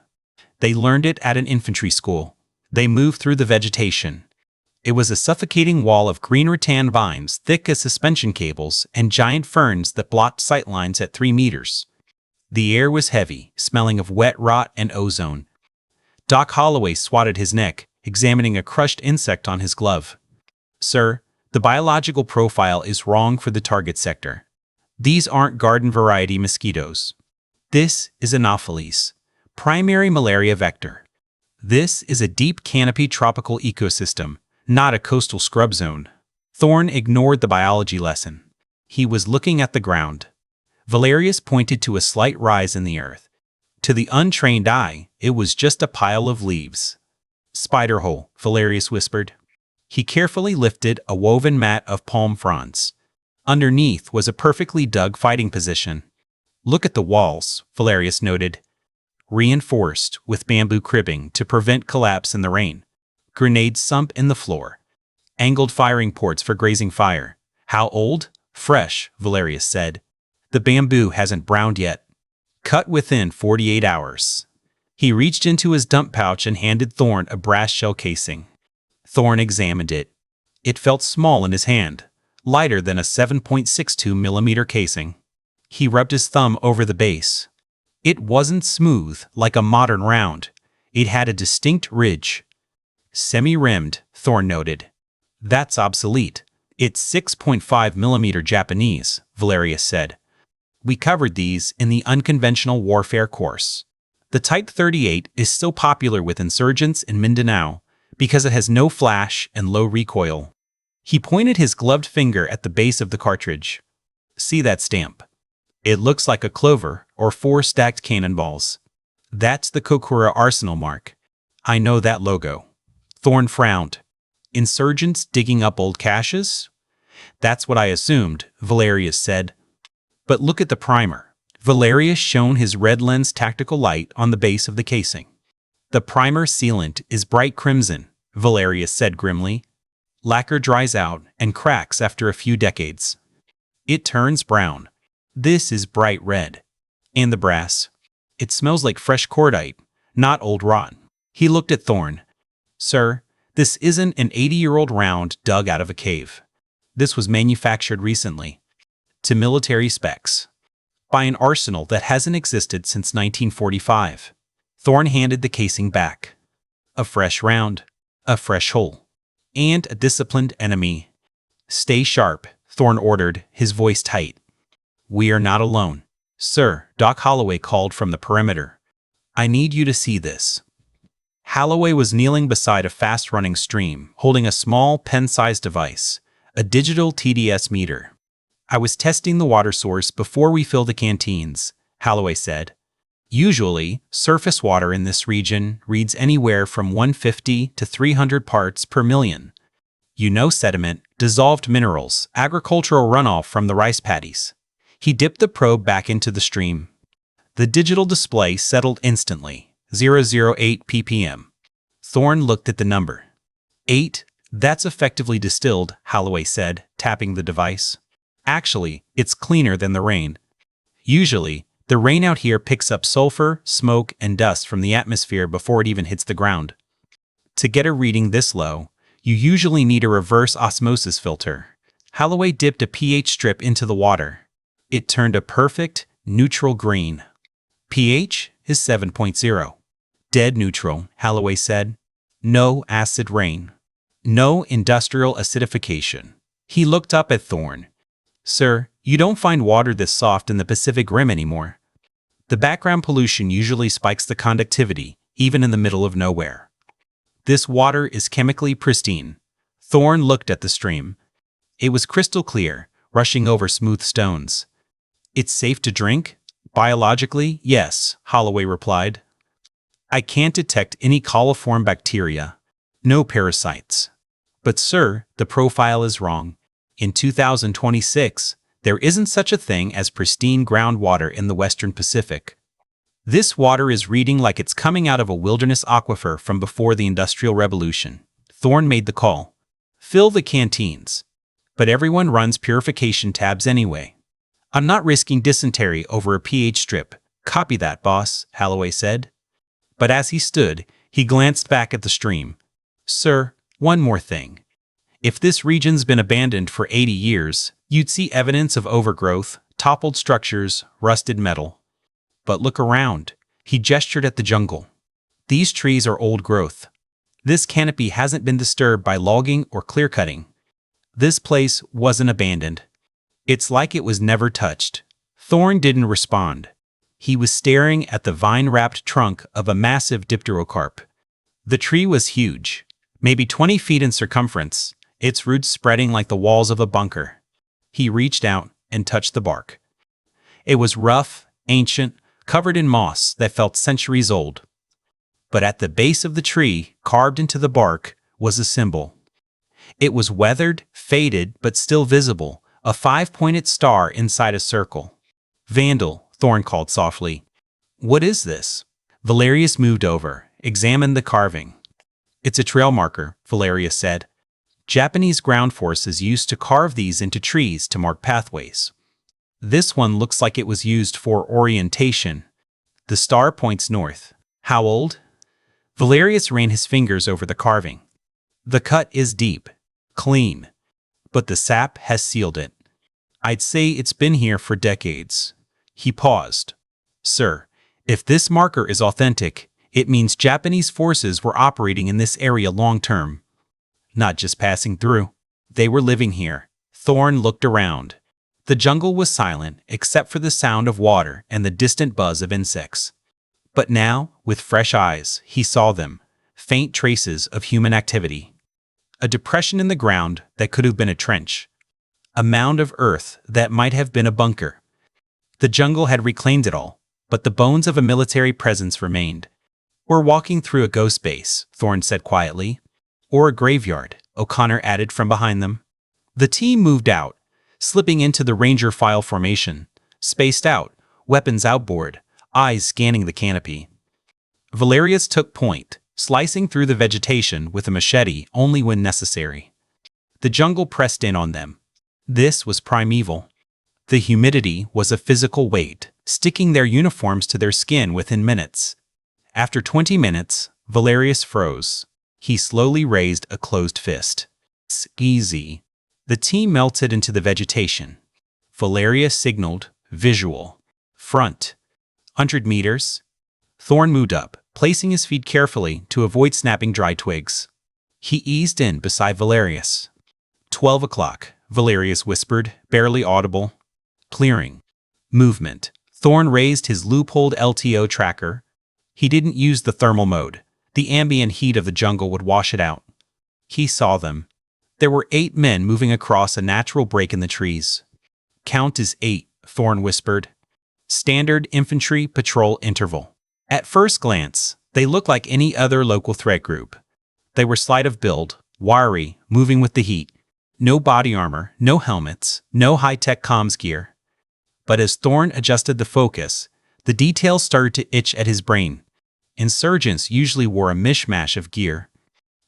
Speaker 1: They learned it at an infantry school. They moved through the vegetation. It was a suffocating wall of green rattan vines thick as suspension cables and giant ferns that blocked sightlines at 3 meters. The air was heavy, smelling of wet rot and ozone. Doc Holloway swatted his neck, examining a crushed insect on his glove. Sir, the biological profile is wrong for the target sector. These aren't garden-variety mosquitoes. This is Anopheles, primary malaria vector. This is a deep canopy tropical ecosystem, not a coastal scrub zone. Thorne ignored the biology lesson. He was looking at the ground. Valerius pointed to a slight rise in the earth. To the untrained eye, it was just a pile of leaves. Spider hole, Valerius whispered. He carefully lifted a woven mat of palm fronds. Underneath was a perfectly dug fighting position. Look at the walls, Valerius noted. Reinforced with bamboo cribbing to prevent collapse in the rain. Grenades sump in the floor. Angled firing ports for grazing fire. How old? Fresh, Valerius said. The bamboo hasn't browned yet. Cut within 48 hours. He reached into his dump pouch and handed Thorne a brass shell casing. Thorne examined it. It felt small in his hand, lighter than a 7.62 millimeter casing. He rubbed his thumb over the base. It wasn't smooth like a modern round. It had a distinct ridge. Semi-rimmed, Thorne noted. That's obsolete. It's 6.5 millimeter Japanese, Valerius said. We covered these in the unconventional warfare course. The Type 38 is still popular with insurgents in Mindanao because it has no flash and low recoil. He pointed his gloved finger at the base of the cartridge. See that stamp? It looks like a clover or 4 stacked cannonballs. That's the Kokura arsenal mark. I know that logo. Thorne frowned. Insurgents digging up old caches? That's what I assumed, Valerius said. But look at the primer. Valerius shone his red lens tactical light on the base of the casing. The primer sealant is bright crimson, Valerius said grimly. Lacquer dries out and cracks after a few decades. It turns brown. This is bright red. And the brass? It smells like fresh cordite, not old rot. He looked at Thorne. Sir, this isn't an 80-year-old round dug out of a cave. This was manufactured recently. To military specs. By an arsenal that hasn't existed since 1945. Thorne handed the casing back. A fresh round. A fresh hole. And a disciplined enemy. Stay sharp, Thorne ordered, his voice tight. We are not alone. Sir, Doc Holloway called from the perimeter. I need you to see this. Holloway was kneeling beside a fast-running stream, holding a small pen-sized device, a digital TDS meter. I was testing the water source before we fill the canteens, Holloway said. Usually, surface water in this region reads anywhere from 150 to 300 parts per million. You know sediment, dissolved minerals, agricultural runoff from the rice paddies. He dipped the probe back into the stream. The digital display settled instantly, 008 ppm. Thorne looked at the number. 8, that's effectively distilled, Holloway said, tapping the device. Actually, it's cleaner than the rain. Usually, the rain out here picks up sulfur, smoke, and dust from the atmosphere before it even hits the ground. To get a reading this low, you usually need a reverse osmosis filter. Holloway dipped a pH strip into the water. It turned a perfect, neutral green. pH is 7.0. Dead neutral, Holloway said. No acid rain. No industrial acidification. He looked up at Thorne. Sir, you don't find water this soft in the Pacific Rim anymore. The background pollution usually spikes the conductivity, even in the middle of nowhere. This water is chemically pristine. Thorne looked at the stream. It was crystal clear, rushing over smooth stones. It's safe to drink? Biologically, yes, Holloway replied. I can't detect any coliform bacteria. No parasites. But sir, the profile is wrong. In 2026, there isn't such a thing as pristine groundwater in the Western Pacific. This water is reading like it's coming out of a wilderness aquifer from before the Industrial Revolution. Thorne made the call. Fill the canteens. But everyone runs purification tabs anyway. I'm not risking dysentery over a pH strip. Copy that, boss, Holloway said. But as he stood, he glanced back at the stream. Sir, one more thing. If this region's been abandoned for 80 years, you'd see evidence of overgrowth, toppled structures, rusted metal. But look around. He gestured at the jungle. These trees are old growth. This canopy hasn't been disturbed by logging or clear-cutting. This place wasn't abandoned. It's like it was never touched. Thorn didn't respond. He was staring at the vine-wrapped trunk of a massive dipterocarp. The tree was huge, maybe 20 feet in circumference, its roots spreading like the walls of a bunker. He reached out and touched the bark. It was rough, ancient, covered in moss that felt centuries old. But at the base of the tree, carved into the bark, was a symbol. It was weathered, faded, but still visible, a 5-pointed star inside a circle. "Vandal," Thorn called softly. "What is this?" Valerius moved over, examined the carving. "It's a trail marker," Valerius said. "Japanese ground forces used to carve these into trees to mark pathways. This one looks like it was used for orientation. The star points north." "How old?" Valerius ran his fingers over the carving. "The cut is deep, clean, but the sap has sealed it. I'd say it's been here for decades." He paused. "Sir, if this marker is authentic, it means Japanese forces were operating in this area long-term, not just passing through. They were living here." Thorn looked around. The jungle was silent except for the sound of water and the distant buzz of insects. But now, with fresh eyes, he saw them, faint traces of human activity. A depression in the ground that could have been a trench. A mound of earth that might have been a bunker. The jungle had reclaimed it all, but the bones of a military presence remained. "We're walking through a ghost base," Thorn said quietly. "Or a graveyard," O'Connor added from behind them. The team moved out, slipping into the Ranger file formation, spaced out, weapons outboard, eyes scanning the canopy. Valerius took point, slicing through the vegetation with a machete only when necessary. The jungle pressed in on them. This was primeval. The humidity was a physical weight, sticking their uniforms to their skin within minutes. After 20 minutes, Valerius froze. He slowly raised a closed fist. "It's easy." The team melted into the vegetation. Valerius signaled, "Visual. Front. 100 meters." Thorn moved up, placing his feet carefully to avoid snapping dry twigs. He eased in beside Valerius. 12 o'clock, Valerius whispered, barely audible. "Clearing. Movement." Thorn raised his loopholed LTO tracker. He didn't use the thermal mode. The ambient heat of the jungle would wash it out. He saw them. There were 8 men moving across a natural break in the trees. "Count is 8, Thorn whispered. "Standard infantry patrol interval." At first glance, they looked like any other local threat group. They were slight of build, wiry, moving with the heat. No body armor, no helmets, no high-tech comms gear. But as Thorn adjusted the focus, the details started to itch at his brain. Insurgents usually wore a mishmash of gear.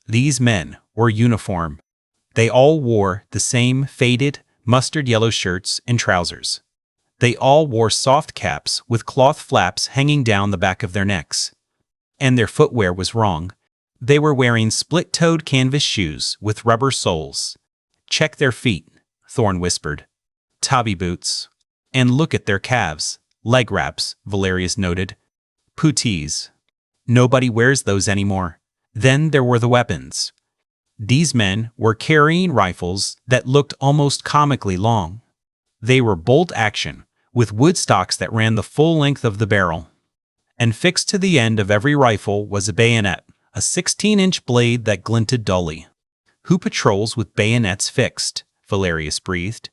Speaker 1: These men were uniform. They all wore the same faded, mustard yellow shirts and trousers. They all wore soft caps with cloth flaps hanging down the back of their necks. And their footwear was wrong. They were wearing split-toed canvas shoes with rubber soles. "Check their feet," Thorn whispered. "Tabi boots. And look at their calves." "Leg wraps," Valerius noted. "Puttees. Nobody wears those anymore." Then there were the weapons. These men were carrying rifles that looked almost comically long. They were bolt-action, with wood stocks that ran the full length of the barrel. And fixed to the end of every rifle was a bayonet, a 16-inch blade that glinted dully. "Who patrols with bayonets fixed?" Valerius breathed.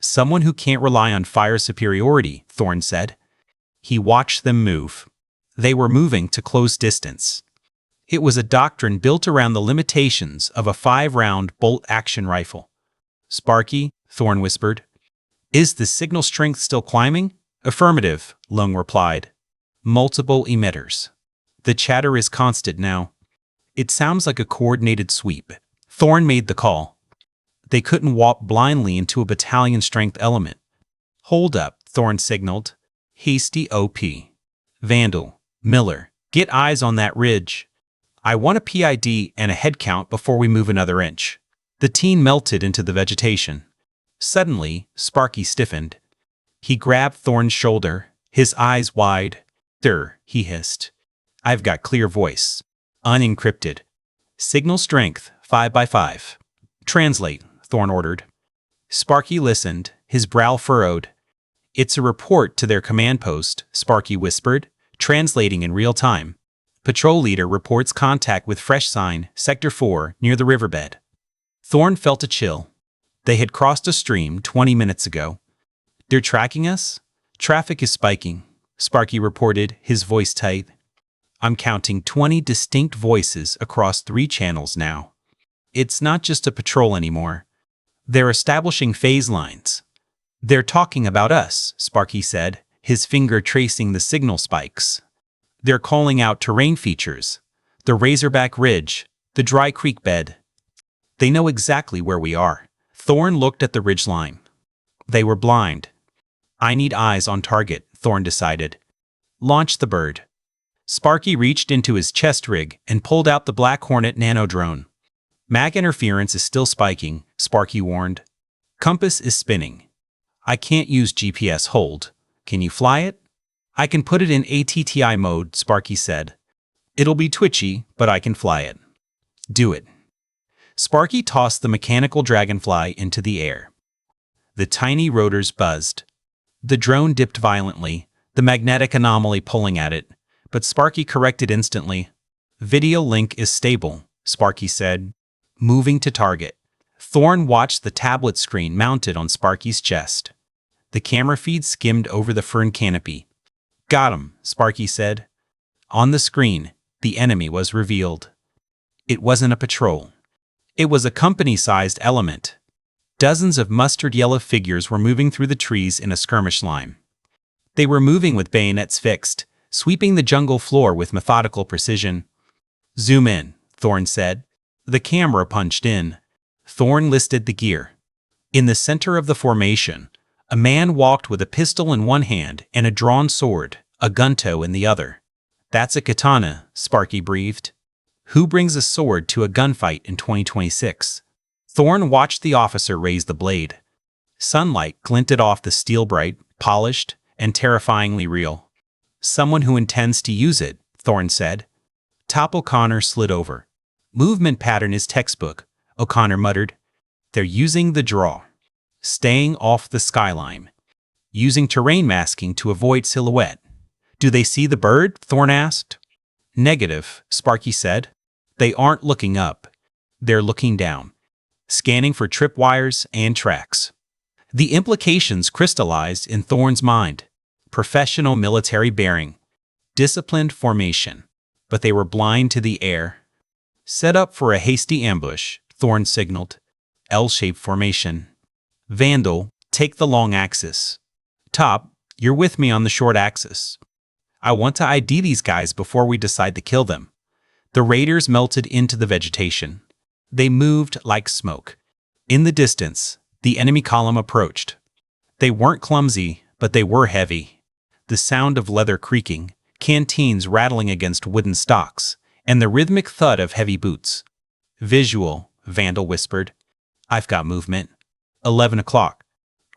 Speaker 1: "Someone who can't rely on fire superiority," Thorn said. He watched them move. They were moving to close distance. It was a doctrine built around the limitations of a 5-round bolt-action rifle. "Sparky," Thorn whispered. "Is the signal strength still climbing?" "Affirmative," Lung replied. "Multiple emitters. The chatter is constant now. It sounds like a coordinated sweep." Thorn made the call. They couldn't walk blindly into a battalion-strength element. "Hold up," Thorn signaled. "Hasty OP. Vandal, Miller, get eyes on that ridge. I want a PID and a head count before we move another inch." The team melted into the vegetation. Suddenly, Sparky stiffened. He grabbed Thorn's shoulder, his eyes wide. "Sir," he hissed. "I've got clear voice. Unencrypted. Signal strength, 5 by 5. Translate, Thorn ordered. Sparky listened, his brow furrowed. It's a report to their command post, Sparky whispered, translating in real time. Patrol leader reports contact with fresh sign, Sector 4, near the riverbed. Thorn felt a chill. They had crossed a stream 20 minutes ago. They're tracking us? Traffic is spiking, Sparky reported, his voice tight. I'm counting 20 distinct voices across 3 channels now. It's not just a patrol anymore. They're establishing phase lines. They're talking about us, Sparky said, his finger tracing the signal spikes. They're calling out terrain features, the Razorback Ridge, the Dry Creek bed. They know exactly where we are. Thorn looked at the ridgeline. They were blind. I need eyes on target, Thorn decided. Launch the bird. Sparky reached into his chest rig and pulled out the Black Hornet nano-drone. Mag interference is still spiking, Sparky warned. Compass is spinning. I can't use GPS hold. Can you fly it? I can put it in ATTI mode, Sparky said. It'll be twitchy, but I can fly it. Do it. Sparky tossed the mechanical dragonfly into the air. The tiny rotors buzzed. The drone dipped violently, the magnetic anomaly pulling at it, but Sparky corrected instantly. Video link is stable, Sparky said. Moving to target. Thorn watched the tablet screen mounted on Sparky's chest. The camera feed skimmed over the fern canopy. Got him, Sparky said. On the screen, the enemy was revealed. It wasn't a patrol. It was a company-sized element. Dozens of mustard-yellow figures were moving through the trees in a skirmish line. They were moving with bayonets fixed, sweeping the jungle floor with methodical precision. Zoom in, Thorn said. The camera punched in. Thorn listed the gear. In the center of the formation, a man walked with a pistol in one hand and a drawn sword, a gunto in the other. That's a katana, Sparky breathed. Who brings a sword to a gunfight in 2026? Thorn watched the officer raise the blade. Sunlight glinted off the steel bright, polished, and terrifyingly real. Someone who intends to use it, Thorn said. Top O'Connor slid over. Movement pattern is textbook, O'Connor muttered. They're using the draw. Staying off the skyline. Using terrain masking to avoid silhouette. Do they see the bird? Thorn asked. Negative, Sparky said. They aren't looking up. They're looking down. Scanning for tripwires and tracks. The implications crystallized in Thorn's mind. Professional military bearing. Disciplined formation. But they were blind to the air. Set up for a hasty ambush, Thorn signaled. L-shaped formation. Vandal, take the long axis. Top, you're with me on the short axis. I want to ID these guys before we decide to kill them. The raiders melted into the vegetation. They moved like smoke. In the distance, the enemy column approached. They weren't clumsy, but they were heavy. The sound of leather creaking, canteens rattling against wooden stocks, and the rhythmic thud of heavy boots. Visual, Vandal whispered. I've got movement. 11 o'clock.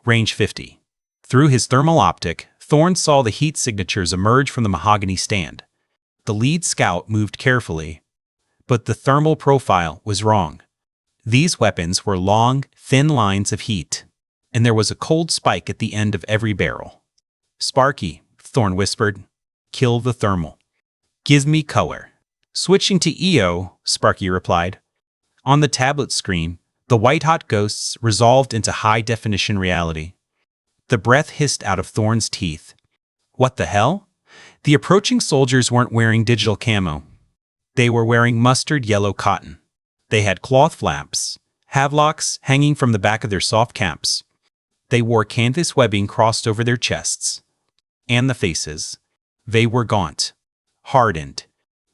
Speaker 1: Range 50. Through his thermal optic, Thorn saw the heat signatures emerge from the mahogany stand. The lead scout moved carefully. But the thermal profile was wrong. These weapons were long, thin lines of heat, and there was a cold spike at the end of every barrel. Sparky, Thorn whispered. Kill the thermal. Give me color. Switching to EO, Sparky replied. On the tablet screen, the white-hot ghosts resolved into high-definition reality. The breath hissed out of Thorn's teeth. What the hell? The approaching soldiers weren't wearing digital camo. They were wearing mustard yellow cotton. They had cloth flaps, havelocks hanging from the back of their soft caps. They wore canvas webbing crossed over their chests. And the faces. They were gaunt, hardened.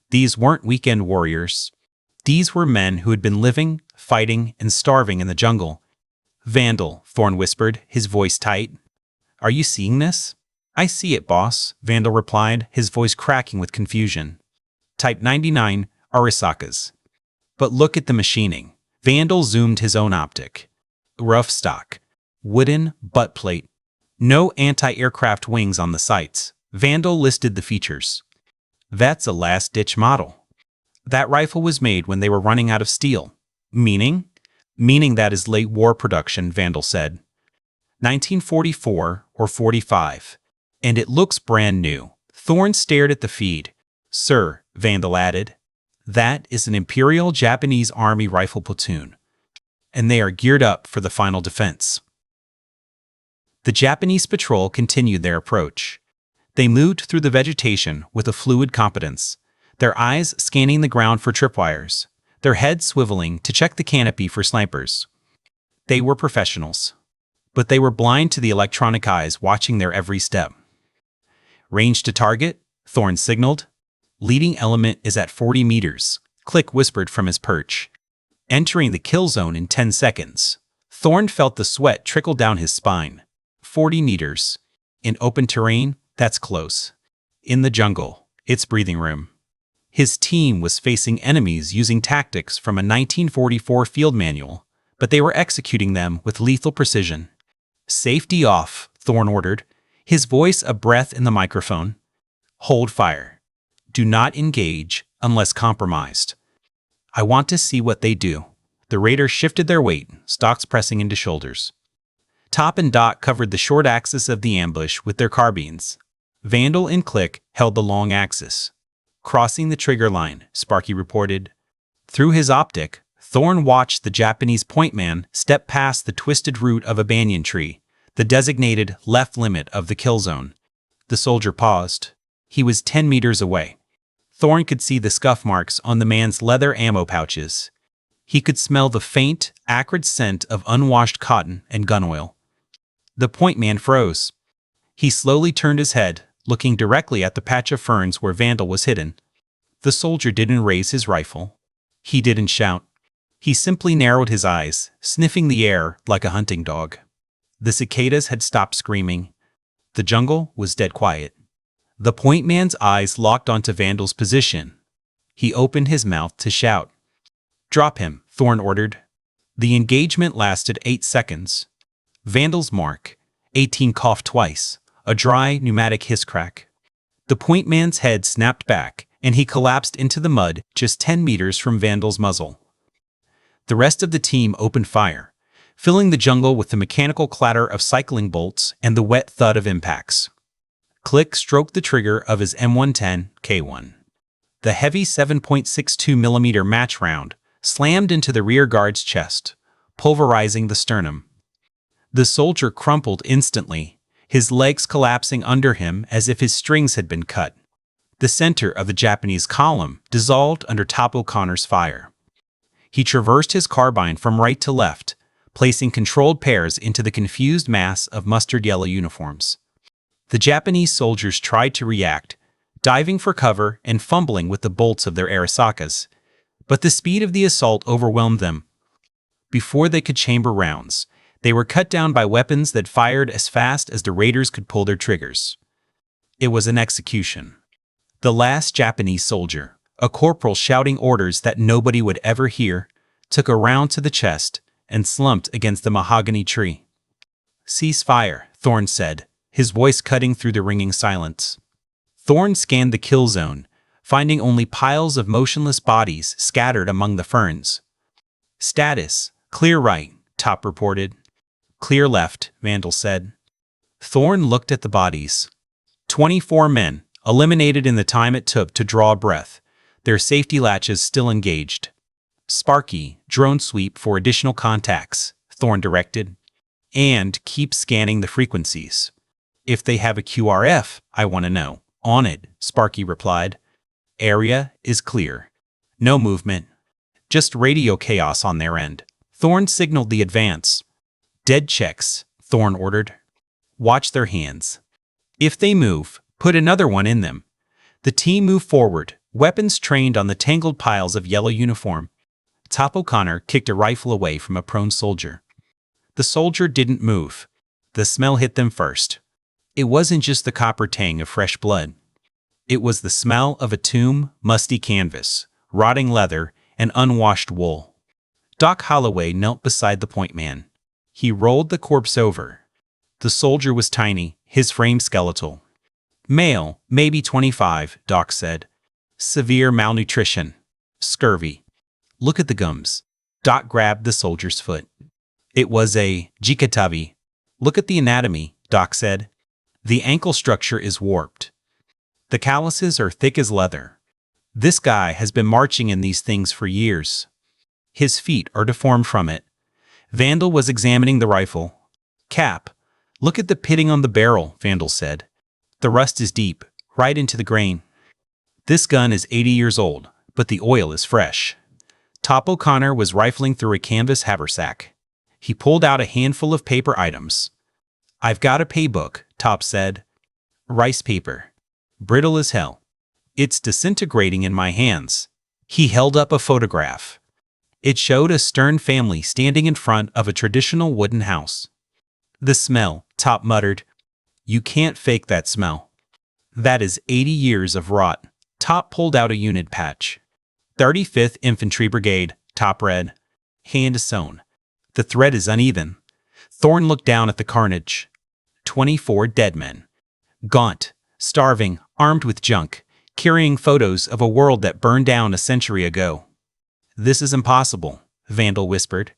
Speaker 1: These weren't weekend warriors. These were men who had been living, fighting, and starving in the jungle. Vandal, Thorn whispered, his voice tight. Are you seeing this? I see it, boss, Vandal replied, his voice cracking with confusion. Type 99, Arisakas. But look at the machining. Vandal zoomed his own optic. Rough stock. Wooden butt plate. No anti-aircraft wings on the sights. Vandal listed the features. That's a last-ditch model. That rifle was made when they were running out of steel. Meaning? Meaning that is late war production, Vandal said. 1944 or 45. And it looks brand new. Thorne stared at the feed. Sir, Vandal added, that is an Imperial Japanese Army rifle platoon. And they are geared up for the final defense. The Japanese patrol continued their approach. They moved through the vegetation with a fluid competence, their eyes scanning the ground for tripwires, their heads swiveling to check the canopy for snipers. They were professionals, but they were blind to the electronic eyes watching their every step. Range to target, Thorne signaled. Leading element is at 40 meters, Click whispered from his perch. Entering the kill zone in 10 seconds. Thorne felt the sweat trickle down his spine. 40 meters. In open terrain, that's close. In the jungle, it's breathing room. His team was facing enemies using tactics from a 1944 field manual, but they were executing them with lethal precision. Safety off, Thorne ordered, his voice a breath in the microphone. Hold fire. Do not engage unless compromised. I want to see what they do. The raiders shifted their weight, stocks pressing into shoulders. Top and Dot covered the short axis of the ambush with their carbines. Vandal and Click held the long axis. Crossing the trigger line, Sparky reported. Through his optic, Thorne watched the Japanese point man step past the twisted root of a banyan tree, the designated left limit of the kill zone. The soldier paused. He was 10 meters away. Thorne could see the scuff marks on the man's leather ammo pouches. He could smell the faint, acrid scent of unwashed cotton and gun oil. The point man froze. He slowly turned his head, looking directly at the patch of ferns where Vandal was hidden. The soldier didn't raise his rifle. He didn't shout. He simply narrowed his eyes, sniffing the air like a hunting dog. The cicadas had stopped screaming. The jungle was dead quiet. The point man's eyes locked onto Vandal's position. He opened his mouth to shout. Drop him, Thorne ordered. The engagement lasted 8 seconds. Vandal's mark. 18 coughed twice, a dry, pneumatic hiss crack. The point man's head snapped back, and he collapsed into the mud just 10 meters from Vandal's muzzle. The rest of the team opened fire, filling the jungle with the mechanical clatter of cycling bolts and the wet thud of impacts. Click stroked the trigger of his M110 K1. The heavy 7.62mm match round slammed into the rear guard's chest, pulverizing the sternum. The soldier crumpled instantly, his legs collapsing under him as if his strings had been cut. The center of the Japanese column dissolved under Top O'Connor's fire. He traversed his carbine from right to left, placing controlled pairs into the confused mass of mustard yellow uniforms. The Japanese soldiers tried to react, diving for cover and fumbling with the bolts of their Arisakas, but the speed of the assault overwhelmed them. Before they could chamber rounds, they were cut down by weapons that fired as fast as the raiders could pull their triggers. It was an execution. The last Japanese soldier, a corporal shouting orders that nobody would ever hear, took a round to the chest and slumped against the mahogany tree. Cease fire, Thorne said, his voice cutting through the ringing silence. Thorne scanned the kill zone, finding only piles of motionless bodies scattered among the ferns. Status, clear right, Top reported. Clear left, Vandal said. Thorne looked at the bodies. 24 men, eliminated in the time it took to draw a breath, their safety latches still engaged. Sparky, drone sweep for additional contacts, Thorne directed. And keep scanning the frequencies. If they have a QRF, I want to know. On it, Sparky replied. Area is clear. No movement. Just radio chaos on their end. Thorne signaled the advance. Dead checks, Thorne ordered. Watch their hands. If they move, put another one in them. The team moved forward, weapons trained on the tangled piles of yellow uniform. Top O'Connor kicked a rifle away from a prone soldier. The soldier didn't move. The smell hit them first. It wasn't just the copper tang of fresh blood. It was the smell of a tomb, musty canvas, rotting leather, and unwashed wool. Doc Holloway knelt beside the point man. He rolled the corpse over. The soldier was tiny, his frame skeletal. Male, maybe 25, Doc said. Severe malnutrition. Scurvy. Look at the gums. Doc grabbed the soldier's foot. It was a jikatavi. Look at the anatomy, Doc said. The ankle structure is warped. The calluses are thick as leather. This guy has been marching in these things for years. His feet are deformed from it. Vandal was examining the rifle. Cap, look at the pitting on the barrel, Vandal said. The rust is deep, right into the grain. This gun is 80 years old, but the oil is fresh. Top O'Connor was rifling through a canvas haversack. He pulled out a handful of paper items. I've got a paybook, Top said. Rice paper. Brittle as hell. It's disintegrating in my hands. He held up a photograph. It showed a stern family standing in front of a traditional wooden house. The smell, Top muttered. You can't fake that smell. That is 80 years of rot. Top pulled out a unit patch. 35th Infantry Brigade, Top read. Hand sewn. The thread is uneven. Thorne looked down at the carnage. 24 dead men. Gaunt, starving, armed with junk, carrying photos of a world that burned down a century ago. This is impossible, Vandal whispered.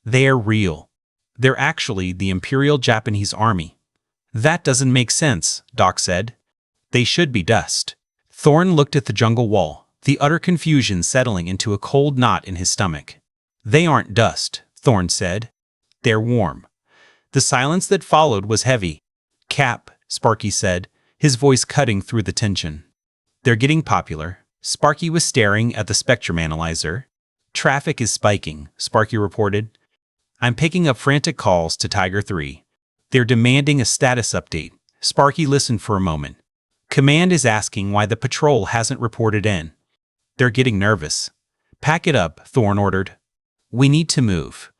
Speaker 1: They're real. They're actually the Imperial Japanese Army. That doesn't make sense, Doc said. They should be dust. Thorne looked at the jungle wall, the utter confusion settling into a cold knot in his stomach. They aren't dust, Thorne said. They're warm. The silence that followed was heavy. Cap, Sparky said, his voice cutting through the tension. They're getting popular. Sparky was staring at the spectrum analyzer. Traffic is spiking, Sparky reported. I'm picking up frantic calls to Tiger 3. They're demanding a status update. Sparky listened for a moment. Command is asking why the patrol hasn't reported in. They're getting nervous. Pack it up, Thorne ordered. We need to move.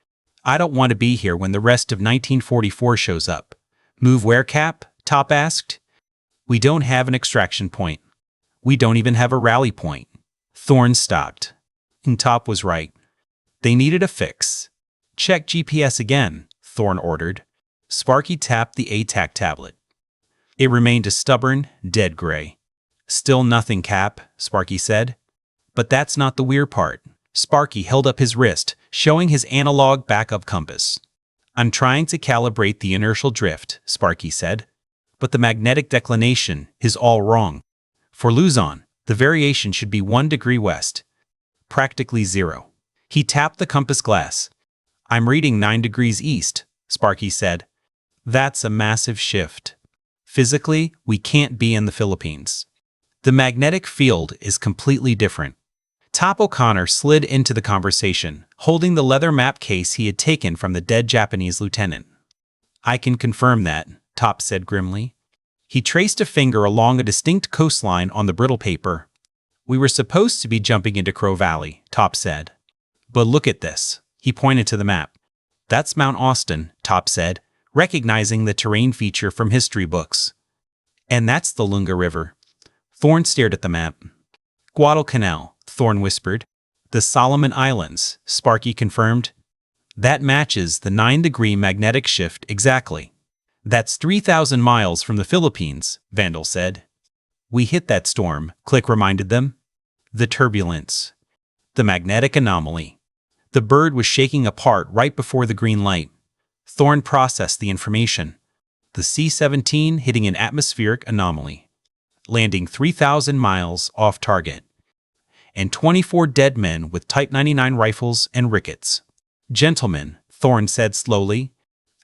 Speaker 1: I don't want to be here when the rest of 1944 shows up. Move where, Cap? Top asked. We don't have an extraction point. We don't even have a rally point. Thorne stopped. And Top was right. They needed a fix. Check GPS again, Thorne ordered. Sparky tapped the ATAC tablet. It remained a stubborn, dead gray. Still nothing, Cap, Sparky said. But that's not the weird part. Sparky held up his wrist, showing his analog backup compass. I'm trying to calibrate the inertial drift, Sparky said. But the magnetic declination is all wrong. For Luzon, the variation should be 1 degree west. Practically zero. He tapped the compass glass. I'm reading 9 degrees east, Sparky said. That's a massive shift. Physically, we can't be in the Philippines. The magnetic field is completely different. Top O'Connor slid into the conversation, holding the leather map case he had taken from the dead Japanese lieutenant. I can confirm that, Top said grimly. He traced a finger along a distinct coastline on the brittle paper. We were supposed to be jumping into Crow Valley, Top said. But look at this. He pointed to the map. That's Mount Austin, Top said, recognizing the terrain feature from history books. And that's the Lunga River. Thorne stared at the map. Guadalcanal, Thorne whispered. The Solomon Islands, Sparky confirmed. That matches the 9-degree magnetic shift exactly. That's 3,000 miles from the Philippines, Vandal said. We hit that storm, Click reminded them. The turbulence. The magnetic anomaly. The bird was shaking apart right before the green light. Thorne processed the information. The C-17 hitting an atmospheric anomaly. Landing 3,000 miles off target. And 24 dead men with Type 99 rifles and rickets. Gentlemen, Thorne said slowly,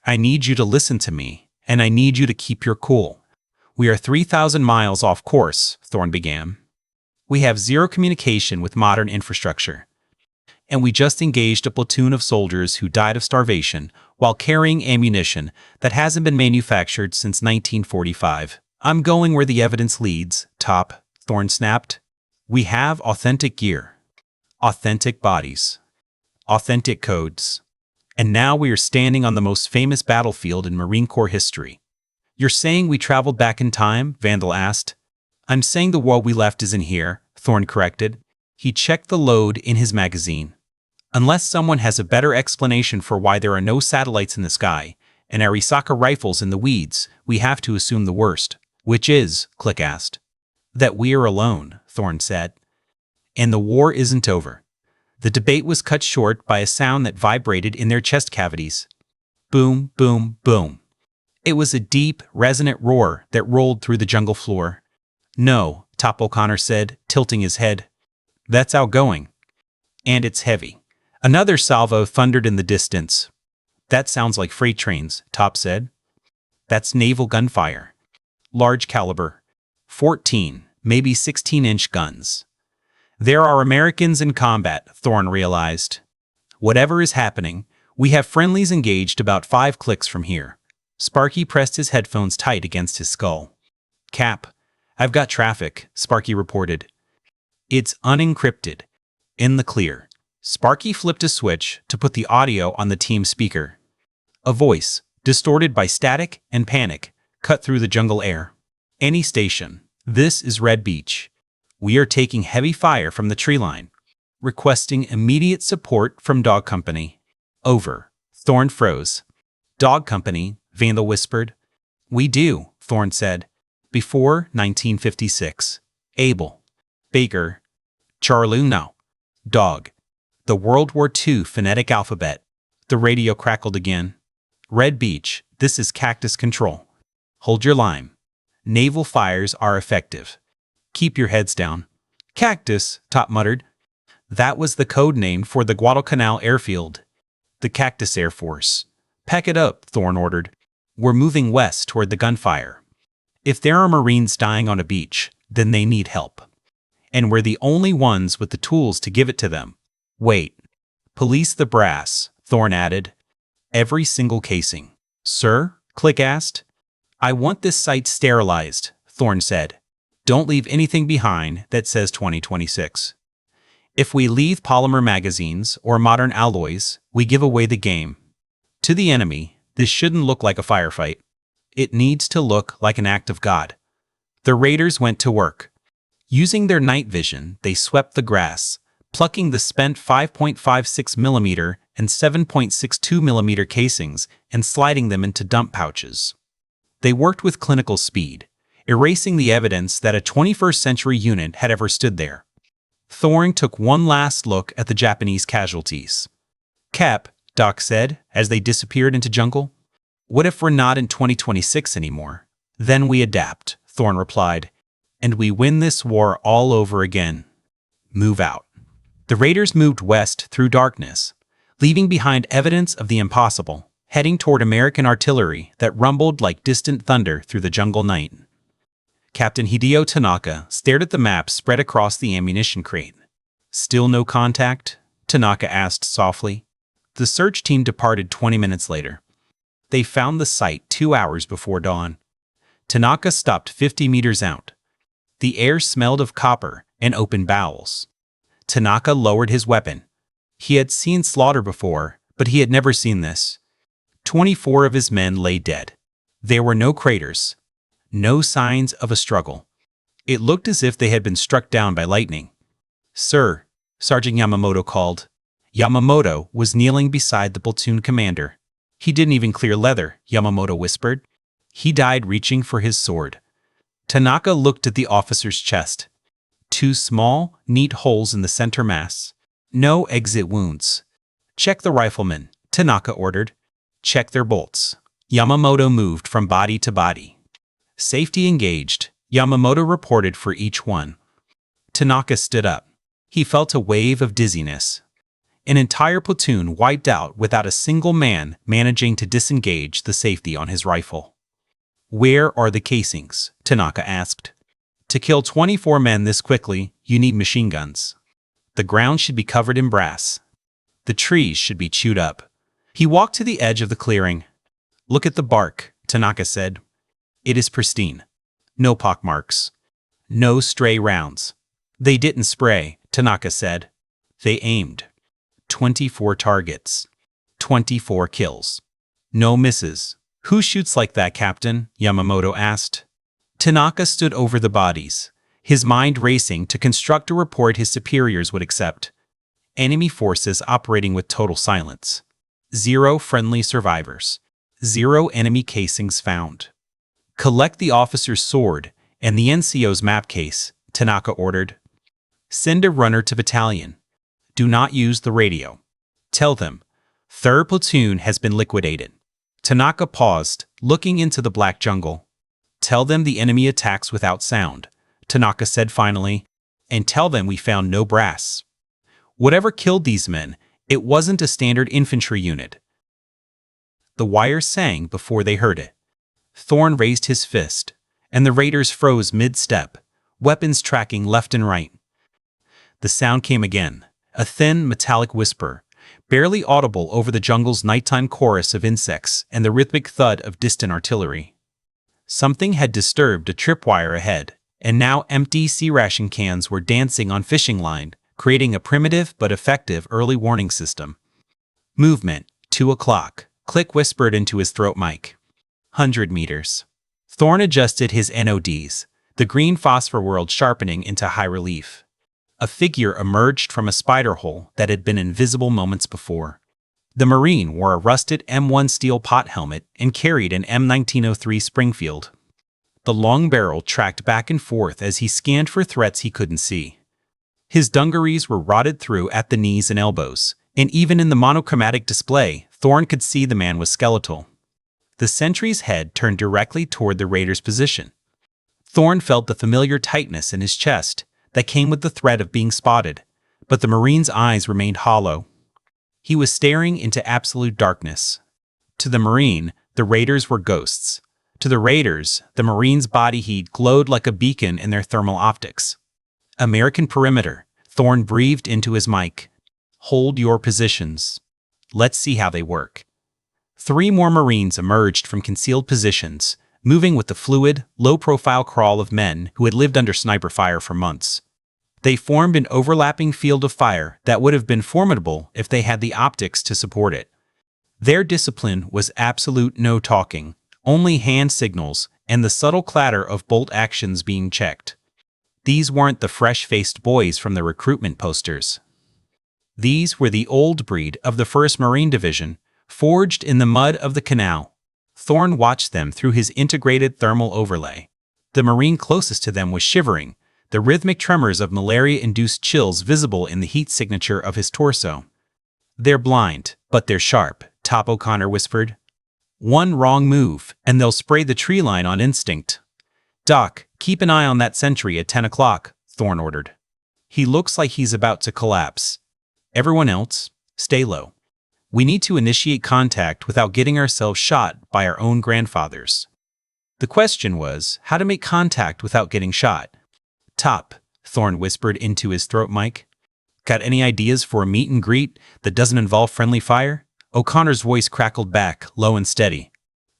Speaker 1: I need you to listen to me, and I need you to keep your cool. We are 3,000 miles off course, Thorne began. We have zero communication with modern infrastructure. And we just engaged a platoon of soldiers who died of starvation while carrying ammunition that hasn't been manufactured since 1945. I'm going where the evidence leads, Top, Thorne snapped. We have authentic gear, authentic bodies, authentic codes. And now we are standing on the most famous battlefield in Marine Corps history. You're saying we traveled back in time? Vandal asked. I'm saying the world we left isn't here, Thorne corrected. He checked the load in his magazine. Unless someone has a better explanation for why there are no satellites in the sky and Arisaka rifles in the weeds, we have to assume the worst. Which is, Click asked. That we are alone, Thorne said. And the war isn't over. The debate was cut short by a sound that vibrated in their chest cavities. Boom, boom, boom. It was a deep, resonant roar that rolled through the jungle floor. No, Top O'Connor said, tilting his head. That's outgoing. And it's heavy. Another salvo thundered in the distance. That sounds like freight trains, Top said. That's naval gunfire. Large caliber. 14, maybe 16-inch guns. There are Americans in combat, Thorne realized. Whatever is happening, we have friendlies engaged about 5 clicks from here. Sparky pressed his headphones tight against his skull. Cap, I've got traffic, Sparky reported. It's unencrypted. In the clear. Sparky flipped a switch to put the audio on the team speaker. A voice, distorted by static and panic, cut through the jungle air. Any station. This is Red Beach. We are taking heavy fire from the tree line. Requesting immediate support from Dog Company. Over. Thorne froze. Dog Company, Vandal whispered. We do, Thorne said. Before 1956. Abel. Baker. Charlu no. Dog. The World War II phonetic alphabet. The radio crackled again. Red Beach, this is Cactus Control. Hold your line. Naval fires are effective. Keep your heads down. Cactus, Top muttered. That was the code name for the Guadalcanal airfield. The Cactus Air Force. Pack it up, Thorne ordered. We're moving west toward the gunfire. If there are Marines dying on a beach, then they need help. And we're the only ones with the tools to give it to them. Wait. Police the brass, Thorne added. Every single casing. Sir? Click asked. I want this site sterilized, Thorne said. Don't leave anything behind that says 2026. If we leave polymer magazines or modern alloys, we give away the game. To the enemy, this shouldn't look like a firefight. It needs to look like an act of God. The raiders went to work. Using their night vision, they swept the grass, plucking the spent 5.56mm and 7.62mm casings and sliding them into dump pouches. They worked with clinical speed, erasing the evidence that a 21st century unit had ever stood there. Thorne took one last look at the Japanese casualties. Cap, Doc said, as they disappeared into jungle. What if we're not in 2026 anymore? Then we adapt, Thorne replied, and we win this war all over again. Move out. The raiders moved west through darkness, leaving behind evidence of the impossible, heading toward American artillery that rumbled like distant thunder through the jungle night. Captain Hideo Tanaka stared at the map spread across the ammunition crate. Still no contact? Tanaka asked softly. The search team departed 20 minutes later. They found the site 2 hours before dawn. Tanaka stopped 50 meters out. The air smelled of copper and open bowels. Tanaka lowered his weapon. He had seen slaughter before, but he had never seen this. 24 of his men lay dead. There were no craters. No signs of a struggle. It looked as if they had been struck down by lightning. Sir, Sergeant Yamamoto called. Yamamoto was kneeling beside the platoon commander. He didn't even clear leather, Yamamoto whispered. He died reaching for his sword. Tanaka looked at the officer's chest. 2 small, neat holes in the center mass. No exit wounds. Check the riflemen, Tanaka ordered. Check their bolts. Yamamoto moved from body to body. Safety engaged, Yamamoto reported for each one. Tanaka stood up. He felt a wave of dizziness. An entire platoon wiped out without a single man managing to disengage the safety on his rifle. Where are the casings? Tanaka asked. To kill 24 men this quickly, you need machine guns. The ground should be covered in brass. The trees should be chewed up. He walked to the edge of the clearing. Look at the bark, Tanaka said. It is pristine. No pockmarks. No stray rounds. They didn't spray, Tanaka said. They aimed. 24 targets. 24 kills. No misses. Who shoots like that, Captain? Yamamoto asked. Tanaka stood over the bodies, his mind racing to construct a report his superiors would accept. Enemy forces operating with total silence. 0 friendly survivors. 0 enemy casings found. Collect the officer's sword and the NCO's map case, Tanaka ordered. Send a runner to battalion. Do not use the radio. Tell them, 3rd platoon has been liquidated. Tanaka paused, looking into the black jungle. Tell them the enemy attacks without sound, Tanaka said finally, and tell them we found no brass. Whatever killed these men, it wasn't a standard infantry unit. The wire sang before they heard it. Thorne raised his fist, and the raiders froze mid-step, weapons tracking left and right. The sound came again, a thin, metallic whisper, barely audible over the jungle's nighttime chorus of insects and the rhythmic thud of distant artillery. Something had disturbed a tripwire ahead, and now empty C-ration cans were dancing on fishing line, creating a primitive but effective early warning system. Movement, 2 o'clock, Click whispered into his throat mic. 100 meters. Thorne adjusted his NODs, the green phosphor world sharpening into high relief. A figure emerged from a spider hole that had been invisible moments before. The Marine wore a rusted M1 steel pot helmet and carried an M1903 Springfield. The long barrel tracked back and forth as he scanned for threats he couldn't see. His dungarees were rotted through at the knees and elbows, and even in the monochromatic display, Thorne could see the man was skeletal. The sentry's head turned directly toward the raider's position. Thorne felt the familiar tightness in his chest that came with the threat of being spotted, but the Marine's eyes remained hollow. He was staring into absolute darkness. To the Marine, the raiders were ghosts. To the raiders, the Marine's body heat glowed like a beacon in their thermal optics. American perimeter, Thorne breathed into his mic. Hold your positions. Let's see how they work. 3 more Marines emerged from concealed positions, moving with the fluid, low-profile crawl of men who had lived under sniper fire for months. They formed an overlapping field of fire that would have been formidable if they had the optics to support it. Their discipline was absolute no talking, only hand signals and the subtle clatter of bolt actions being checked. These weren't the fresh-faced boys from the recruitment posters. These were the old breed of the 1st Marine Division, forged in the mud of the canal. Thorne watched them through his integrated thermal overlay. The Marine closest to them was shivering, the rhythmic tremors of malaria-induced chills visible in the heat signature of his torso. They're blind, but they're sharp, Top O'Connor whispered. One wrong move, and they'll spray the tree line on instinct. Doc, keep an eye on that sentry at 10 o'clock, Thorne ordered. He looks like he's about to collapse. Everyone else, stay low. We need to initiate contact without getting ourselves shot by our own grandfathers. The question was how to make contact without getting shot. Top, Thorne whispered into his throat mic. Got any ideas for a meet and greet that doesn't involve friendly fire? O'Connor's voice crackled back, low and steady.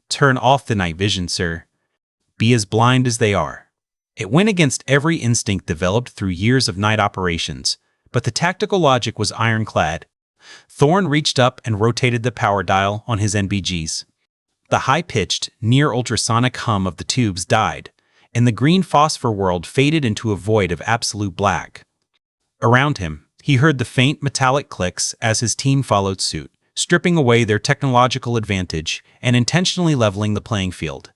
Speaker 1: Turn off the night vision, sir. Be as blind as they are. It went against every instinct developed through years of night operations, but the tactical logic was ironclad. Thorne reached up and rotated the power dial on his NBGs. The high-pitched, near-ultrasonic hum of the tubes died, and the green phosphor world faded into a void of absolute black. Around him, he heard the faint metallic clicks as his team followed suit, stripping away their technological advantage and intentionally leveling the playing field.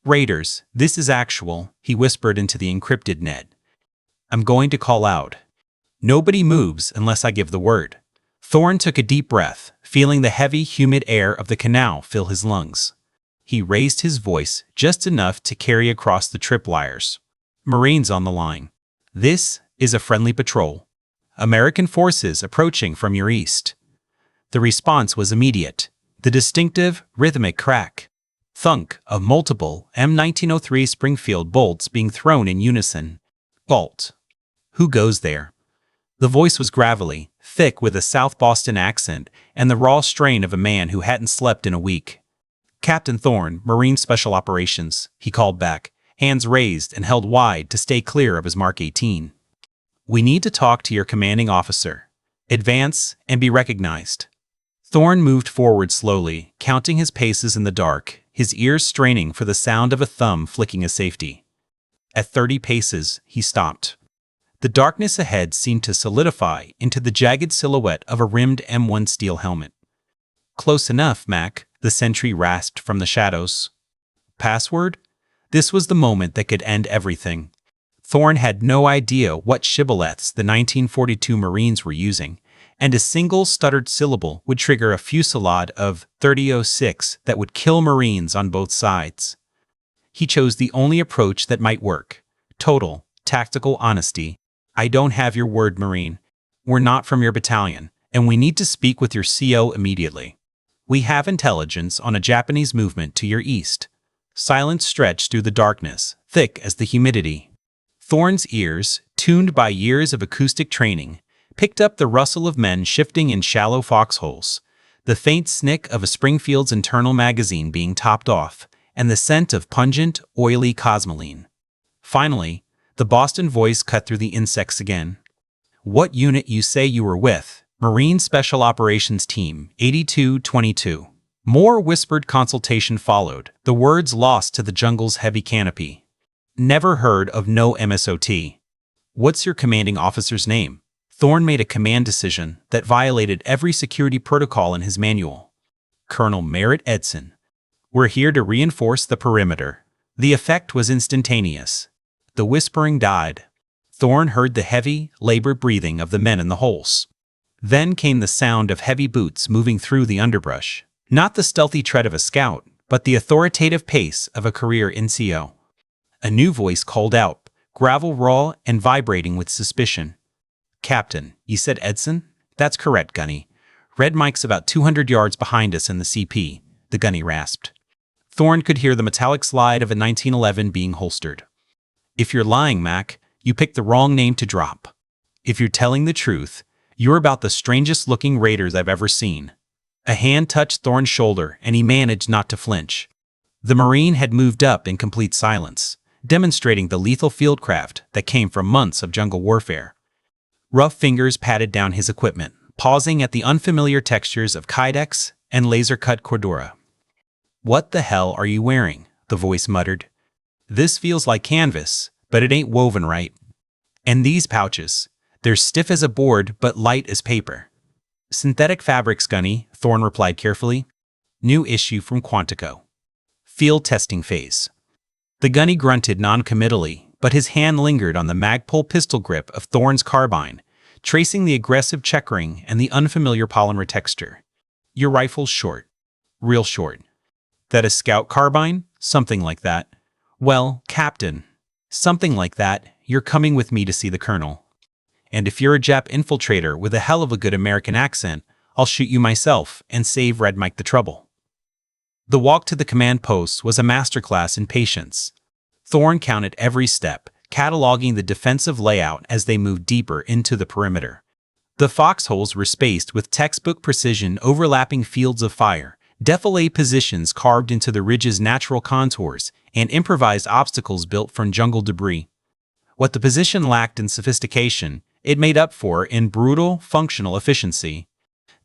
Speaker 1: Raiders, this is actual, he whispered into the encrypted net. I'm going to call out. Nobody moves unless I give the word. Thorne took a deep breath, feeling the heavy, humid air of the canal fill his lungs. He raised his voice just enough to carry across the tripwires. Marines on the line. This is a friendly patrol. American forces approaching from your east. The response was immediate. The distinctive, rhythmic crack. Thunk of multiple M1903 Springfield bolts being thrown in unison. Bolt. Who goes there? The voice was gravelly, thick with a South Boston accent and the raw strain of a man who hadn't slept in a week. Captain Thorne, Marine Special Operations, he called back, hands raised and held wide to stay clear of his Mark 18. We need to talk to your commanding officer. Advance and be recognized. Thorne moved forward slowly, counting his paces in the dark, his ears straining for the sound of a thumb flicking a safety. At 30 paces, he stopped. The darkness ahead seemed to solidify into the jagged silhouette of a rimmed M1 steel helmet. Close enough, Mac, the sentry rasped from the shadows. Password? This was the moment that could end everything. Thorne had no idea what shibboleths the 1942 Marines were using, and a single stuttered syllable would trigger a fusillade of 3006 that would kill Marines on both sides. He chose the only approach that might work: total, tactical honesty. "I don't have your word, Marine. We're not from your battalion, and we need to speak with your CO immediately. We have intelligence on a Japanese movement to your east." Silence stretched through the darkness, thick as the humidity. Thorne's ears, tuned by years of acoustic training, picked up the rustle of men shifting in shallow foxholes, the faint snick of a Springfield's internal magazine being topped off, and the scent of pungent, oily cosmoline. Finally, the Boston voice cut through the insects again. "What unit you say you were with?" "Marine Special Operations Team, 8222. More whispered consultation followed, the words lost to the jungle's heavy canopy. "Never heard of no MSOT. "What's your commanding officer's name?" Thorne made a command decision that violated every security protocol in his manual. "Colonel Merritt Edson. We're here to reinforce the perimeter." The effect was instantaneous. The whispering died. Thorne heard the heavy, labored breathing of the men in the holes. Then came the sound of heavy boots moving through the underbrush. Not the stealthy tread of a scout, but the authoritative pace of a career NCO. A new voice called out, gravel raw and vibrating with suspicion. "Captain, you said Edson?" "That's correct, Gunny. Red Mike's about 200 yards behind us in the CP," the Gunny rasped. Thorne could hear the metallic slide of a 1911 being holstered. "If you're lying, Mac, you picked the wrong name to drop. If you're telling the truth, you're about the strangest-looking raiders I've ever seen." A hand touched Thorne's shoulder, and he managed not to flinch. The Marine had moved up in complete silence, demonstrating the lethal fieldcraft that came from months of jungle warfare. Rough fingers patted down his equipment, pausing at the unfamiliar textures of kydex and laser-cut cordura. "What the hell are you wearing?" the voice muttered. "This feels like canvas, but it ain't woven right. And these pouches, they're stiff as a board but light as paper." "Synthetic fabrics, Gunny," Thorne replied carefully. "New issue from Quantico. Field testing phase." The Gunny grunted non-committally, but his hand lingered on the Magpul pistol grip of Thorne's carbine, tracing the aggressive checkering and the unfamiliar polymer texture. "Your rifle's short. Real short." "That a scout carbine?" "Something like that." "Well, Captain, something like that. You're coming with me to see the colonel. And if you're a Jap infiltrator with a hell of a good American accent, I'll shoot you myself and save Red Mike the trouble." The walk to the command post was a masterclass in patience. Thorne counted every step, cataloging the defensive layout as they moved deeper into the perimeter. The foxholes were spaced with textbook precision, overlapping fields of fire, defilade positions carved into the ridge's natural contours, and improvised obstacles built from jungle debris. What the position lacked in sophistication, it made up for in brutal, functional efficiency.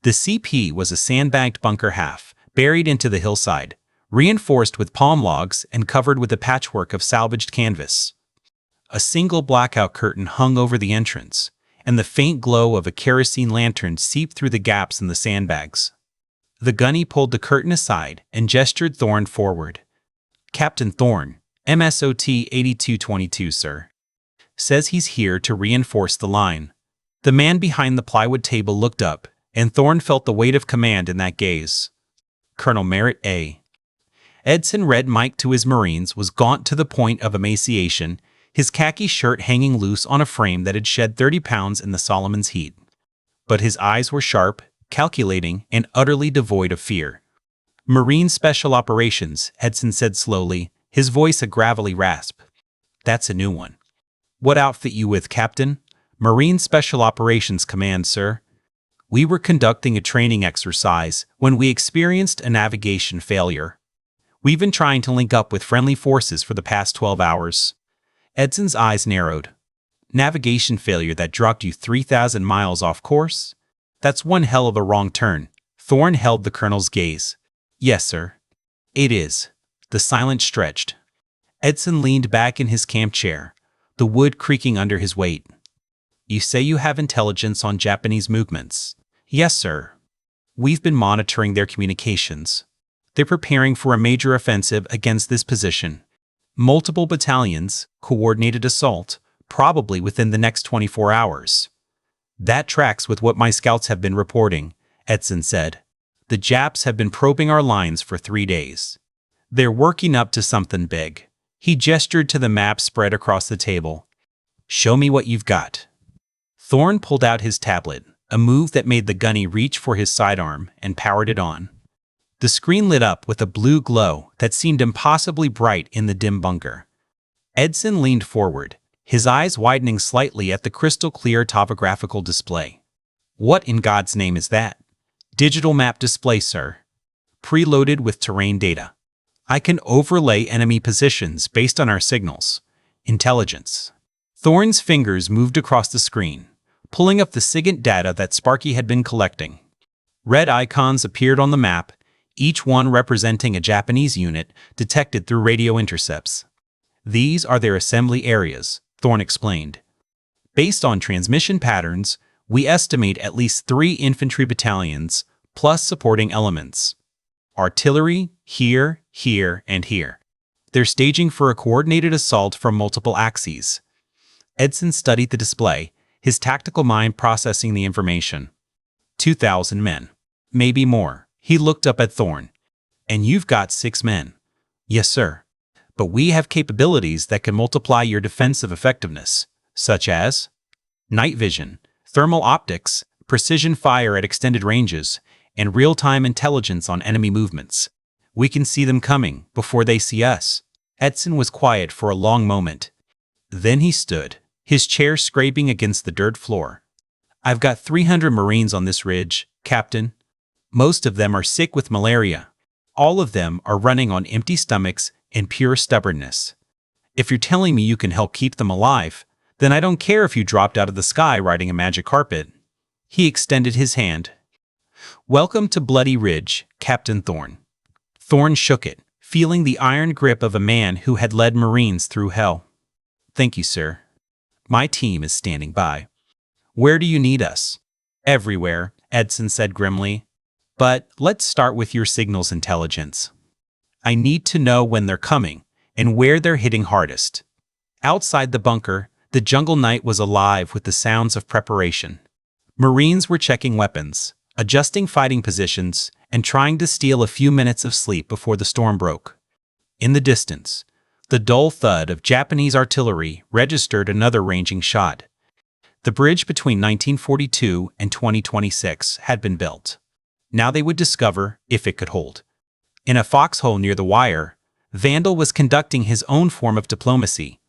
Speaker 1: The CP was a sandbagged bunker half, buried into the hillside, reinforced with palm logs and covered with a patchwork of salvaged canvas. A single blackout curtain hung over the entrance, and the faint glow of a kerosene lantern seeped through the gaps in the sandbags. The Gunny pulled the curtain aside and gestured Thorne forward. "Captain Thorne, MSOT 8222, sir. Says he's here to reinforce the line." The man behind the plywood table looked up, and Thorne felt the weight of command in that gaze. "Colonel Merritt A." Edson Red Mike to his Marines was gaunt to the point of emaciation, his khaki shirt hanging loose on a frame that had shed 30 pounds in the Solomon's heat. But his eyes were sharp, calculating, and utterly devoid of fear. "Marine Special Operations," Edson said slowly, his voice a gravelly rasp. "That's a new one." "What outfit you with, Captain?" "Marine Special Operations Command, sir. We were conducting a training exercise when we experienced a navigation failure. We've been trying to link up with friendly forces for the past 12 hours. Edson's eyes narrowed. "Navigation failure that dropped you 3,000 miles off course? That's one hell of a wrong turn." Thorne held the colonel's gaze. "Yes, sir. It is." The silence stretched. Edson leaned back in his camp chair, the wood creaking under his weight. "You say you have intelligence on Japanese movements?" "Yes, sir. We've been monitoring their communications. They're preparing for a major offensive against this position. Multiple battalions, coordinated assault, probably within the next 24 hours. That tracks with what my scouts have been reporting, Edson said. The Japs have been probing our lines for 3 days. They're working up to something big. He gestured to the map spread across the table. Show me what you've got. Thorne pulled out his tablet, a move that made the gunny reach for his sidearm, and powered it on. The screen lit up with a blue glow that seemed impossibly bright in the dim bunker. Edson leaned forward, his eyes widening slightly at the crystal-clear topographical display. What in God's name is that? Digital map display, sir. Preloaded with terrain data. I can overlay enemy positions based on our signals. Intelligence. Thorne's fingers moved across the screen, pulling up the SIGINT data that Sparky had been collecting. Red icons appeared on the map, each one representing a Japanese unit detected through radio intercepts. These are their assembly areas, Thorne explained. Based on transmission patterns, we estimate at least 3 infantry battalions, plus supporting elements. Artillery, here, here, and here. They're staging for a coordinated assault from multiple axes. Edson studied the display, his tactical mind processing the information. 2,000 men. Maybe more. He looked up at Thorne. And you've got 6 men. Yes, sir. But we have capabilities that can multiply your defensive effectiveness, such as night vision, thermal optics, precision fire at extended ranges, and real-time intelligence on enemy movements. We can see them coming before they see us. Edson was quiet for a long moment. Then he stood, his chair scraping against the dirt floor. I've got 300 Marines on this ridge, Captain. Most of them are sick with malaria. All of them are running on empty stomachs and pure stubbornness. If you're telling me you can help keep them alive, then I don't care if you dropped out of the sky riding a magic carpet. He extended his hand. Welcome to Bloody Ridge, Captain Thorne. Thorne shook it, feeling the iron grip of a man who had led Marines through hell. Thank you, sir. My team is standing by. Where do you need us? Everywhere, Edson said grimly. But let's start with your signals intelligence. I need to know when they're coming and where they're hitting hardest. Outside the bunker, the jungle night was alive with the sounds of preparation. Marines were checking weapons, adjusting fighting positions, and trying to steal a few minutes of sleep before the storm broke. In the distance, the dull thud of Japanese artillery registered another ranging shot. The bridge between 1942 and 2026 had been built. Now they would discover if it could hold. In a foxhole near the wire, Vandal was conducting his own form of diplomacy.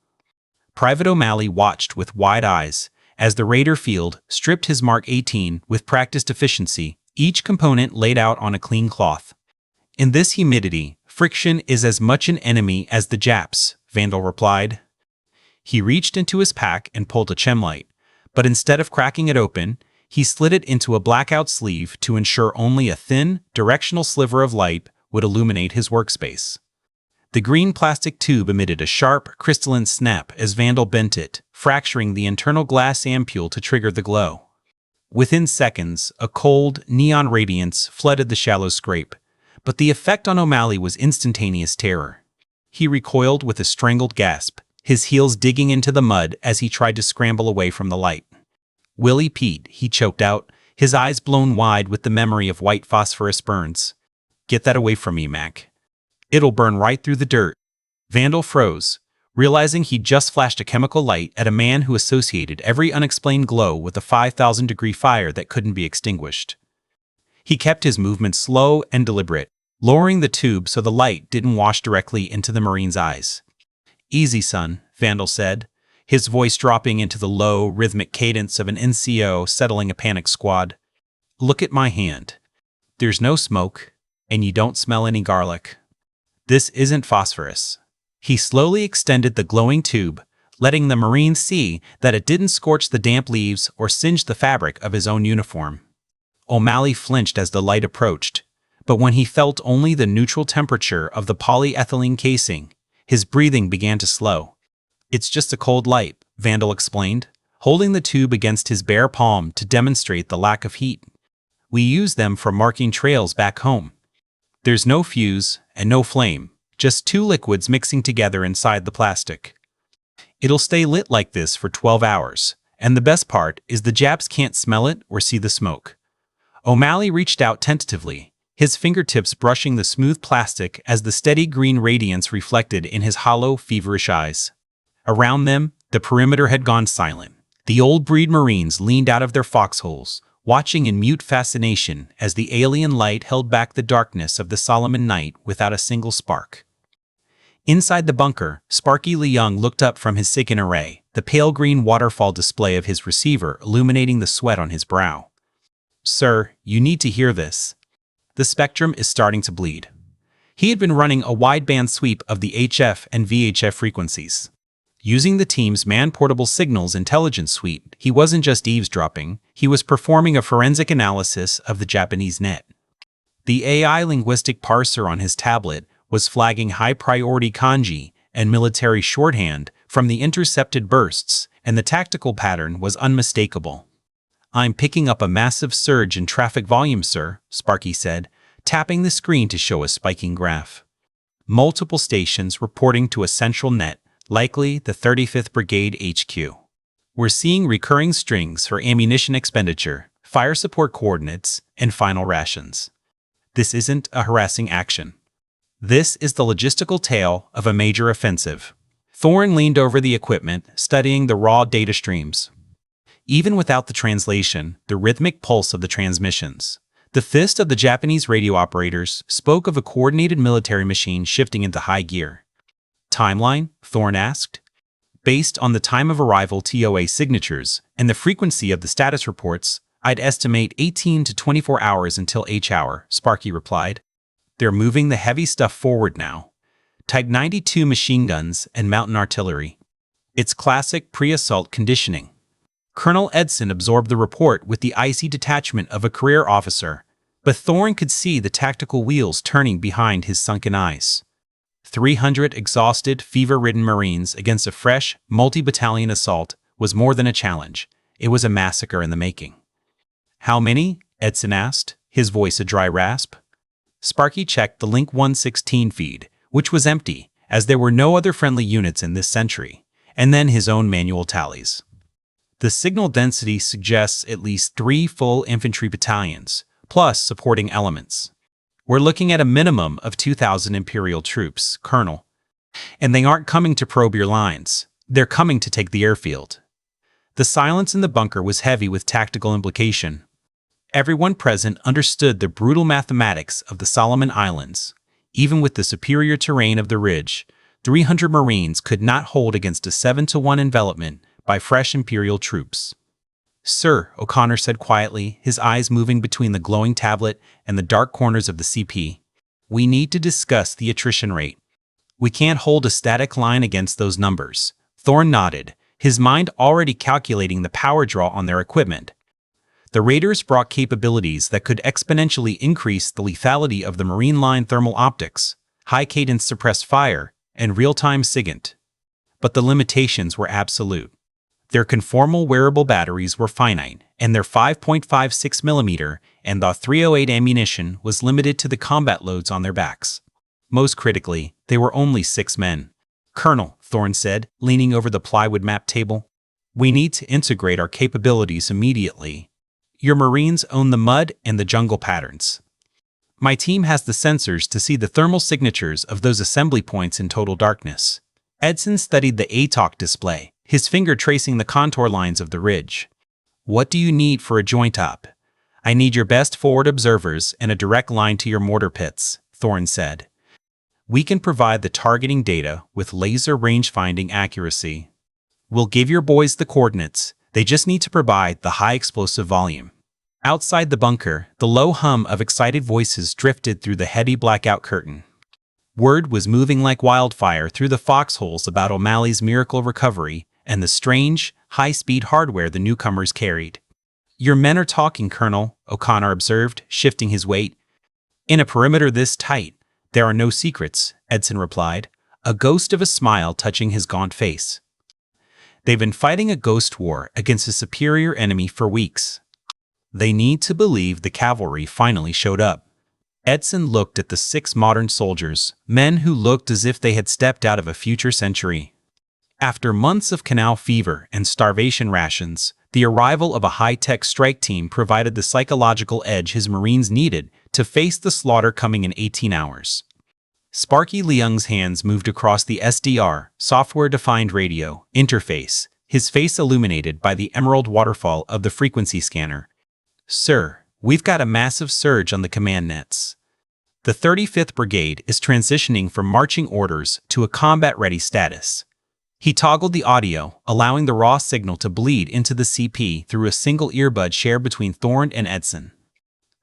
Speaker 1: Private O'Malley watched with wide eyes as the Raider field stripped his Mark 18 with practiced efficiency, each component laid out on a clean cloth. In this humidity, friction is as much an enemy as the Japs, Vandal replied. He reached into his pack and pulled a chemlight, but instead of cracking it open, he slid it into a blackout sleeve to ensure only a thin, directional sliver of light would illuminate his workspace. The green plastic tube emitted a sharp, crystalline snap as Vandal bent it, fracturing the internal glass ampule to trigger the glow. Within seconds, a cold, neon radiance flooded the shallow scrape, but the effect on O'Malley was instantaneous terror. He recoiled with a strangled gasp, his heels digging into the mud as he tried to scramble away from the light. Willie Pete, he choked out, his eyes blown wide with the memory of white phosphorus burns. Get that away from me, Mac. It'll burn right through the dirt. Vandal froze, realizing he'd just flashed a chemical light at a man who associated every unexplained glow with a 5,000-degree fire that couldn't be extinguished. He kept his movements slow and deliberate, lowering the tube so the light didn't wash directly into the Marine's eyes. Easy, son, Vandal said, his voice dropping into the low, rhythmic cadence of an NCO settling a panicked squad. Look at my hand. There's no smoke, and you don't smell any garlic. This isn't phosphorus. He slowly extended the glowing tube, letting the Marine see that it didn't scorch the damp leaves or singe the fabric of his own uniform. O'Malley flinched as the light approached, but when he felt only the neutral temperature of the polyethylene casing, his breathing began to slow. It's just a cold light, Vandal explained, holding the tube against his bare palm to demonstrate the lack of heat. We use them for marking trails back home. There's no fuse and no flame, just two liquids mixing together inside the plastic. It'll stay lit like this for 12 hours, and the best part is the Japs can't smell it or see the smoke. O'Malley reached out tentatively, his fingertips brushing the smooth plastic as the steady green radiance reflected in his hollow, feverish eyes. Around them, the perimeter had gone silent. The old breed Marines leaned out of their foxholes, watching in mute fascination as the alien light held back the darkness of the Solomon night without a single spark. Inside the bunker, Sparky Leung looked up from his SIGINT array, the pale green waterfall display of his receiver illuminating the sweat on his brow. "Sir, you need to hear this. The spectrum is starting to bleed." He had been running a wideband sweep of the HF and VHF frequencies. Using the team's man-portable signals intelligence suite, he wasn't just eavesdropping, he was performing a forensic analysis of the Japanese net. The AI linguistic parser on his tablet was flagging high-priority kanji and military shorthand from the intercepted bursts, and the tactical pattern was unmistakable. "I'm picking up a massive surge in traffic volume, sir," Sparky said, tapping the screen to show a spiking graph. "Multiple stations reporting to a central net, likely the 35th Brigade HQ. We're seeing recurring strings for ammunition expenditure, fire support coordinates, and final rations. This isn't a harassing action. This is the logistical tale of a major offensive." Thorne leaned over the equipment, studying the raw data streams. Even without the translation, the rhythmic pulse of the transmissions, the fist of the Japanese radio operators spoke of a coordinated military machine shifting into high gear. "Timeline?" Thorne asked. "Based on the time of arrival TOA signatures and the frequency of the status reports, I'd estimate 18 to 24 hours until H-hour," Sparky replied. "They're moving the heavy stuff forward now. Type 92 machine guns and mountain artillery. It's classic pre-assault conditioning." Colonel Edson absorbed the report with the icy detachment of a career officer, but Thorne could see the tactical wheels turning behind his sunken eyes. 300 exhausted, fever-ridden Marines against a fresh, multi-battalion assault was more than a challenge. It was a massacre in the making. "How many?" Edson asked, his voice a dry rasp. Sparky checked the Link 116 feed, which was empty, as there were no other friendly units in this century, and then his own manual tallies. "The signal density suggests at least 3 full infantry battalions, plus supporting elements. We're looking at a minimum of 2,000 Imperial troops, Colonel. And they aren't coming to probe your lines. They're coming to take the airfield." The silence in the bunker was heavy with tactical implication. Everyone present understood the brutal mathematics of the Solomon Islands. Even with the superior terrain of the ridge, 300 Marines could not hold against a 7-to-1 envelopment by fresh Imperial troops. "Sir," O'Connor said quietly, his eyes moving between the glowing tablet and the dark corners of the CP. "We need to discuss the attrition rate. We can't hold a static line against those numbers." Thorne nodded, his mind already calculating the power draw on their equipment. The Raiders brought capabilities that could exponentially increase the lethality of the Marine Line thermal optics, high-cadence suppressed fire, and real-time SIGINT. But the limitations were absolute. Their conformal wearable batteries were finite, and their 5.56mm and the 308 ammunition was limited to the combat loads on their backs. Most critically, they were only 6 men. "Colonel," Thorne said, leaning over the plywood map table, "we need to integrate our capabilities immediately. Your Marines own the mud and the jungle patterns. My team has the sensors to see the thermal signatures of those assembly points in total darkness." Edson studied the ATOC display, his finger tracing the contour lines of the ridge. "What do you need for a joint-up?" "I need your best forward observers and a direct line to your mortar pits," Thorne said. "We can provide the targeting data with laser range-finding accuracy. We'll give your boys the coordinates. They just need to provide the high explosive volume." Outside the bunker, the low hum of excited voices drifted through the heavy blackout curtain. Word was moving like wildfire through the foxholes about O'Malley's miracle recovery and the strange, high-speed hardware the newcomers carried. "Your men are talking, Colonel," O'Connor observed, shifting his weight. "In a perimeter this tight, there are no secrets," Edson replied, a ghost of a smile touching his gaunt face. "They've been fighting a ghost war against a superior enemy for weeks. They need to believe the cavalry finally showed up." Edson looked at the 6 modern soldiers, men who looked as if they had stepped out of a future century. After months of canal fever and starvation rations, the arrival of a high-tech strike team provided the psychological edge his Marines needed to face the slaughter coming in 18 hours. Sparky Leung's hands moved across the SDR, software-defined radio, interface, his face illuminated by the emerald waterfall of the frequency scanner. "Sir, we've got a massive surge on the command nets. The 35th Brigade is transitioning from marching orders to a combat-ready status." He toggled the audio, allowing the raw signal to bleed into the CP through a single earbud shared between Thorn and Edson.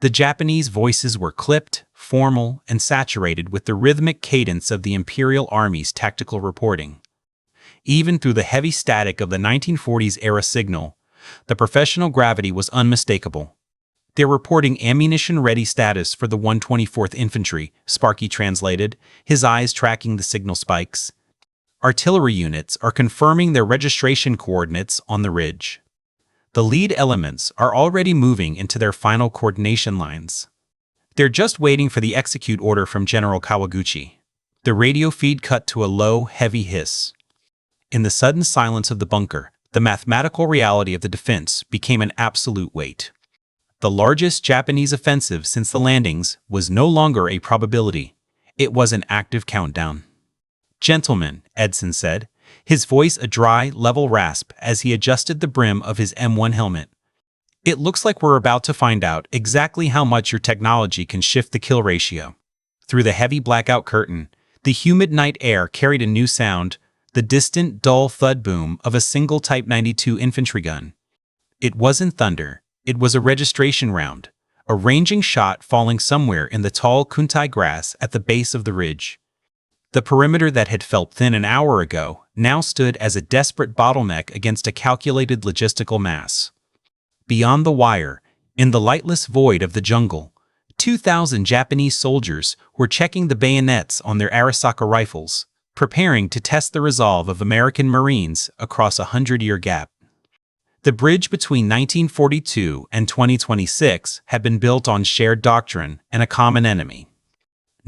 Speaker 1: The Japanese voices were clipped, formal, and saturated with the rhythmic cadence of the Imperial Army's tactical reporting. Even through the heavy static of the 1940s-era signal, the professional gravity was unmistakable. "They're reporting ammunition-ready status for the 124th Infantry," Sparky translated, his eyes tracking the signal spikes. "Artillery units are confirming their registration coordinates on the ridge. The lead elements are already moving into their final coordination lines. They're just waiting for the execute order from General Kawaguchi." The radio feed cut to a low, heavy hiss. In the sudden silence of the bunker, the mathematical reality of the defense became an absolute weight. The largest Japanese offensive since the landings was no longer a probability. It was an active countdown. "Gentlemen," Edson said, his voice a dry, level rasp as he adjusted the brim of his M1 helmet. "It looks like we're about to find out exactly how much your technology can shift the kill ratio." Through the heavy blackout curtain, the humid night air carried a new sound, the distant, dull thud boom of a single Type 92 infantry gun. It wasn't thunder, it was a registration round, a ranging shot falling somewhere in the tall kuntai grass at the base of the ridge. The perimeter that had felt thin an hour ago now stood as a desperate bottleneck against a calculated logistical mass. Beyond the wire, in the lightless void of the jungle, 2,000 Japanese soldiers were checking the bayonets on their Arisaka rifles, preparing to test the resolve of American Marines across a 100-year gap. The bridge between 1942 and 2026 had been built on shared doctrine and a common enemy.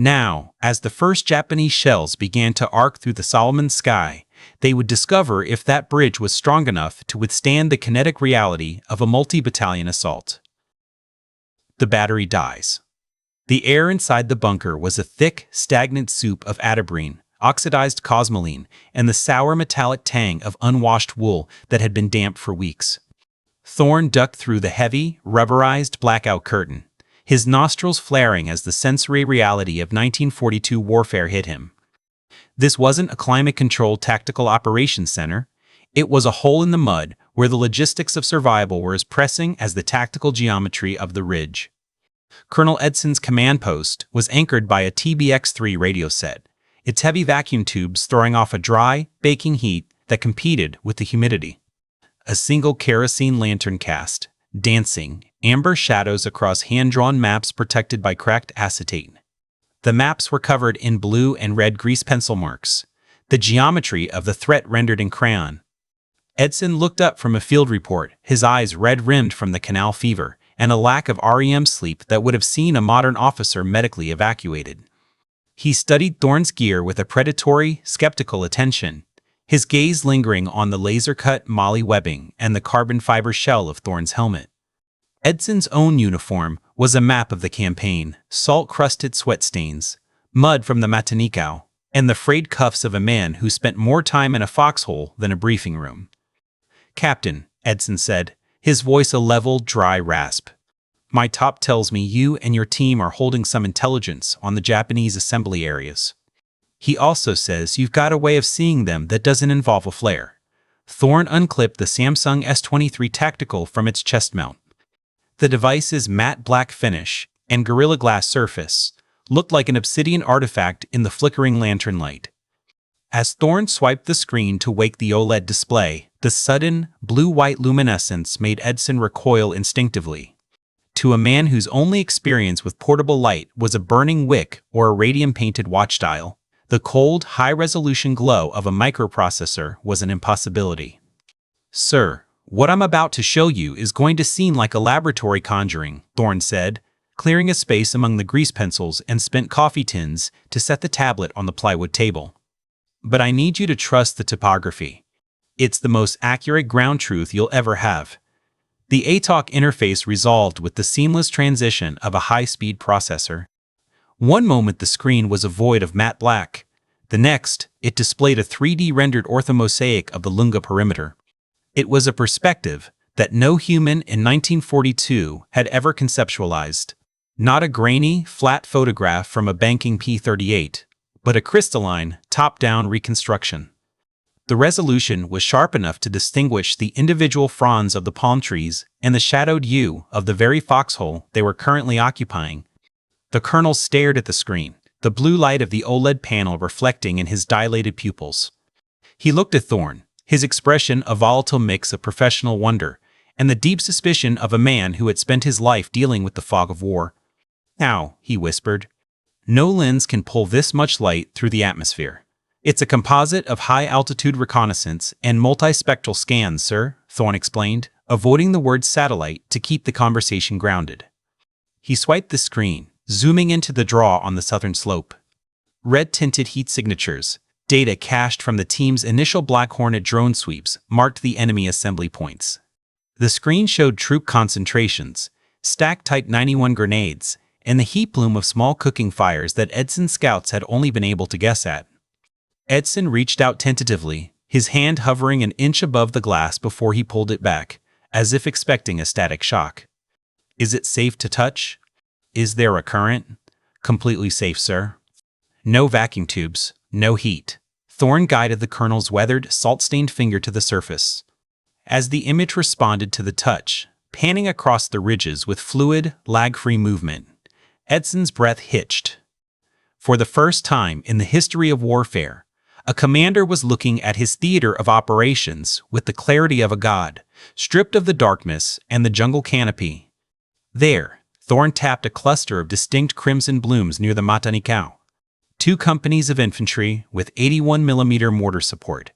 Speaker 1: Now, as the first Japanese shells began to arc through the Solomon sky, they would discover if that bridge was strong enough to withstand the kinetic reality of a multi-battalion assault. The battery dies. The air inside the bunker was a thick, stagnant soup of atabrine, oxidized cosmoline, and the sour metallic tang of unwashed wool that had been damp for weeks. Thorn ducked through the heavy, rubberized blackout curtain, his nostrils flaring as the sensory reality of 1942 warfare hit him. This wasn't a climate-controlled tactical operations center. It was a hole in the mud where the logistics of survival were as pressing as the tactical geometry of the ridge. Colonel Edson's command post was anchored by a TBX-3 radio set, its heavy vacuum tubes throwing off a dry, baking heat that competed with the humidity. A single kerosene lantern cast, dancing, amber shadows across hand-drawn maps protected by cracked acetate. The maps were covered in blue and red grease pencil marks, the geometry of the threat rendered in crayon. Edson looked up from a field report, his eyes red-rimmed from the canal fever and a lack of REM sleep that would have seen a modern officer medically evacuated. He studied Thorn's gear with a predatory, skeptical attention, his gaze lingering on the laser-cut moly webbing and the carbon fiber shell of Thorn's helmet. Edson's own uniform was a map of the campaign, salt-crusted sweat stains, mud from the Matanikau, and the frayed cuffs of a man who spent more time in a foxhole than a briefing room. "Captain," Edson said, his voice a level, dry rasp, "my top tells me you and your team are holding some intelligence on the Japanese assembly areas. He also says you've got a way of seeing them that doesn't involve a flare." Thorn unclipped the Samsung S23 Tactical from its chest mount. The device's matte black finish and Gorilla Glass surface looked like an obsidian artifact in the flickering lantern light. As Thorn swiped the screen to wake the OLED display, the sudden, blue-white luminescence made Edson recoil instinctively. To a man whose only experience with portable light was a burning wick or a radium-painted watch dial, the cold, high-resolution glow of a microprocessor was an impossibility. "Sir, what I'm about to show you is going to seem like a laboratory conjuring," Thorn said, clearing a space among the grease pencils and spent coffee tins to set the tablet on the plywood table. But I need you to trust the topography. It's the most accurate ground truth you'll ever have. The ATOC interface resolved with the seamless transition of a high-speed processor. One moment the screen was a void of matte black. The next, it displayed a 3D rendered orthomosaic of the Lunga perimeter. It was a perspective that no human in 1942 had ever conceptualized. Not a grainy, flat photograph from a banking P-38, but a crystalline, top-down reconstruction. The resolution was sharp enough to distinguish the individual fronds of the palm trees and the shadowed hue of the very foxhole they were currently occupying. The colonel stared at the screen, the blue light of the OLED panel reflecting in his dilated pupils. He looked at Thorne, his expression a volatile mix of professional wonder and the deep suspicion of a man who had spent his life dealing with the fog of war. "Now," he whispered, "no lens can pull this much light through the atmosphere. It's a composite of high-altitude reconnaissance and multispectral scans, sir," Thorne explained, avoiding the word satellite to keep the conversation grounded. He swiped the screen, zooming into the draw on the southern slope. Red-tinted heat signatures, data cached from the team's initial Black Hornet drone sweeps, marked the enemy assembly points. The screen showed troop concentrations, stacked Type 91 grenades, and the heat plume of small cooking fires that Edson's scouts had only been able to guess at. Edson reached out tentatively, his hand hovering an inch above the glass before he pulled it back, as if expecting a static shock. "Is it safe to touch? Is there a current?" "Completely safe, sir. No vacuum tubes, no heat." Thorne guided the colonel's weathered, salt-stained finger to the surface. As the image responded to the touch, panning across the ridges with fluid, lag-free movement, Edson's breath hitched. For the first time in the history of warfare, a commander was looking at his theater of operations with the clarity of a god, stripped of the darkness and the jungle canopy. There, Thorne tapped a cluster of distinct crimson blooms near the Matanikau. 2 companies of infantry with 81mm mortar support.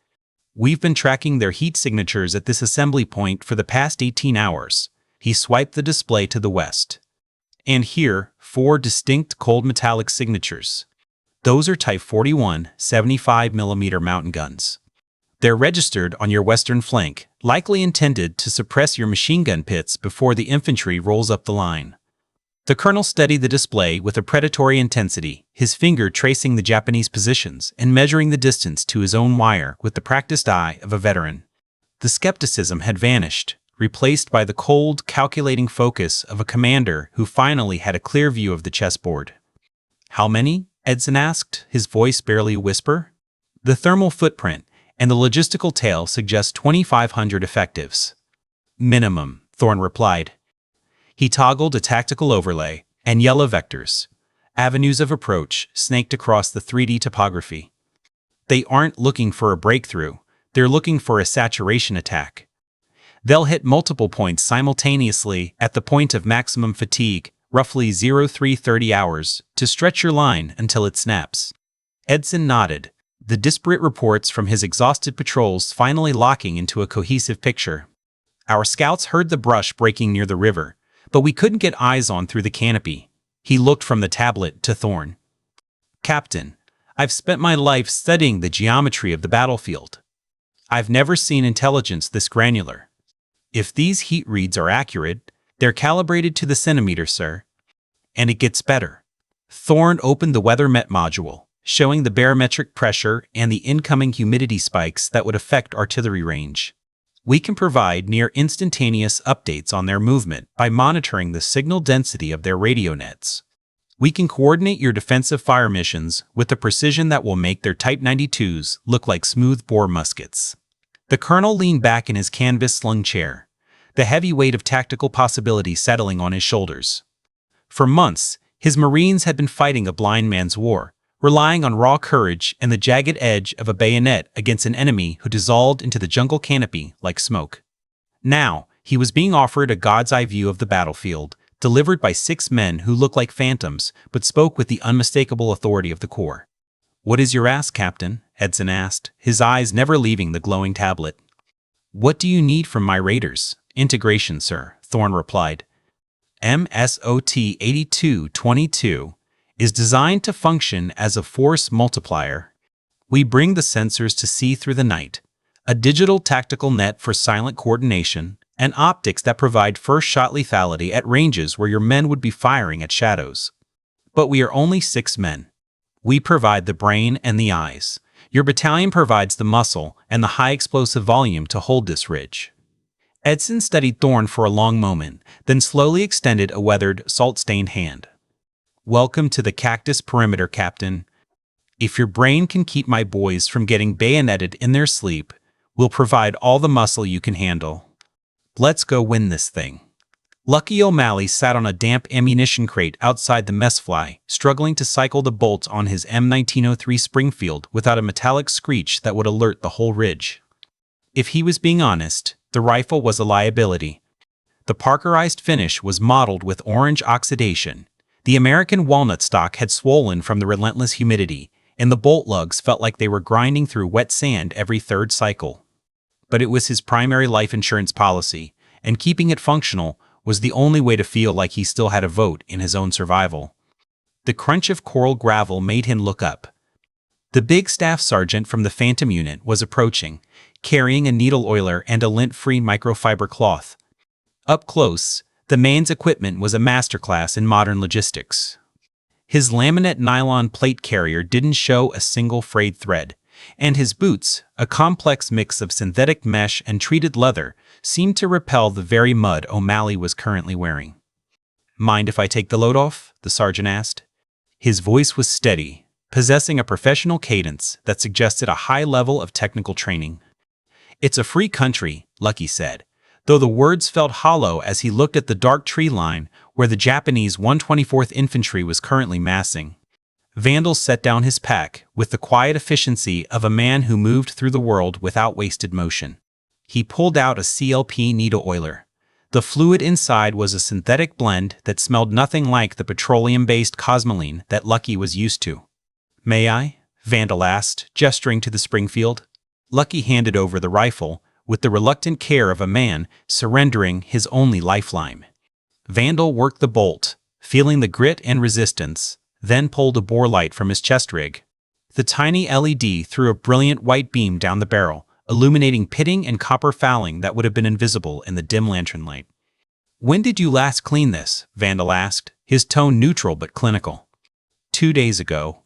Speaker 1: "We've been tracking their heat signatures at this assembly point for the past 18 hours. He swiped the display to the west. "And here, 4 distinct cold metallic signatures. Those are Type 41 75mm mountain guns. They're registered on your western flank, likely intended to suppress your machine gun pits before the infantry rolls up the line." The colonel studied the display with a predatory intensity, his finger tracing the Japanese positions and measuring the distance to his own wire with the practiced eye of a veteran. The skepticism had vanished, replaced by the cold, calculating focus of a commander who finally had a clear view of the chessboard. "How many?" Edson asked, his voice barely a whisper. "The thermal footprint and the logistical tail suggest 2,500 effectives." "Minimum," Thorne replied. He toggled a tactical overlay, and yellow vectors, avenues of approach, snaked across the 3D topography. "They aren't looking for a breakthrough, they're looking for a saturation attack. They'll hit multiple points simultaneously at the point of maximum fatigue, roughly 0330 hours, to stretch your line until it snaps." Edson nodded, the disparate reports from his exhausted patrols finally locking into a cohesive picture. "Our scouts heard the brush breaking near the river, but we couldn't get eyes on through the canopy." He looked from the tablet to Thorne. "Captain, I've spent my life studying the geometry of the battlefield. I've never seen intelligence this granular. If these heat reads are accurate, they're calibrated to the centimeter, sir. And it gets better." Thorne opened the weather met module, showing the barometric pressure and the incoming humidity spikes that would affect artillery range. "We can provide near-instantaneous updates on their movement by monitoring the signal density of their radio nets. We can coordinate your defensive fire missions with the precision that will make their Type 92s look like smooth-bore muskets." The colonel leaned back in his canvas-slung chair, the heavy weight of tactical possibility settling on his shoulders. For months, his Marines had been fighting a blind man's war, relying on raw courage and the jagged edge of a bayonet against an enemy who dissolved into the jungle canopy like smoke. Now, he was being offered a god's-eye view of the battlefield, delivered by 6 men who looked like phantoms but spoke with the unmistakable authority of the Corps. "What is your ask, Captain?" Edson asked, his eyes never leaving the glowing tablet. "What do you need from my raiders?" "Integration, sir," Thorne replied. "MSOT 8222 is designed to function as a force multiplier. We bring the sensors to see through the night, a digital tactical net for silent coordination, and optics that provide first-shot lethality at ranges where your men would be firing at shadows. But we are only 6 men. We provide the brain and the eyes. Your battalion provides the muscle and the high explosive volume to hold this ridge. Edson studied Thorne for a long moment, then slowly extended a weathered, salt-stained hand. Welcome to the Cactus Perimeter, Captain. If your brain can keep my boys from getting bayoneted in their sleep, we'll provide all the muscle you can handle. Let's go win this thing. Lucky O'Malley sat on a damp ammunition crate outside the mess fly, struggling to cycle the bolts on his M1903 Springfield without a metallic screech that would alert the whole ridge. If he was being honest, the rifle was a liability. The Parkerized finish was mottled with orange oxidation. The American walnut stock had swollen from the relentless humidity, and the bolt lugs felt like they were grinding through wet sand every third cycle. But it was his primary life insurance policy, and keeping it functional was the only way to feel like he still had a vote in his own survival. The crunch of coral gravel made him look up. The big staff sergeant from the Phantom unit was approaching, carrying a needle oiler and a lint-free microfiber cloth. Up close, the man's equipment was a masterclass in modern logistics. His laminate nylon plate carrier didn't show a single frayed thread, and his boots, a complex mix of synthetic mesh and treated leather, seemed to repel the very mud O'Malley was currently wearing. "Mind if I take the load off?" the sergeant asked. His voice was steady, possessing a professional cadence that suggested a high level of technical training. "It's a free country," Lucky said, though the words felt hollow as he looked at the dark tree line where the Japanese 124th Infantry was currently massing. Vandal set down his pack with the quiet efficiency of a man who moved through the world without wasted motion. He pulled out a CLP needle oiler. The fluid inside was a synthetic blend that smelled nothing like the petroleum-based cosmoline that Lucky was used to. "May I?" Vandal asked, gesturing to the Springfield. Lucky handed over the rifle with the reluctant care of a man surrendering his only lifeline. Vandal worked the bolt, feeling the grit and resistance, then pulled a bore light from his chest rig. The tiny LED threw a brilliant white beam down the barrel, illuminating pitting and copper fouling that would have been invisible in the dim lantern light. "When did you last clean this?" Vandal asked, his tone neutral but clinical. 2 days ago.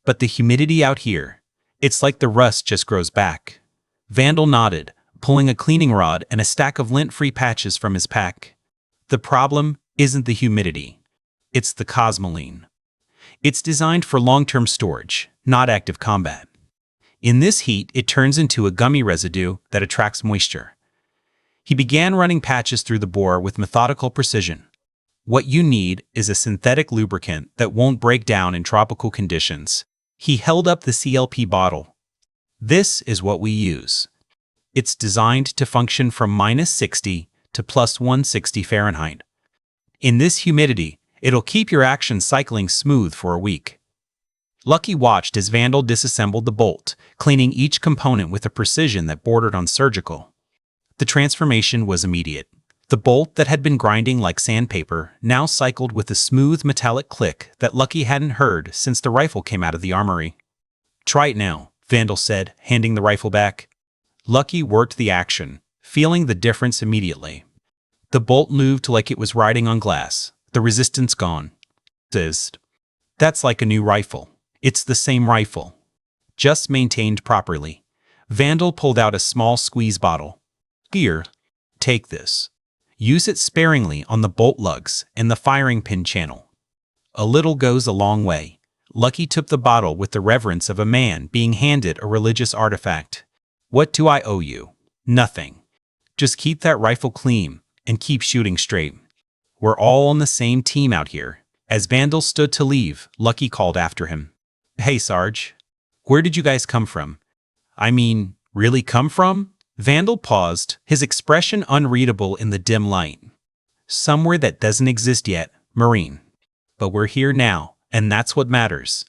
Speaker 1: But the humidity out here, it's like the rust just grows back." Vandal nodded, pulling a cleaning rod and a stack of lint-free patches from his pack. "The problem isn't the humidity. It's the cosmoline. It's designed for long-term storage, not active combat. In this heat, it turns into a gummy residue that attracts moisture." He began running patches through the bore with methodical precision. "What you need is a synthetic lubricant that won't break down in tropical conditions." He held up the CLP bottle. "This is what we use. It's designed to function from -60 to +160 Fahrenheit. In this humidity, it'll keep your action cycling smooth for a week." Lucky watched as Vandal disassembled the bolt, cleaning each component with a precision that bordered on surgical. The transformation was immediate. The bolt that had been grinding like sandpaper now cycled with a smooth metallic click that Lucky hadn't heard since the rifle came out of the armory. "Try it now," Vandal said, handing the rifle back. Lucky worked the action, feeling the difference immediately. The bolt moved like it was riding on glass, the resistance gone. "That's like a new rifle. It's the same rifle, just maintained properly." Vandal pulled out a small squeeze bottle. "Here, take this. Use it sparingly on the bolt lugs and the firing pin channel. A little goes a long way." Lucky took the bottle with the reverence of a man being handed a religious artifact. "What do I owe you?" "Nothing. Just keep that rifle clean and keep shooting straight. We're all on the same team out here." As Vandal stood to leave, Lucky called after him. "Hey, Sarge. Where did you guys come from?" "I mean, really come from?" Vandal paused, his expression unreadable in the dim light. "Somewhere that doesn't exist yet, Marine. But we're here now, and that's what matters."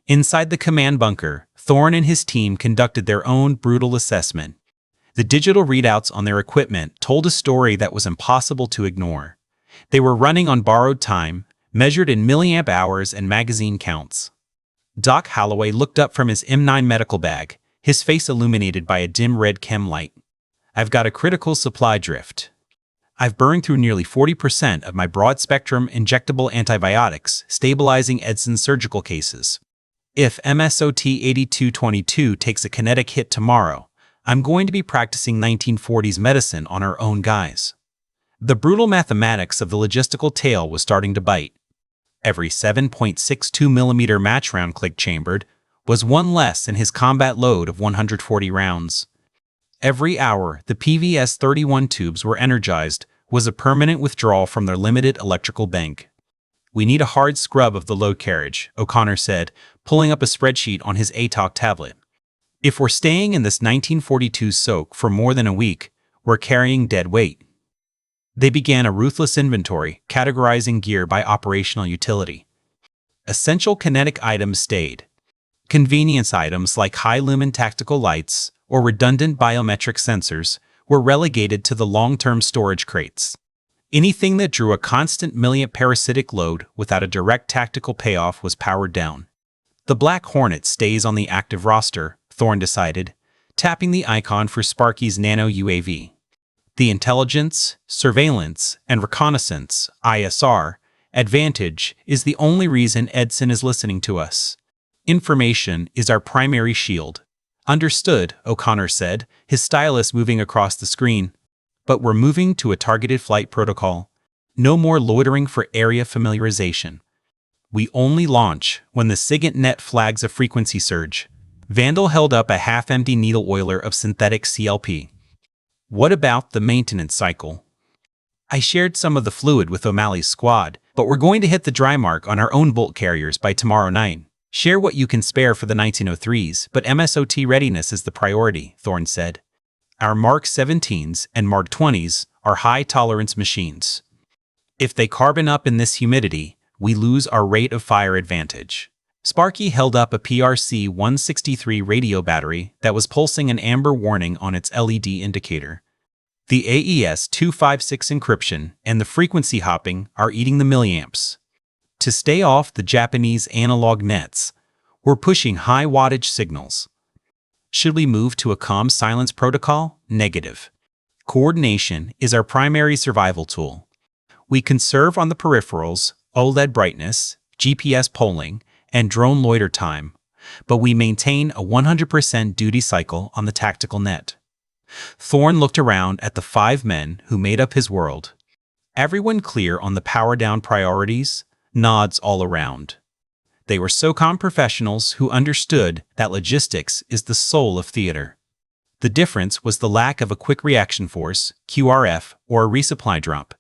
Speaker 1: Inside the command bunker, Thorne and his team conducted their own brutal assessment. The digital readouts on their equipment told a story that was impossible to ignore. They were running on borrowed time, measured in milliamp hours and magazine counts. Doc Holloway looked up from his M9 medical bag, his face illuminated by a dim red chem light. I've got a critical supply drift. I've burned through nearly 40% of my broad-spectrum injectable antibiotics, stabilizing Edson's surgical cases. If MSOT 8222 takes a kinetic hit tomorrow, I'm going to be practicing 1940s medicine on our own guys. The brutal mathematics of the logistical tale was starting to bite. Every 7.62mm match round click chambered was one less than his combat load of 140 rounds. Every hour the PVS-31 tubes were energized was a permanent withdrawal from their limited electrical bank. We need a hard scrub of the load carriage, O'Connor said, pulling up a spreadsheet on his ATOC tablet. If we're staying in this 1942 soak for more than a week, we're carrying dead weight. They began a ruthless inventory, categorizing gear by operational utility. Essential kinetic items stayed. Convenience items like high-lumen tactical lights or redundant biometric sensors were relegated to the long-term storage crates. Anything that drew a constant milliamp parasitic load without a direct tactical payoff was powered down. The Black Hornet stays on the active roster, Thorne decided, tapping the icon for Sparky's nano UAV. The intelligence, surveillance, and reconnaissance (ISR) advantage is the only reason Edson is listening to us. Information is our primary shield. Understood, O'Connor said, his stylus moving across the screen. But we're moving to a targeted flight protocol. No more loitering for area familiarization. We only launch when the SIGINT net flags a frequency surge. Vandal held up a half-empty needle oiler of synthetic CLP. What about the maintenance cycle? I shared some of the fluid with O'Malley's squad, but we're going to hit the dry mark on our own bolt carriers by tomorrow night. Share what you can spare for the 1903s, but MSOT readiness is the priority, Thorne said. Our Mark 17s and Mark 20s are high-tolerance machines. If they carbon up in this humidity, we lose our rate of fire advantage. Sparky held up a PRC-163 radio battery that was pulsing an amber warning on its LED indicator. The AES-256 encryption and the frequency hopping are eating the milliamps. To stay off the Japanese analog nets, we're pushing high-wattage signals. Should we move to a calm silence protocol? Negative. Coordination is our primary survival tool. We conserve on the peripherals, OLED brightness, GPS polling, and drone loiter time, but we maintain a 100% duty cycle on the tactical net. Thorne looked around at the 5 men who made up his world. Everyone clear on the power-down priorities? Nods all around. They were SOCOM professionals who understood that logistics is the soul of theater. The difference was the lack of a quick reaction force, QRF, or a resupply drop.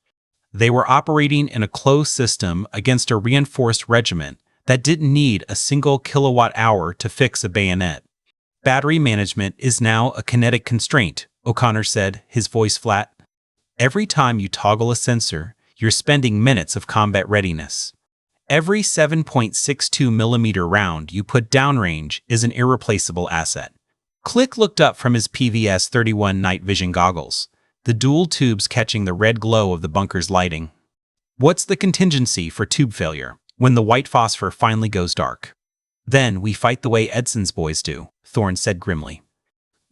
Speaker 1: They were operating in a closed system against a reinforced regiment that didn't need a single kilowatt-hour to fix a bayonet. Battery management is now a kinetic constraint, O'Connor said, his voice flat. Every time you toggle a sensor, you're spending minutes of combat readiness. Every 7.62mm round you put downrange is an irreplaceable asset. Click looked up from his PVS-31 night vision goggles, the dual tubes catching the red glow of the bunker's lighting. What's the contingency for tube failure when the white phosphor finally goes dark? Then we fight the way Edson's boys do, Thorne said grimly.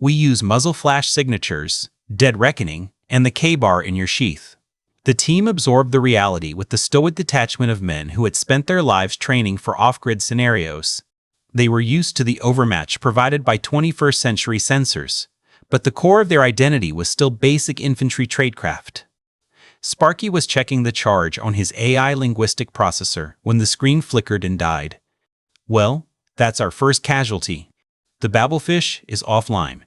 Speaker 1: We use muzzle flash signatures, dead reckoning, and the K-bar in your sheath. The team absorbed the reality with the stoic detachment of men who had spent their lives training for off-grid scenarios. They were used to the overmatch provided by 21st century sensors, but the core of their identity was still basic infantry tradecraft. Sparky was checking the charge on his AI linguistic processor when the screen flickered and died. Well, that's our first casualty. The babblefish is offline.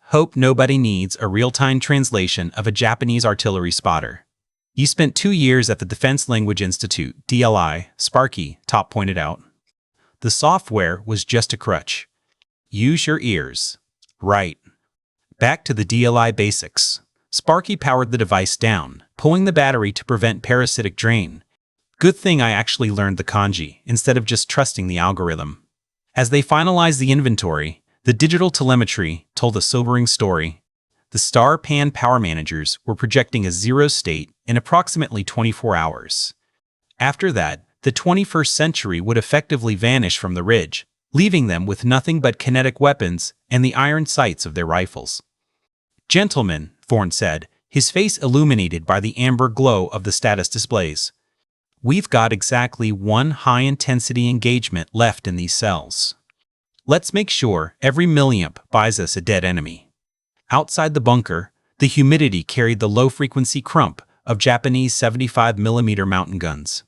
Speaker 1: Hope nobody needs a real-time translation of a Japanese artillery spotter. You spent 2 years at the Defense Language Institute, DLI, Sparky, Top pointed out. The software was just a crutch. Use your ears. Right. Back to the DLI basics. Sparky powered the device down, pulling the battery to prevent parasitic drain. Good thing I actually learned the kanji, instead of just trusting the algorithm. As they finalized the inventory, the digital telemetry told a sobering story. The Star Pan power managers were projecting a zero state in approximately 24 hours. After that, the 21st century would effectively vanish from the ridge, leaving them with nothing but kinetic weapons and the iron sights of their rifles. "Gentlemen," Thorne said, his face illuminated by the amber glow of the status displays, "we've got exactly one high-intensity engagement left in these cells. Let's make sure every milliamp buys us a dead enemy." Outside the bunker, the humidity carried the low-frequency crump of Japanese 75mm mountain guns.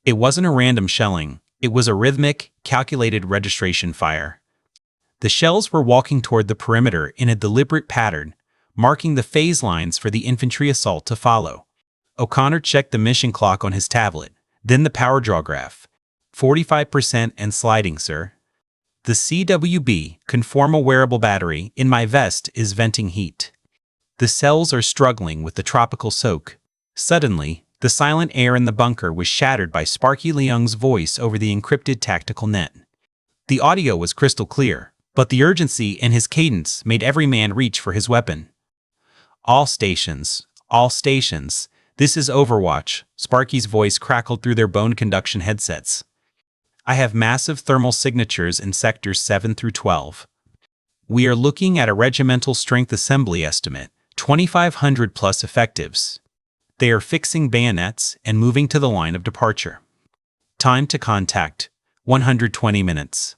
Speaker 1: It wasn't a random shelling, it was a rhythmic, calculated registration fire. The shells were walking toward the perimeter in a deliberate pattern, marking the phase lines for the infantry assault to follow. O'Connor checked the mission clock on his tablet, then the power draw graph. 45% and sliding, sir. The CWB, conformal wearable battery, in my vest is venting heat. The cells are struggling with the tropical soak. Suddenly, the silent air in the bunker was shattered by Sparky Leung's voice over the encrypted tactical net. The audio was crystal clear, but the urgency in his cadence made every man reach for his weapon. All stations, this is Overwatch," Sparky's voice crackled through their bone conduction headsets. "I have massive thermal signatures in sectors 7 through 12. We are looking at a regimental strength assembly estimate, 2,500 plus effectives. They are fixing bayonets and moving to the line of departure. Time to contact, 120 minutes.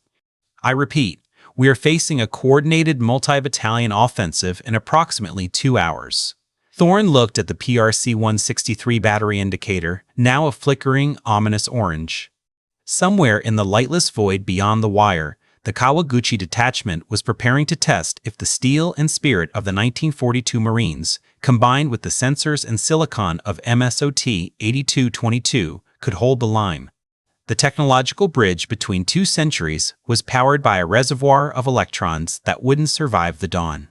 Speaker 1: I repeat, we are facing a coordinated multi-battalion offensive in approximately 2 hours." Thorne looked at the PRC-163 battery indicator, now a flickering, ominous orange. Somewhere in the lightless void beyond the wire, the Kawaguchi detachment was preparing to test if the steel and spirit of the 1942 Marines, combined with the sensors and silicon of MSOT 8222, could hold the line. The technological bridge between 2 centuries was powered by a reservoir of electrons that wouldn't survive the dawn.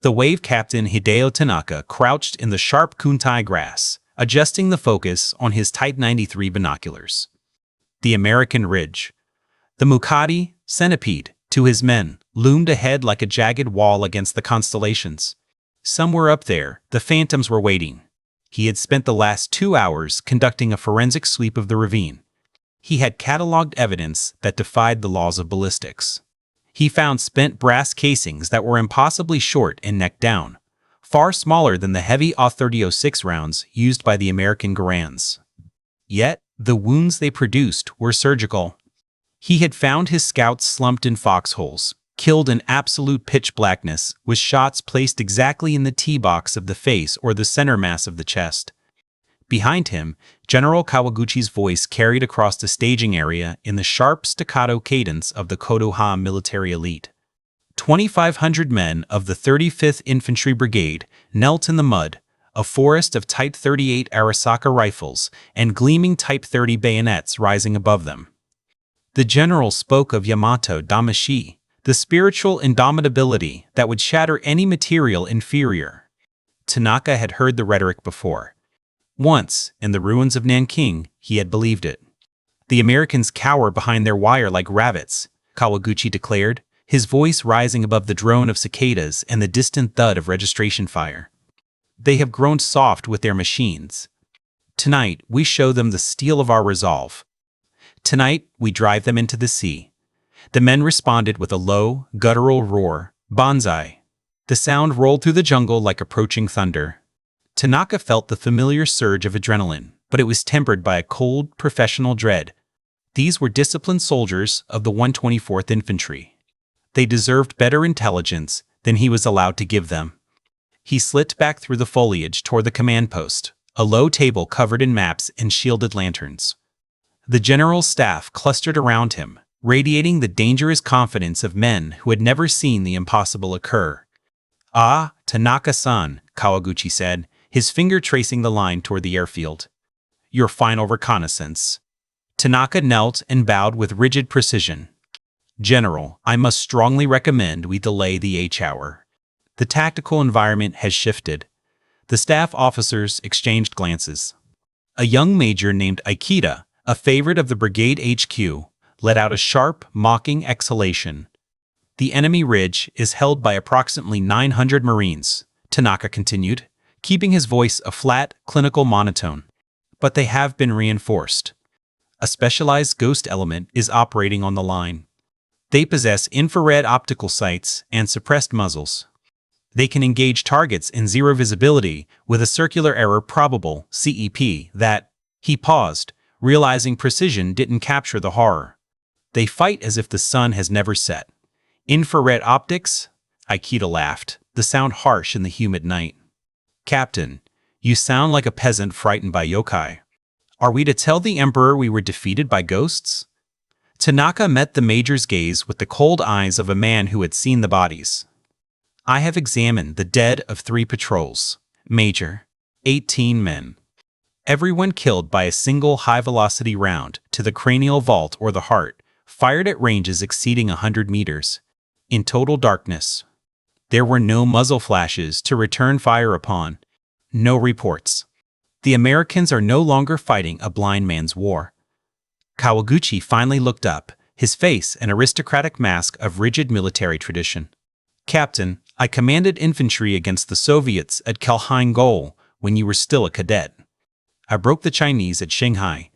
Speaker 1: The wave captain Hideo Tanaka crouched in the sharp kuntai grass, adjusting the focus on his Type 93 binoculars. The American Ridge. The Mukade, centipede, to his men, loomed ahead like a jagged wall against the constellations. Somewhere up there, the phantoms were waiting. He had spent the last 2 hours conducting a forensic sweep of the ravine. He had cataloged evidence that defied the laws of ballistics. He found spent brass casings that were impossibly short and neck down, far smaller than the heavy AW-3006 rounds used by the American Garands. Yet, the wounds they produced were surgical. He had found his scouts slumped in foxholes, killed in absolute pitch blackness, with shots placed exactly in the T-box of the face or the center mass of the chest. Behind him, General Kawaguchi's voice carried across the staging area in the sharp staccato cadence of the Kodoha military elite. 2,500 men of the 35th Infantry Brigade knelt in the mud, a forest of Type 38 Arisaka rifles and gleaming Type 30 bayonets rising above them. The general spoke of Yamato Damashi, the spiritual indomitability that would shatter any material inferior. Tanaka had heard the rhetoric before. Once, in the ruins of Nanking, he had believed it. "The Americans cower behind their wire like rabbits," Kawaguchi declared, his voice rising above the drone of cicadas and the distant thud of registration fire. "They have grown soft with their machines. Tonight, we show them the steel of our resolve. Tonight, we drive them into the sea." The men responded with a low, guttural roar, "Banzai." The sound rolled through the jungle like approaching thunder. Tanaka felt the familiar surge of adrenaline, but it was tempered by a cold, professional dread. These were disciplined soldiers of the 124th Infantry. They deserved better intelligence than he was allowed to give them. He slipped back through the foliage toward the command post, a low table covered in maps and shielded lanterns. The general's staff clustered around him, radiating the dangerous confidence of men who had never seen the impossible occur. "Ah, Tanaka-san," Kawaguchi said, his finger tracing the line toward the airfield. "Your final reconnaissance." Tanaka knelt and bowed with rigid precision. "General, I must strongly recommend we delay the H-hour. The tactical environment has shifted." The staff officers exchanged glances. A young major named Ikeda, a favorite of the brigade HQ, let out a sharp, mocking exhalation. "The enemy ridge is held by approximately 900 Marines," Tanaka continued, keeping his voice a flat, clinical monotone. "But they have been reinforced. A specialized ghost element is operating on the line. They possess infrared optical sights and suppressed muzzles. They can engage targets in zero visibility with a circular error probable (CEP) that, he paused, realizing precision didn't capture the horror. They fight as if the sun has never set. Infrared optics? Aikita laughed, the sound harsh in the humid night. Captain, you sound like a peasant frightened by yokai. Are we to tell the Emperor we were defeated by ghosts? Tanaka met the Major's gaze with the cold eyes of a man who had seen the bodies. I have examined the dead of 3 patrols. Major, 18 men. Everyone killed by a single high-velocity round to the cranial vault or the heart, fired at ranges exceeding 100 meters. In total darkness. There were no muzzle flashes to return fire upon. No reports. The Americans are no longer fighting a blind man's war. Kawaguchi finally looked up, his face an aristocratic mask of rigid military tradition. Captain, I commanded infantry against the Soviets at Kalhine-Gol when you were still a cadet. I broke the Chinese at Shanghai.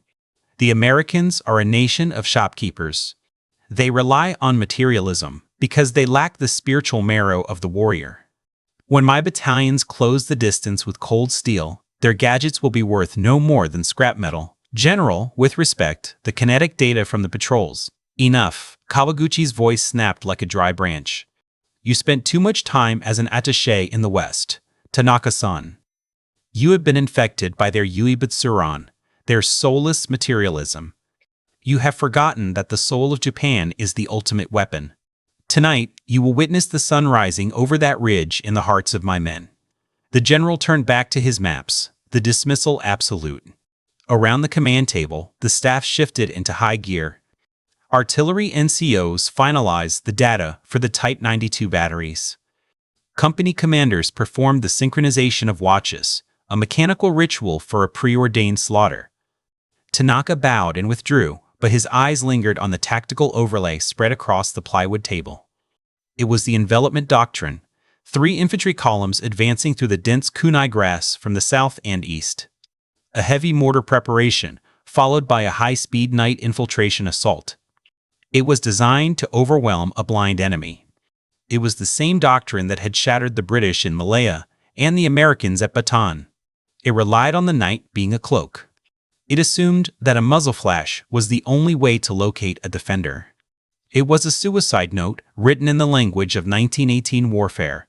Speaker 1: The Americans are a nation of shopkeepers. They rely on materialism because they lack the spiritual marrow of the warrior. When my battalions close the distance with cold steel, their gadgets will be worth no more than scrap metal. General, with respect, the kinetic data from the patrols. Enough. Kawaguchi's voice snapped like a dry branch. You spent too much time as an attaché in the West. Tanaka-san. You have been infected by their Yuibutsuran, their soulless materialism. You have forgotten that the soul of Japan is the ultimate weapon. Tonight, you will witness the sun rising over that ridge in the hearts of my men. The general turned back to his maps, the dismissal absolute. Around the command table, the staff shifted into high gear. Artillery NCOs finalized the data for the Type 92 batteries. Company commanders performed the synchronization of watches, a mechanical ritual for a preordained slaughter. Tanaka bowed and withdrew, but his eyes lingered on the tactical overlay spread across the plywood table. It was the envelopment doctrine, 3 infantry columns advancing through the dense kunai grass from the south and east. A heavy mortar preparation, followed by a high-speed night infiltration assault. It was designed to overwhelm a blind enemy. It was the same doctrine that had shattered the British in Malaya and the Americans at Bataan. It relied on the night being a cloak. It assumed that a muzzle flash was the only way to locate a defender. It was a suicide note written in the language of 1918 warfare.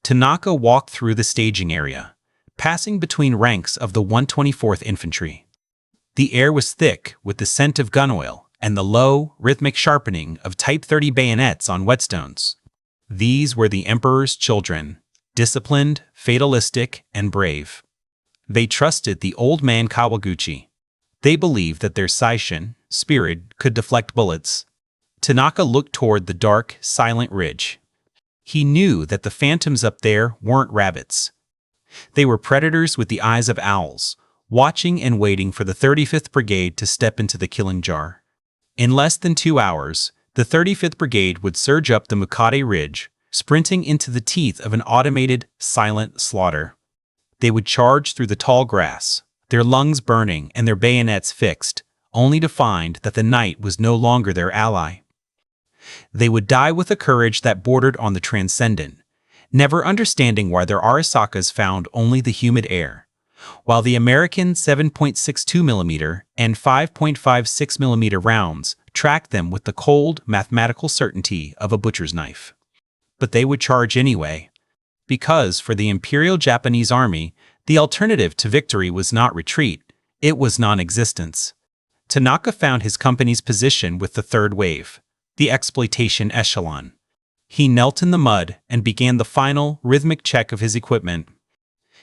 Speaker 1: Tanaka walked through the staging area, passing between ranks of the 124th Infantry. The air was thick with the scent of gun oil and the low, rhythmic sharpening of Type 30 bayonets on whetstones. These were the Emperor's children, disciplined, fatalistic, and brave. They trusted the old man Kawaguchi. They believed that their Saishin, spirit, could deflect bullets. Tanaka looked toward the dark, silent ridge. He knew that the phantoms up there weren't rabbits. They were predators with the eyes of owls, watching and waiting for the 35th Brigade to step into the killing jar. In less than 2 hours, the 35th Brigade would surge up the Mukade Ridge, sprinting into the teeth of an automated, silent slaughter. They would charge through the tall grass, their lungs burning and their bayonets fixed, only to find that the night was no longer their ally. They would die with a courage that bordered on the transcendent, never understanding why their Arasakas found only the humid air, while the American 7.62mm and 5.56mm rounds tracked them with the cold, mathematical certainty of a butcher's knife. But they would charge anyway, because for the Imperial Japanese Army, the alternative to victory was not retreat, it was non-existence. Tanaka found his company's position with the third wave, the exploitation echelon. He knelt in the mud and began the final, rhythmic check of his equipment.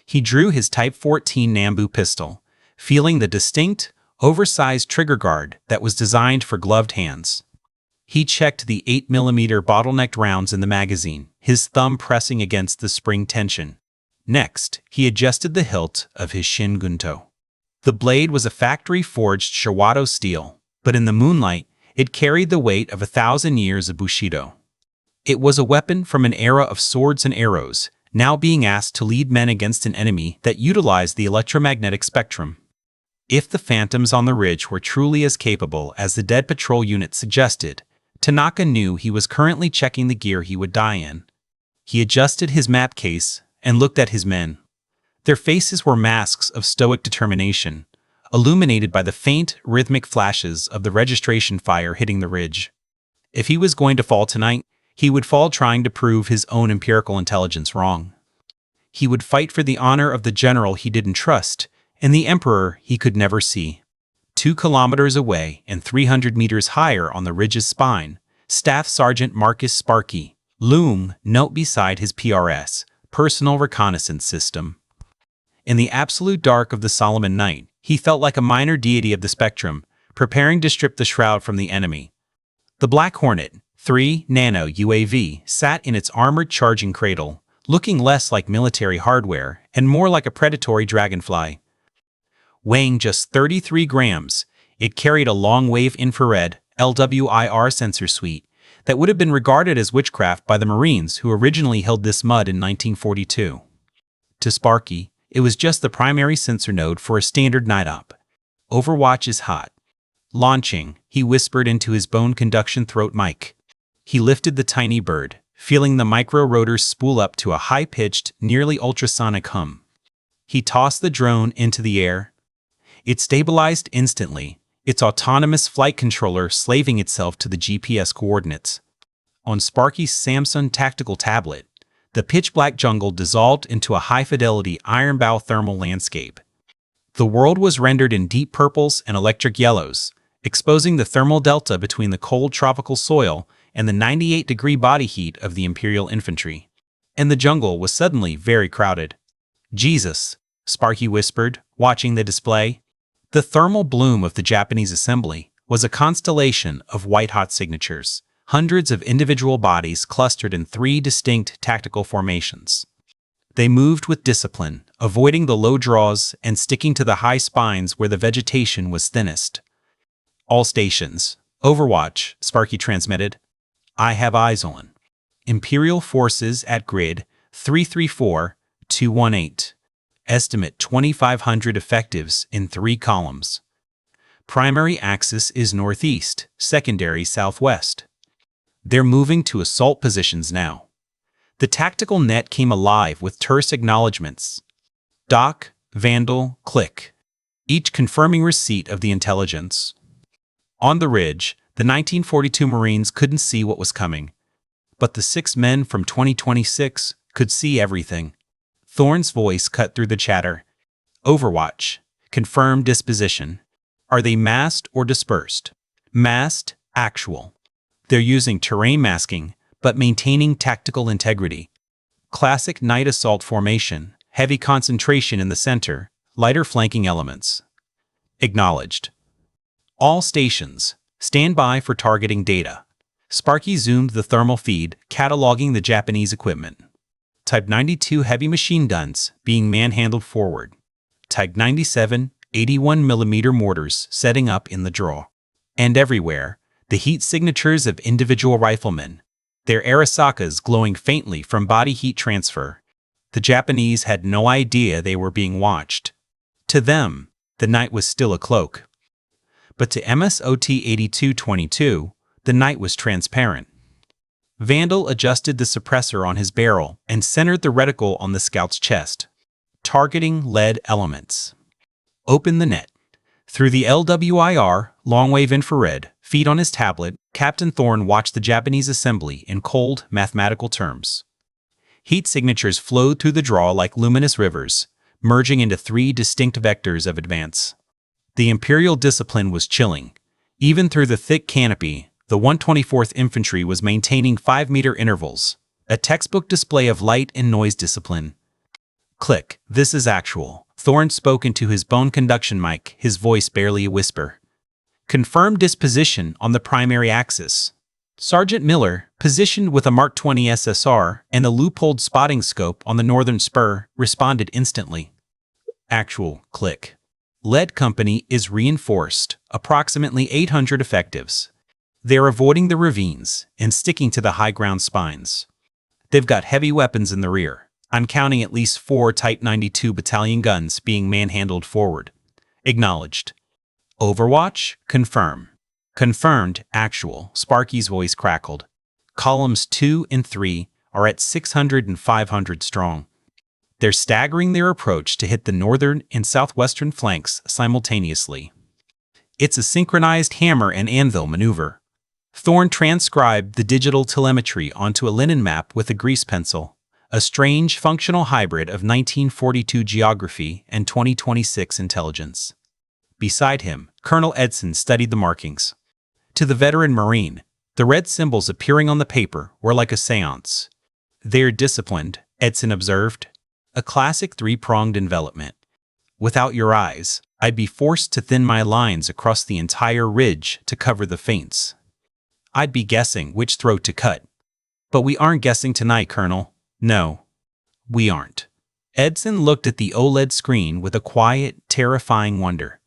Speaker 1: He drew his Type 14 Nambu pistol, feeling the distinct, oversized trigger guard that was designed for gloved hands. He checked the 8mm bottlenecked rounds in the magazine, his thumb pressing against the spring tension. Next, he adjusted the hilt of his Shingunto. The blade was a factory-forged Shiwato steel, but in the moonlight, it carried the weight of 1,000 years of Bushido. It was a weapon from an era of swords and arrows, now being asked to lead men against an enemy that utilized the electromagnetic spectrum. If the phantoms on the ridge were truly as capable as the dead patrol unit suggested, Tanaka knew he was currently checking the gear he would die in. He adjusted his map case and looked at his men. Their faces were masks of stoic determination, illuminated by the faint, rhythmic flashes of the registration fire hitting the ridge. If he was going to fall tonight, he would fall trying to prove his own empirical intelligence wrong. He would fight for the honor of the general he didn't trust and the emperor he could never see. 2 kilometers away and 300 meters higher on the ridge's spine, Staff Sergeant Marcus Sparky loomed knelt beside his PRS, personal reconnaissance system. In the absolute dark of the Solomon night, he felt like a minor deity of the spectrum, preparing to strip the shroud from the enemy. The Black Hornet 3 Nano UAV sat in its armored charging cradle, looking less like military hardware and more like a predatory dragonfly. Weighing just 33 grams, it carried a long-wave infrared LWIR sensor suite that would have been regarded as witchcraft by the Marines who originally held this mud in 1942. To Sparky, it was just the primary sensor node for a standard night op. Overwatch is hot. Launching, he whispered into his bone conduction throat mic. He lifted the tiny bird, feeling the micro rotors spool up to a high-pitched, nearly ultrasonic hum. He tossed the drone into the air. It stabilized instantly, its autonomous flight controller slaving itself to the GPS coordinates. On Sparky's Samsung tactical tablet, the pitch-black jungle dissolved into a high-fidelity iron-bow thermal landscape. The world was rendered in deep purples and electric yellows, exposing the thermal delta between the cold tropical soil and the 98-degree body heat of the Imperial infantry. And the jungle was suddenly very crowded. "Jesus," Sparky whispered, watching the display. The thermal bloom of the Japanese assembly was a constellation of white-hot signatures, hundreds of individual bodies clustered in 3 distinct tactical formations. They moved with discipline, avoiding the low draws and sticking to the high spines where the vegetation was thinnest. "All stations. Overwatch," Sparky transmitted. "I have eyes on Imperial forces at grid 334218. Estimate 2,500 effectives in 3 columns. Primary axis is northeast, secondary southwest. They're moving to assault positions now." The tactical net came alive with terse acknowledgments. Doc, Vandal, Click, each confirming receipt of the intelligence. On the ridge, the 1942 Marines couldn't see what was coming, but the 6 men from 2026 could see everything. Thorne's voice cut through the chatter. "Overwatch. Confirmed disposition. Are they massed or dispersed?" "Massed, actual. They're using terrain masking, but maintaining tactical integrity. Classic night assault formation, heavy concentration in the center, lighter flanking elements." "Acknowledged. All stations. Stand by for targeting data." Sparky zoomed the thermal feed, cataloging the Japanese equipment. Type 92 heavy machine guns being manhandled forward. Type 97 81mm mortars setting up in the draw. And everywhere, the heat signatures of individual riflemen, their Arasakas glowing faintly from body heat transfer. The Japanese had no idea they were being watched. To them, the night was still a cloak. But to MSOT 8222, the night was transparent. Vandal adjusted the suppressor on his barrel and centered the reticle on the scout's chest. Targeting lead elements. Open the net. Through the LWIR, long-wave infrared, feed on his tablet, Captain Thorne watched the Japanese assembly in cold, mathematical terms. Heat signatures flowed through the draw like luminous rivers, merging into 3 distinct vectors of advance. The Imperial discipline was chilling. Even through the thick canopy, the 124th Infantry was maintaining 5-meter intervals, a textbook display of light and noise discipline. "Click, this is actual." Thorne spoke into his bone conduction mic, his voice barely a whisper. "Confirmed disposition on the primary axis." Sergeant Miller, positioned with a Mark 20 SSR and a loopholed spotting scope on the northern spur, responded instantly. "Actual, click. Lead company is reinforced, approximately 800 effectives. They're avoiding the ravines and sticking to the high ground spines. They've got heavy weapons in the rear. I'm counting at least 4 Type 92 battalion guns being manhandled forward. Acknowledged. Overwatch? Confirm. Confirmed. Actual. Sparky's voice crackled. Columns 2 and 3 are at 600 and 500 strong. They're staggering their approach to hit the northern and southwestern flanks simultaneously. It's a synchronized hammer and anvil maneuver. Thorne transcribed the digital telemetry onto a linen map with a grease pencil, a strange functional hybrid of 1942 geography and 2026 intelligence. Beside him, Colonel Edson studied the markings. To the veteran Marine, the red symbols appearing on the paper were like a seance. They're disciplined, Edson observed. A classic three-pronged envelopment. Without your eyes, I'd be forced to thin my lines across the entire ridge to cover the feints. I'd be guessing which throat to cut. But we aren't guessing tonight, Colonel. No, we aren't. Edson looked at the OLED screen with a quiet, terrifying wonder.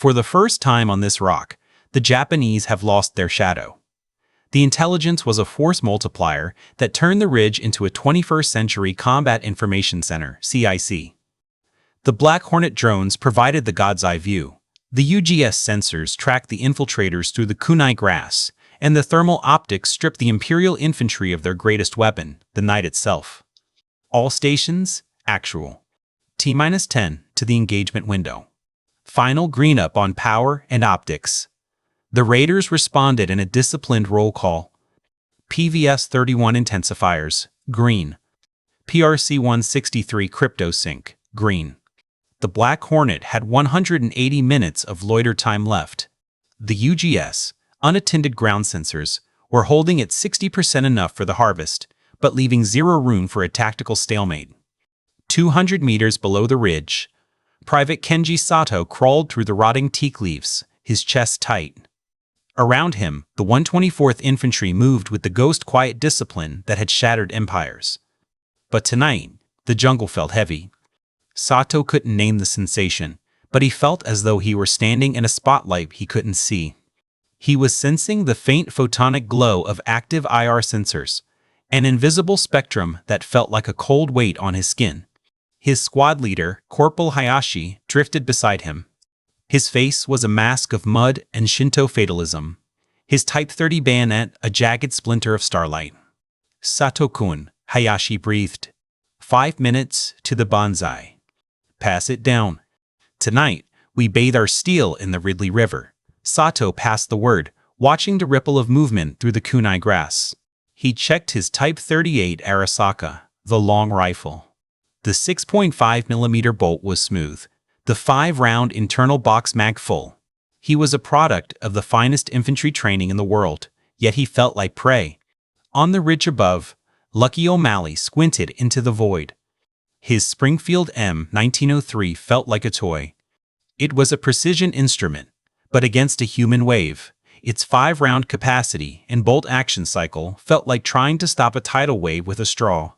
Speaker 1: For the first time on this rock, the Japanese have lost their shadow. The intelligence was a force multiplier that turned the ridge into a 21st Century Combat Information Center, CIC. The Black Hornet drones provided the God's Eye view. The UGS sensors tracked the infiltrators through the kunai grass, and the thermal optics stripped the Imperial infantry of their greatest weapon, the night itself. All stations, actual. T-10 to the engagement window. Final green up on power and optics. The Raiders responded in a disciplined roll call. PVS-31 intensifiers, green. PRC-163 crypto sync, green. The Black Hornet had 180 minutes of loiter time left. The UGS, unattended ground sensors, were holding at 60% enough for the harvest, but leaving zero room for a tactical stalemate. 200 meters below the ridge, Private Kenji Sato crawled through the rotting teak leaves, his chest tight. Around him, the 124th Infantry moved with the ghost quiet discipline that had shattered empires. But tonight, the jungle felt heavy. Sato couldn't name the sensation, but he felt as though he were standing in a spotlight he couldn't see. He was sensing the faint photonic glow of active IR sensors, an invisible spectrum that felt like a cold weight on his skin. His squad leader, Corporal Hayashi, drifted beside him. His face was a mask of mud and Shinto fatalism. His Type 30 bayonet a jagged splinter of starlight. Sato-kun, Hayashi breathed. 5 minutes to the bonsai. Pass it down. Tonight, we bathe our steel in the Ridley River. Sato passed the word, watching the ripple of movement through the kunai grass. He checked his Type 38 Arasaka, the long rifle. The 6.5mm bolt was smooth. The 5-round internal box mag full. He was a product of the finest infantry training in the world, yet he felt like prey. On the ridge above, Lucky O'Malley squinted into the void. His Springfield M1903 felt like a toy. It was a precision instrument, but against a human wave, its 5-round capacity and bolt action cycle felt like trying to stop a tidal wave with a straw.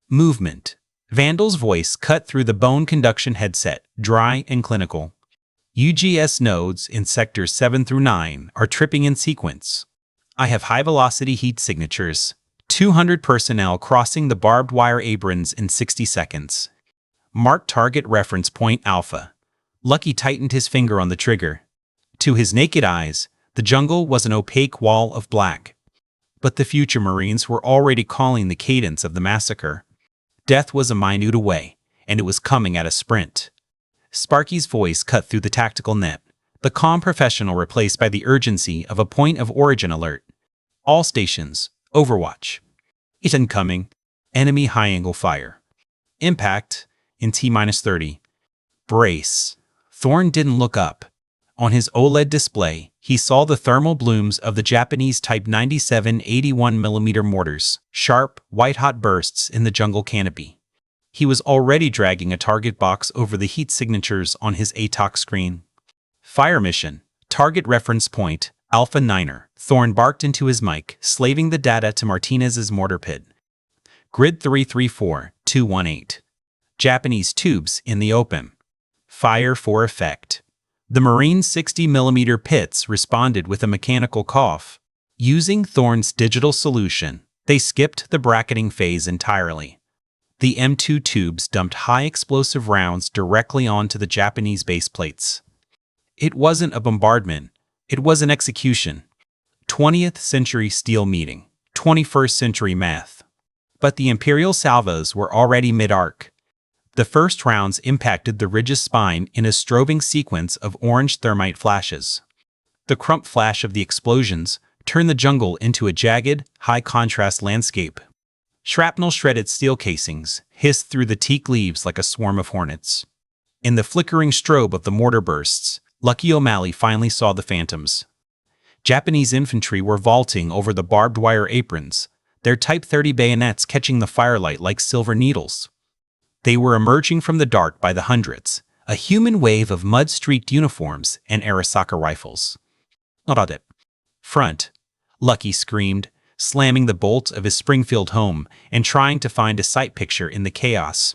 Speaker 1: Movement. Vandal's voice cut through the bone conduction headset, dry and clinical. UGS nodes in sectors 7 through 9 are tripping in sequence. I have high-velocity heat signatures. 200 personnel crossing the barbed wire aprons in 60 seconds. Mark target reference point Alpha. Lucky tightened his finger on the trigger. To his naked eyes, the jungle was an opaque wall of black. But the future Marines were already calling the cadence of the massacre. Death was a minute away, and it was coming at a sprint. Sparky's voice cut through the tactical net, the calm professional replaced by the urgency of a point-of-origin alert. All stations, Overwatch. It's incoming. Enemy high-angle fire. Impact in T-30. Brace. Thorne didn't look up. On his OLED display, he saw the thermal blooms of the Japanese Type 97 81mm mortars, sharp, white-hot bursts in the jungle canopy. He was already dragging a target box over the heat signatures on his ATOC screen. Fire mission, target reference point, Alpha Niner. Thorne barked into his mic, slaving the data to Martinez's mortar pit. Grid 334218. Japanese tubes in the open. Fire for effect. The Marine 60mm pits responded with a mechanical cough. Using Thorne's digital solution, they skipped the bracketing phase entirely. The M2 tubes dumped high-explosive rounds directly onto the Japanese base plates. It wasn't a bombardment. It was an execution. 20th century steel meeting. 21st century math. But the Imperial salvos were already mid-arc. The first rounds impacted the ridge's spine in a strobing sequence of orange thermite flashes. The crump flash of the explosions turned the jungle into a jagged, high-contrast landscape. Shrapnel-shredded steel casings hissed through the teak leaves like a swarm of hornets. In the flickering strobe of the mortar bursts, Lucky O'Malley finally saw the phantoms. Japanese infantry were vaulting over the barbed wire aprons, their Type 30 bayonets catching the firelight like silver needles. They were emerging from the dark by the hundreds, a human wave of mud-streaked uniforms and Arisaka rifles. "Not it." "Front," Lucky screamed, slamming the bolt of his Springfield home and trying to find a sight picture in the chaos.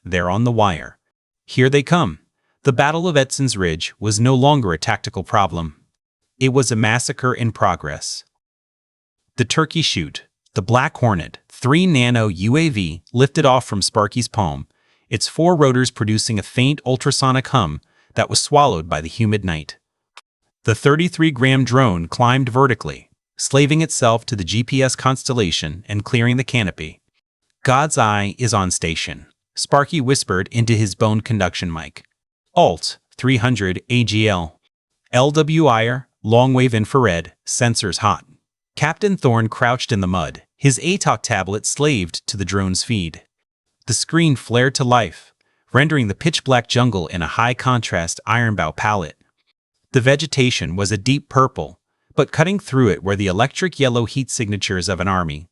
Speaker 1: "They're on the wire. Here they come." The Battle of Edson's Ridge was no longer a tactical problem. It was a massacre in progress. The turkey shoot, the Black Hornet 3 Nano UAV, lifted off from Sparky's palm, its 4 rotors producing a faint ultrasonic hum that was swallowed by the humid night. The 33-gram drone climbed vertically, slaving itself to the GPS constellation and clearing the canopy. "God's eye is on station," Sparky whispered into his bone conduction mic. "Alt 300 AGL. LWII, long-wave infrared, sensors hot." Captain Thorne crouched in the mud, his ATOC tablet slaved to the drone's feed. The screen flared to life, rendering the pitch-black jungle in a high-contrast ironbow palette. The vegetation was a deep purple, but cutting through it were the electric yellow heat signatures of an army.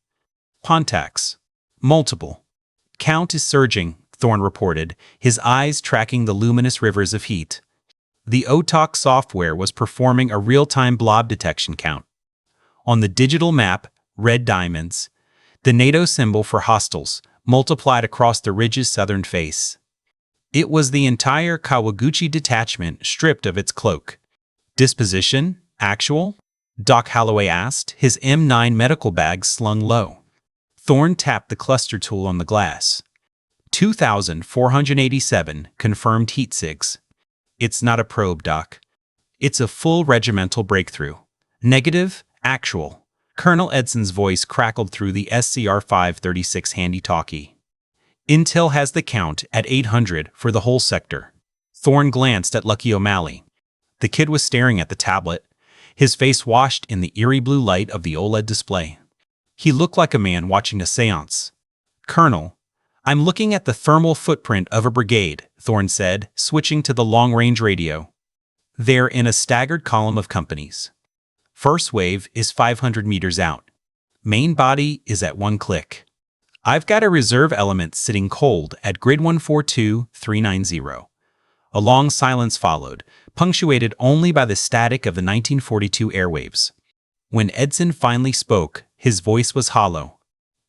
Speaker 1: "Contacts. Multiple. Count is surging," Thorne reported, his eyes tracking the luminous rivers of heat. The OTOC software was performing a real-time blob detection count. On the digital map, red diamonds, the NATO symbol for hostiles, multiplied across the ridge's southern face. It was the entire Kawaguchi detachment stripped of its cloak. "Disposition? Actual?" Doc Holloway asked, his M9 medical bag slung low. Thorne tapped the cluster tool on the glass. 2,487 confirmed heat sigs. "It's not a probe, Doc. It's a full regimental breakthrough." "Negative, actual." Colonel Edson's voice crackled through the SCR 536 handy-talkie. "Intel has the count at 800 for the whole sector." Thorne glanced at Lucky O'Malley. The kid was staring at the tablet, his face washed in the eerie blue light of the OLED display. He looked like a man watching a seance. "Colonel, I'm looking at the thermal footprint of a brigade," Thorne said, switching to the long-range radio. "They're in a staggered column of companies. First wave is 500 meters out. Main body is at 1 click. I've got a reserve element sitting cold at grid 142390. A long silence followed, punctuated only by the static of the 1942 airwaves. When Edson finally spoke, his voice was hollow.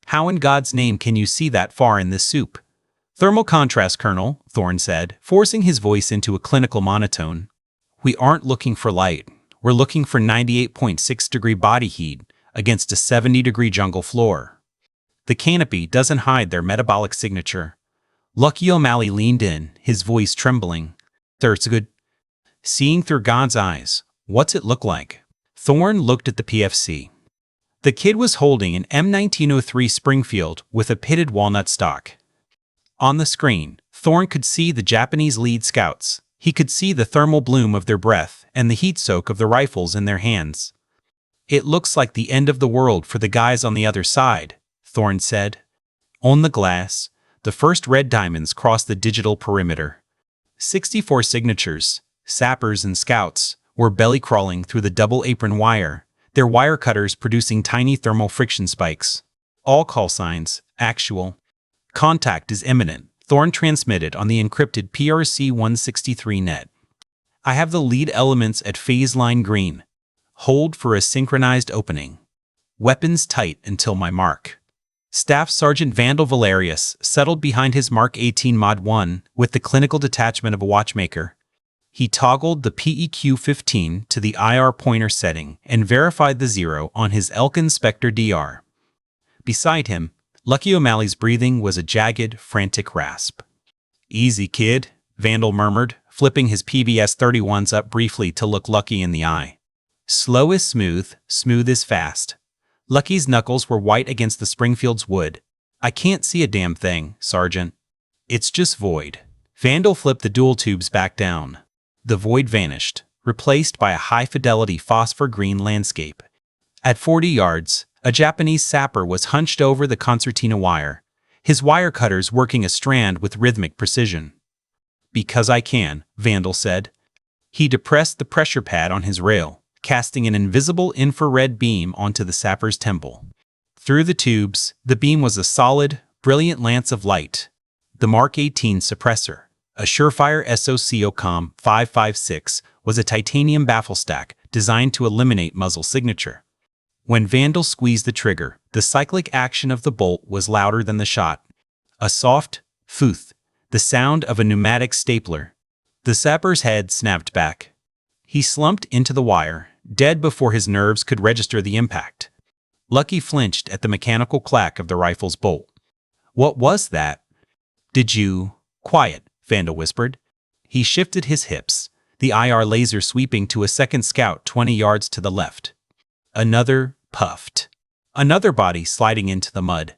Speaker 1: "How in God's name can you see that far in this soup?" "Thermal contrast, Colonel," Thorne said, forcing his voice into a clinical monotone. "We aren't looking for light. We're looking for 98.6-degree body heat against a 70-degree jungle floor. The canopy doesn't hide their metabolic signature." Lucky O'Malley leaned in, his voice trembling. "That's good." "Seeing through God's eyes. What's it look like?" Thorne looked at the PFC. The kid was holding an M1903 Springfield with a pitted walnut stock. On the screen, Thorne could see the Japanese lead scouts. He could see the thermal bloom of their breath and the heat soak of the rifles in their hands. "It looks like the end of the world for the guys on the other side," Thorne said. On the glass, the first red diamonds crossed the digital perimeter. 64 signatures, sappers and scouts, were belly-crawling through the double-apron wire, their wire cutters producing tiny thermal friction spikes. "All call signs, actual. Contact is imminent," Thorne transmitted on the encrypted PRC-163 net. "I have the lead elements at phase line green. Hold for a synchronized opening. Weapons tight until my mark." Staff Sergeant Vandal Valerius settled behind his Mark 18 Mod 1 with the clinical detachment of a watchmaker. He toggled the PEQ-15 to the IR pointer setting and verified the 0 on his Elkin Spectre DR. Beside him, Lucky O'Malley's breathing was a jagged, frantic rasp. "Easy, kid," Vandal murmured, flipping his PBS-31s up briefly to look Lucky in the eye. Slow is smooth, smooth is fast. Lucky's knuckles were white against the Springfield's wood. I can't see a damn thing, Sergeant. It's just void. Vandal flipped the dual tubes back down. The void vanished, replaced by a high-fidelity phosphor-green landscape. At 40 yards, a Japanese sapper was hunched over the concertina wire, his wire cutters working a strand with rhythmic precision. "Because I can," Vandal said. He depressed the pressure pad on his rail, casting an invisible infrared beam onto the sapper's temple. Through the tubes, the beam was a solid, brilliant lance of light. The Mark 18 suppressor, a surefire SOC OCOM 556, was a titanium baffle stack designed to eliminate muzzle signature. When Vandal squeezed the trigger, the cyclic action of the bolt was louder than the shot. A soft "footh," the sound of a pneumatic stapler. The sapper's head snapped back. He slumped into the wire, dead before his nerves could register the impact. Lucky flinched at the mechanical clack of the rifle's bolt. "What was that?" "Did you—" "Quiet," Vandal whispered. He shifted his hips, the IR laser sweeping to a second scout 20 yards to the left. Another puffed. Another body sliding into the mud.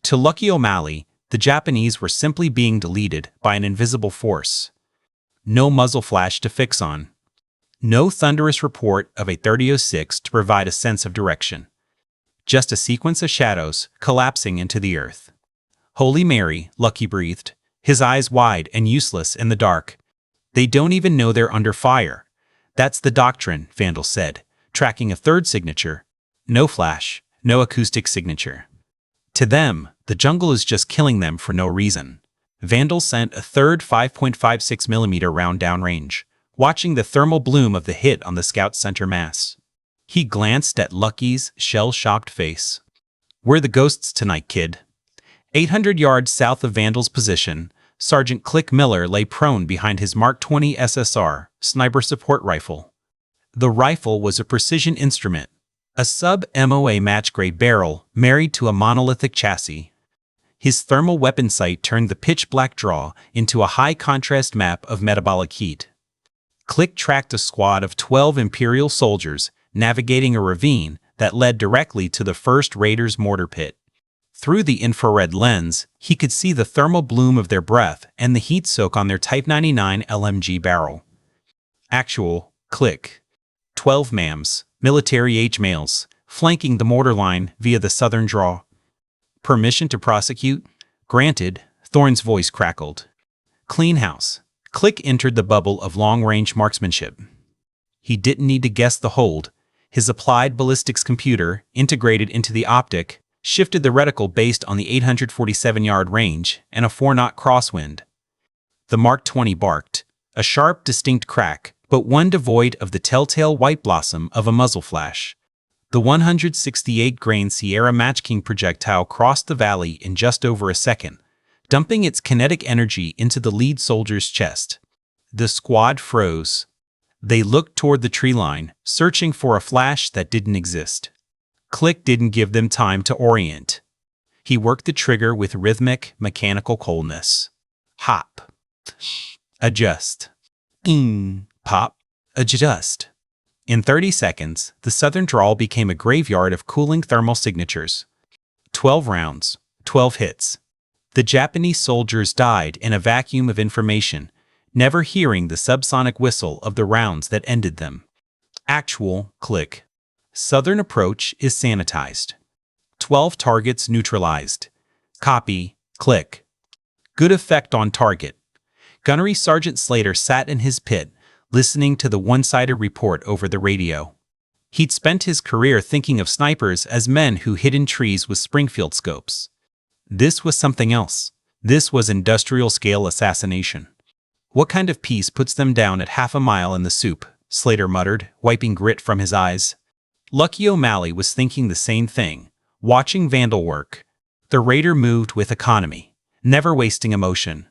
Speaker 1: To Lucky O'Malley, the Japanese were simply being deleted by an invisible force. No muzzle flash to fix on. No thunderous report of a 3006 to provide a sense of direction. Just a sequence of shadows collapsing into the earth. "Holy Mary," Lucky breathed, his eyes wide and useless in the dark. "They don't even know they're under fire." "That's the doctrine," Vandal said, tracking a third signature. No flash, no acoustic signature. To them, the jungle is just killing them for no reason. Vandal sent a third 5.56mm round downrange, watching the thermal bloom of the hit on the scout's center mass. He glanced at Lucky's shell-shocked face. "We're the ghosts tonight, kid." 800 yards south of Vandal's position, Sergeant Click Miller lay prone behind his Mark 20 SSR sniper support rifle. The rifle was a precision instrument, a sub-MOA match-grade barrel married to a monolithic chassis. His thermal weapon sight turned the pitch-black draw into a high-contrast map of metabolic heat. Click tracked a squad of 12 Imperial soldiers navigating a ravine that led directly to the first Raiders' mortar pit. Through the infrared lens, he could see the thermal bloom of their breath and the heat soak on their Type 99 LMG barrel. Actual, Click. 12 MAMs, military-age males, flanking the mortar line via the southern draw. "Permission to prosecute?" "Granted," Thorne's voice crackled. "Clean house." Click entered the bubble of long-range marksmanship. He didn't need to guess the hold. His applied ballistics computer, integrated into the optic, shifted the reticle based on the 847-yard range and a 4-knot crosswind. The Mark 20 barked, a sharp, distinct crack, but one devoid of the telltale white blossom of a muzzle flash. The 168-grain Sierra Match King projectile crossed the valley in just over a second, dumping its kinetic energy into the lead soldier's chest. The squad froze. They looked toward the tree line, searching for a flash that didn't exist. Click didn't give them time to orient. He worked the trigger with rhythmic, mechanical coldness. Hop. Adjust. Pop. Adjust. In 30 seconds, the southern drawl became a graveyard of cooling thermal signatures. 12 rounds, 12 hits. The Japanese soldiers died in a vacuum of information, never hearing the subsonic whistle of the rounds that ended them. Actual, Click. Southern approach is sanitized. 12 targets neutralized. Copy, Click. Good effect on target. Gunnery Sergeant Slater sat in his pit, listening to the one-sided report over the radio. He'd spent his career thinking of snipers as men who hid in trees with Springfield scopes. This was something else. This was industrial-scale assassination. "What kind of piece puts them down at half a mile in the soup?" Slater muttered, wiping grit from his eyes. Lucky O'Malley was thinking the same thing, watching Vandal work. The Raider moved with economy, never wasting emotion.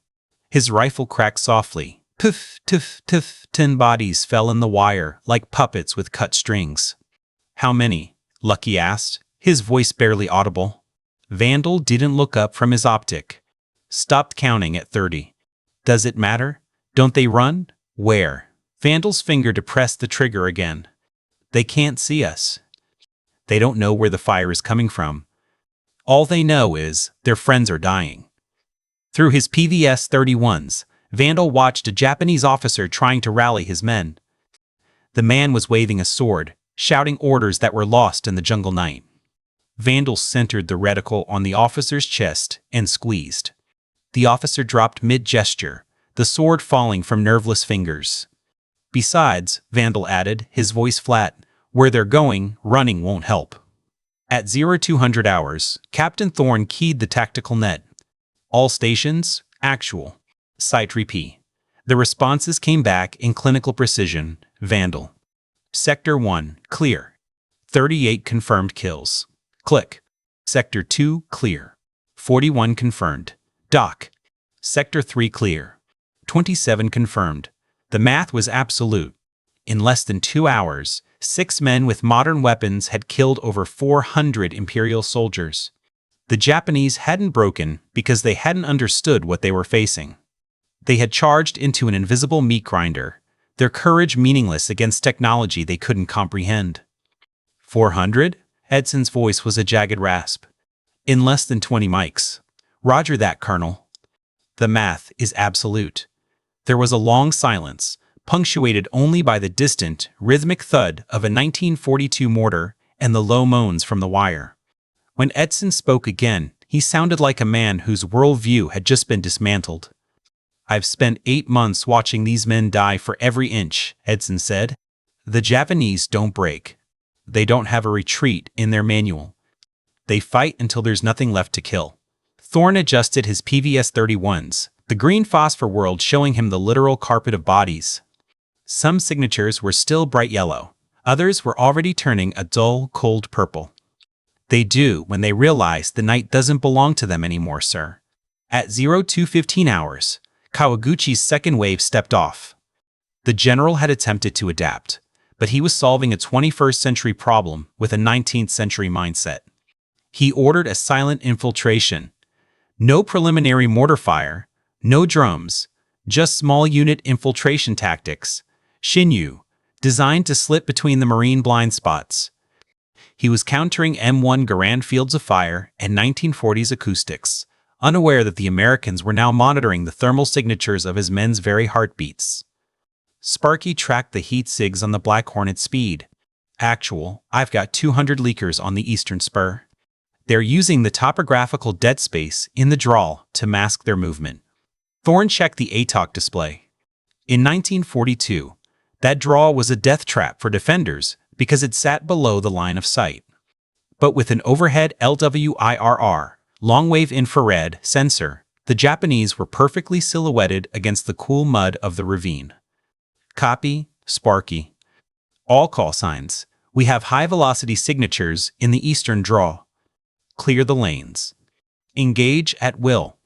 Speaker 1: His rifle cracked softly. Puff, tuff, tuff. 10 bodies fell in the wire like puppets with cut strings. "How many?" Lucky asked, his voice barely audible. Vandal didn't look up from his optic. "Stopped counting at 30. "Does it matter? Don't they run?" Where? Vandal's finger depressed the trigger again. They can't see us. They don't know where the fire is coming from. All they know is their friends are dying. Through his PVS-31s, Vandal watched a Japanese officer trying to rally his men. The man was waving a sword, shouting orders that were lost in the jungle night. Vandal centered the reticle on the officer's chest and squeezed. The officer dropped mid-gesture, the sword falling from nerveless fingers. Besides, Vandal added, his voice flat, where they're going, running won't help. At 0200 hours, Captain Thorne keyed the tactical net. All stations, actual. Site repeat. The responses came back in clinical precision. Vandal. Sector 1, clear. 38 confirmed kills. Click. Sector 2, clear. 41 confirmed. Doc. Sector 3, clear. 27 confirmed. The math was absolute. In less than 2 hours, 6 men with modern weapons had killed over 400 Imperial soldiers. The Japanese hadn't broken because they hadn't understood what they were facing. They had charged into an invisible meat grinder, their courage meaningless against technology they couldn't comprehend. 400? Edson's voice was a jagged rasp. In less than 20 mics. Roger that, Colonel. The math is absolute. There was a long silence, punctuated only by the distant, rhythmic thud of a 1942 mortar and the low moans from the wire. When Edson spoke again, he sounded like a man whose worldview had just been dismantled. I've spent 8 months watching these men die for every inch, Edson said. The Japanese don't break. They don't have a retreat in their manual. They fight until there's nothing left to kill. Thorne adjusted his PVS-31s, the green phosphor world showing him the literal carpet of bodies. Some signatures were still bright yellow. Others were already turning a dull, cold purple. They do when they realize the night doesn't belong to them anymore, sir. At 0215 hours, Kawaguchi's second wave stepped off. The general had attempted to adapt, but he was solving a 21st century problem with a 19th century mindset. He ordered a silent infiltration. No preliminary mortar fire, no drums, just small unit infiltration tactics, Shinyu, designed to slip between the marine blind spots. He was countering M1 Garand fields of fire and 1940s acoustics, unaware that the Americans were now monitoring the thermal signatures of his men's very heartbeats. Sparky tracked the heat sigs on the Black Hornet speed. Actual, I've got 200 leakers on the eastern spur. They're using the topographical dead space in the draw to mask their movement. Thorne checked the ATOC display. In 1942, that draw was a death trap for defenders because it sat below the line of sight. But with an overhead LWIRR, long-wave infrared, sensor, the Japanese were perfectly silhouetted against the cool mud of the ravine. Copy, Sparky. All call signs. We have high-velocity signatures in the eastern draw. Clear the lanes. Engage at will.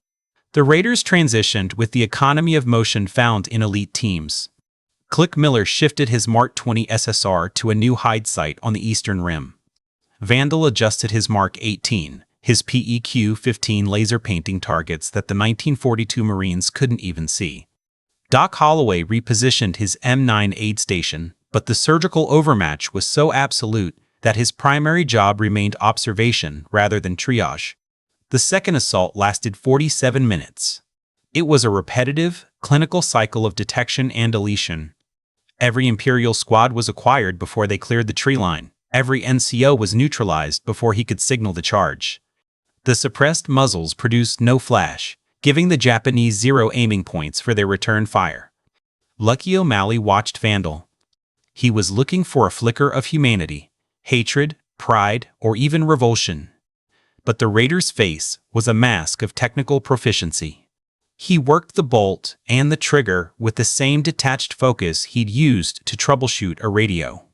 Speaker 1: The Raiders transitioned with the economy of motion found in elite teams. Click Miller shifted his Mark 20 SSR to a new hide site on the eastern rim. Vandal adjusted his Mark 18, his PEQ-15 laser painting targets that the 1942 Marines couldn't even see. Doc Holloway repositioned his M9 aid station, but the surgical overmatch was so absolute that his primary job remained observation rather than triage. The second assault lasted 47 minutes. It was a repetitive, clinical cycle of detection and deletion. Every Imperial squad was acquired before they cleared the tree line. Every NCO was neutralized before he could signal the charge. The suppressed muzzles produced no flash, giving the Japanese 0 aiming points for their return fire. Lucky O'Malley watched Vandal. He was looking for a flicker of humanity, hatred, pride, or even revulsion. But the Raider's face was a mask of technical proficiency. He worked the bolt and the trigger with the same detached focus he'd used to troubleshoot a radio.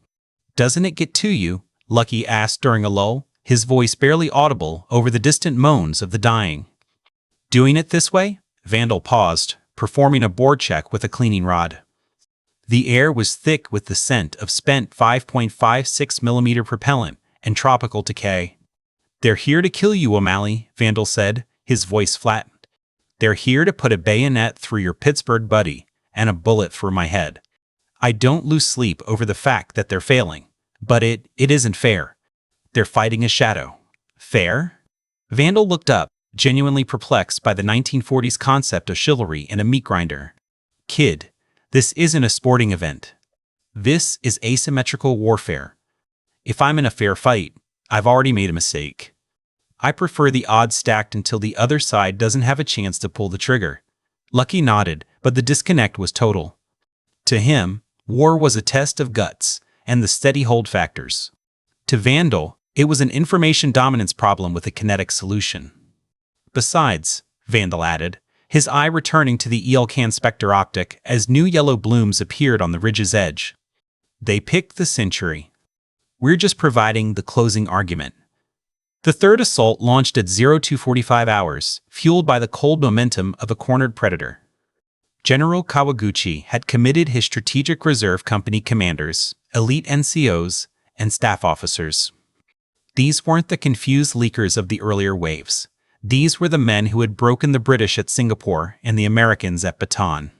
Speaker 1: "Doesn't it get to you?" Lucky asked during a lull, his voice barely audible over the distant moans of the dying. "Doing it this way?" Vandal paused, performing a bore check with a cleaning rod. The air was thick with the scent of spent 5.56mm propellant and tropical decay. "They're here to kill you, O'Malley," Vandal said, his voice flattened. "They're here to put a bayonet through your Pittsburgh buddy, and a bullet through my head. I don't lose sleep over the fact that they're failing. But it isn't fair. They're fighting a shadow. Fair? Vandal looked up, genuinely perplexed by the 1940s concept of chivalry in a meat grinder. Kid, this isn't a sporting event. This is asymmetrical warfare. If I'm in a fair fight, I've already made a mistake. I prefer the odds stacked until the other side doesn't have a chance to pull the trigger. Lucky nodded, but the disconnect was total. To him, war was a test of guts and the steady hold factors. To Vandal, it was an information dominance problem with a kinetic solution. Besides, Vandal added, his eye returning to the Eelcan Spectre optic as new yellow blooms appeared on the ridge's edge. They picked the century. We're just providing the closing argument. The third assault launched at 0245 hours, fueled by the cold momentum of a cornered predator. General Kawaguchi had committed his strategic reserve company commanders, elite NCOs, and staff officers. These weren't the confused leakers of the earlier waves. These were the men who had broken the British at Singapore and the Americans at Bataan.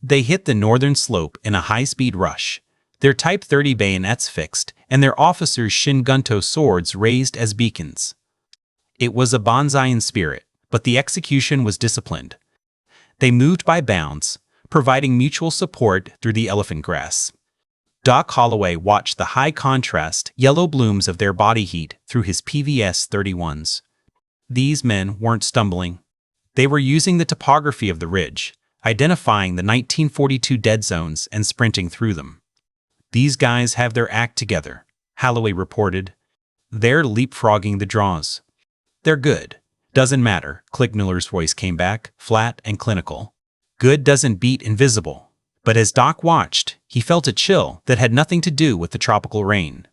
Speaker 1: They hit the northern slope in a high-speed rush, their Type 30 bayonets fixed, and their officers' Shingunto swords raised as beacons. It was a banzai in spirit, but the execution was disciplined. They moved by bounds, providing mutual support through the elephant grass. Doc Holloway watched the high-contrast yellow blooms of their body heat through his PVS 31s. These men weren't stumbling. They were using the topography of the ridge, identifying the 1942 dead zones and sprinting through them. These guys have their act together, Holloway reported. They're leapfrogging the draws. They're good. Doesn't matter, Klickmüller's voice came back, flat and clinical. Good doesn't beat invisible. But as Doc watched, he felt a chill that had nothing to do with the tropical rain.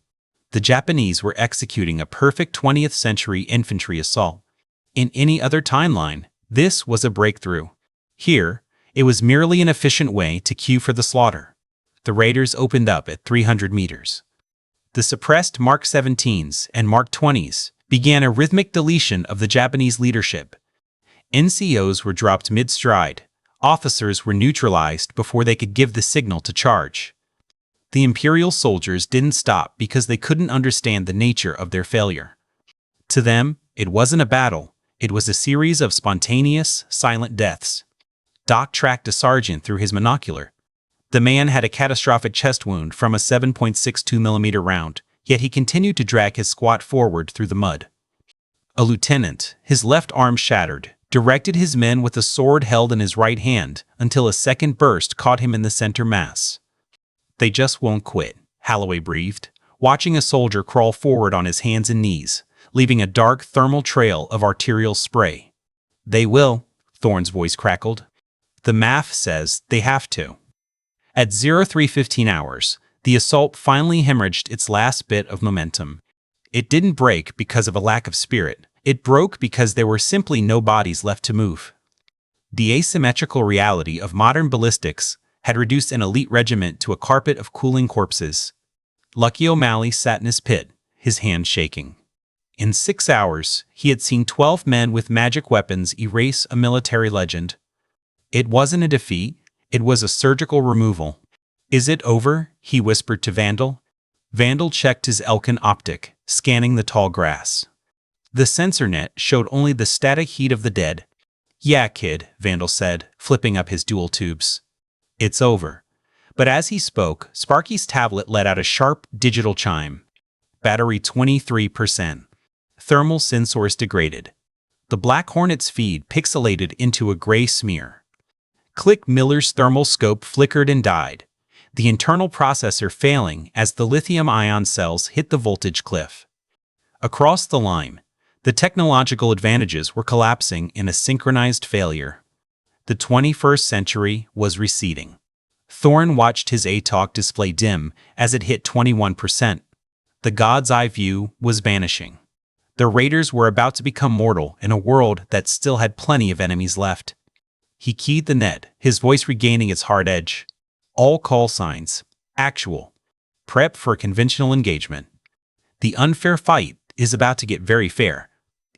Speaker 1: The Japanese were executing a perfect 20th century infantry assault. In any other timeline, this was a breakthrough. Here, it was merely an efficient way to queue for the slaughter. The raiders opened up at 300 meters. The suppressed Mark 17s and Mark 20s began a rhythmic deletion of the Japanese leadership. NCOs were dropped mid-stride. Officers were neutralized before they could give the signal to charge. The Imperial soldiers didn't stop because they couldn't understand the nature of their failure. To them, it wasn't a battle, it was a series of spontaneous, silent deaths. Doc tracked a sergeant through his monocular. The man had a catastrophic chest wound from a 7.62mm round, yet he continued to drag his squat forward through the mud. A lieutenant, his left arm shattered, directed his men with a sword held in his right hand until a second burst caught him in the center mass. They just won't quit, Holloway breathed, watching a soldier crawl forward on his hands and knees, leaving a dark thermal trail of arterial spray. They will, Thorne's voice crackled. The math says they have to. At 0315 hours, the assault finally hemorrhaged its last bit of momentum. It didn't break because of a lack of spirit. It broke because there were simply no bodies left to move. The asymmetrical reality of modern ballistics had reduced an elite regiment to a carpet of cooling corpses. Lucky O'Malley sat in his pit, his hand shaking. In 6 hours, he had seen 12 men with magic weapons erase a military legend. It wasn't a defeat, it was a surgical removal. Is it over? He whispered to Vandal. Vandal checked his Elkin optic, scanning the tall grass. The sensor net showed only the static heat of the dead. Yeah, kid, Vandal said, flipping up his dual tubes. It's over. But as he spoke, Sparky's tablet let out a sharp digital chime. Battery 23%. Thermal sensors degraded. The Black Hornet's feed pixelated into a gray smear. Klickmüller's thermal scope flickered and died, the internal processor failing as the lithium-ion cells hit the voltage cliff. Across the line, the technological advantages were collapsing in a synchronized failure. The 21st century was receding. Thorne watched his ATOC display dim as it hit 21%. The God's eye view was vanishing. The raiders were about to become mortal in a world that still had plenty of enemies left. He keyed the net, his voice regaining its hard edge. All call signs. Actual. Prep for conventional engagement. The unfair fight is about to get very fair.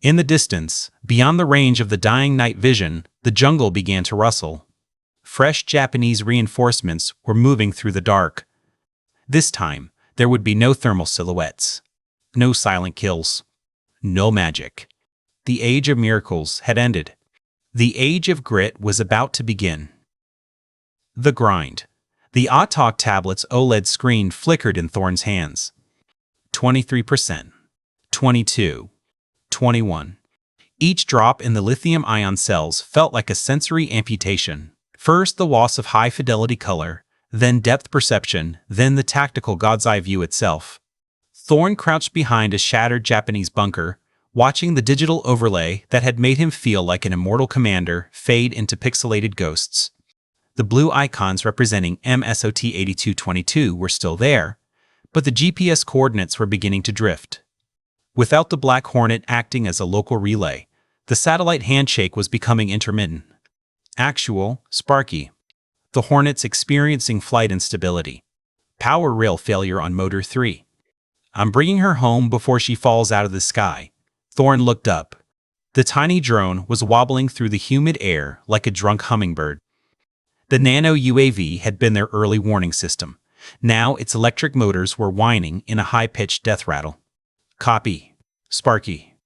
Speaker 1: In the distance, beyond the range of the dying night vision, the jungle began to rustle. Fresh Japanese reinforcements were moving through the dark. This time, there would be no thermal silhouettes, no silent kills, no magic. The age of miracles had ended. The age of grit was about to begin. The grind. The Audiobook tablet's OLED screen flickered in Thorne's hands. 23%. 22. 21. Each drop in the lithium-ion cells felt like a sensory amputation. First the loss of high-fidelity color, then depth perception, then the tactical God's eye view itself. Thorne crouched behind a shattered Japanese bunker, watching the digital overlay that had made him feel like an immortal commander fade into pixelated ghosts. The blue icons representing MSOT 8222 were still there, but the GPS coordinates were beginning to drift. Without the Black Hornet acting as a local relay, the satellite handshake was becoming intermittent. Actual, sparky. The Hornet's experiencing flight instability. Power rail failure on motor 3. I'm bringing her home before she falls out of the sky. Thorne looked up. The tiny drone was wobbling through the humid air like a drunk hummingbird. The nano UAV had been their early warning system. Now its electric motors were whining in a high-pitched death rattle. Copy. Sparky.